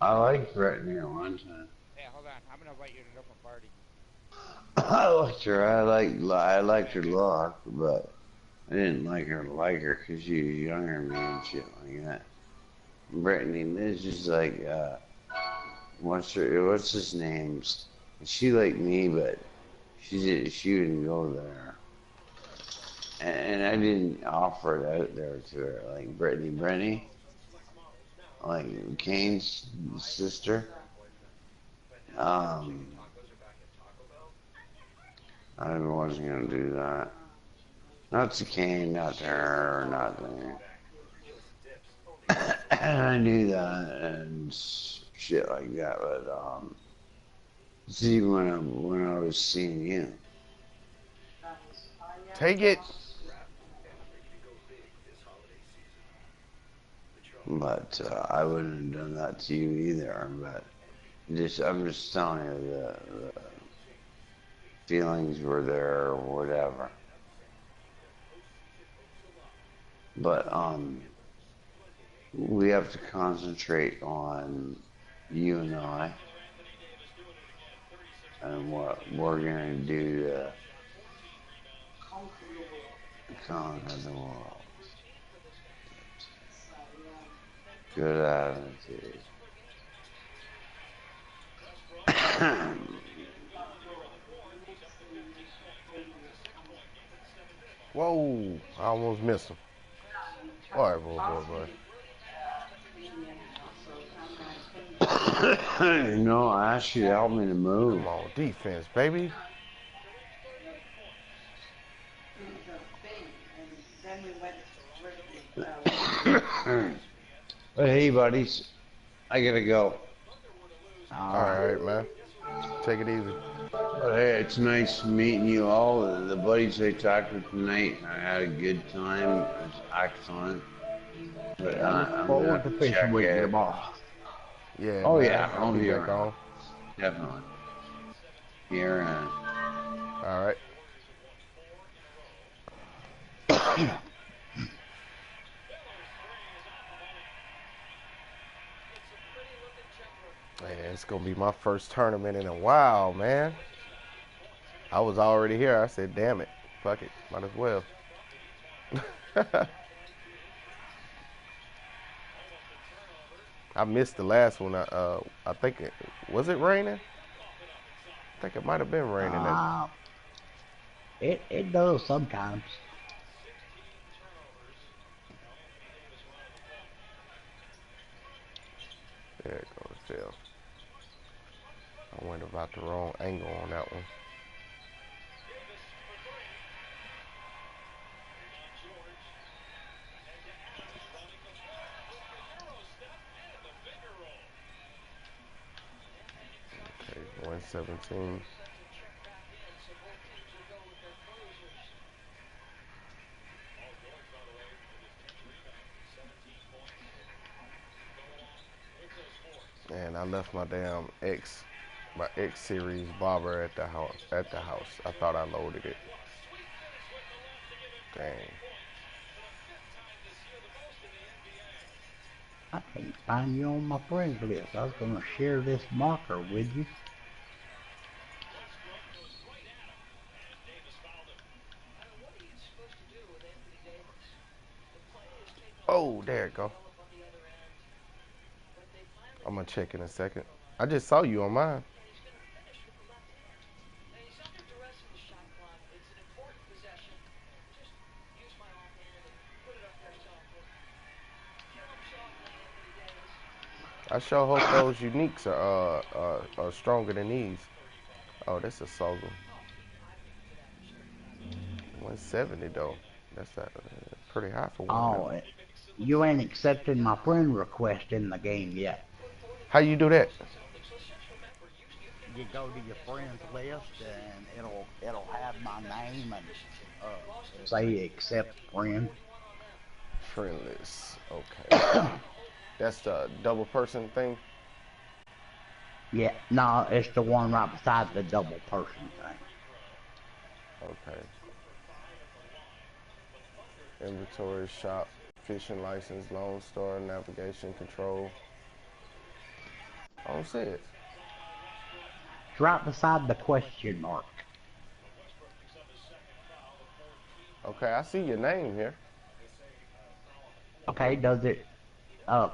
I like Brittany at one time. I liked her. I liked her look, but I didn't like her because she was younger than me and shit like that. Brittany, this is like what's his name's? She liked me, but she didn't go there, and I didn't offer it out there to her like Brittany, like Kane's sister. Um, I wasn't gonna do that. Not to Kane, not to her, or nothing. And I knew that and shit like that, but see when I was seeing you, Take it. but I wouldn't have done that to you either. But I'm just telling you the feelings were there or whatever. But we have to concentrate on you and I and what we're gonna do to conquer the world. Good attitude. Whoa, I almost missed him. All right, boy. No, Ashley helped me to move. Come on, defense, baby. And then we went to Brittany. But hey, buddies, I gotta go. All All right, man. Take it easy. But hey, it's nice meeting you all. The buddies I talked with tonight, I had a good time. It was excellent. right. But Yeah, I look I'm gonna forward have to to fishing check with you it. tomorrow. Yeah, Oh man. yeah, I'll I'll be be back around. on. Definitely. Here and All right. Man, it's gonna be my first tournament in a while, man. I was already here. I said, damn it, fuck it, might as well. I missed the last one. I think it was it raining. I think it might have been raining. That Uh, it does sometimes. there it goes. Phil. I went about the wrong angle on that one. 17. And I left my damn my X series bobber at the house. I thought I loaded it. Dang. I can't find you on my friends list. I was gonna share this marker with you. Oh, there it go. I'm gonna check in a second. I just saw you on mine. I sure hope those uniques are stronger than these. Oh, that's a sorghum. 170 though. That's pretty high for one of them. Oh, you ain't accepted my friend request in the game yet. How you do that? You go to your friends list and it'll have my name and say accept friend. Friendless. Okay. That's the double person thing. Yeah, no, it's the one right beside the double person thing. Okay. Inventory, shop, fishing license, Lone Star, navigation, control. I don't see it. It's right beside the question mark. Okay, I see your name here. Okay, does it,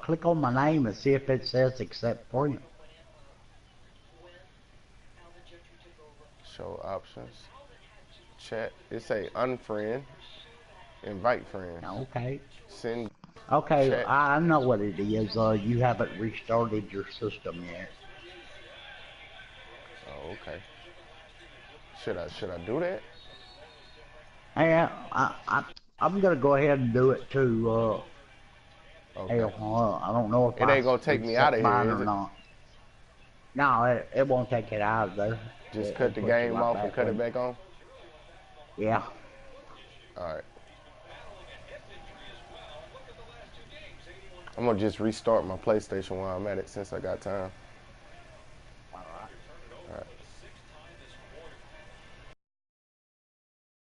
click on my name and see if it says accept friend. Show options. Chat. It say unfriend. Invite friends. Okay. Send Okay, chat. I know what it is. You haven't restarted your system yet. Oh, okay. Should I do that? Yeah, I'm gonna go ahead and do it too. Okay. I don't know if It I ain't gonna take me out reset of mine here, or is it? not. No, it won't take it out of there. Just It'll cut the put you game right off and back cut it in. back on? Yeah. Alright. I'm gonna just restart my PlayStation while I'm at it since I got time.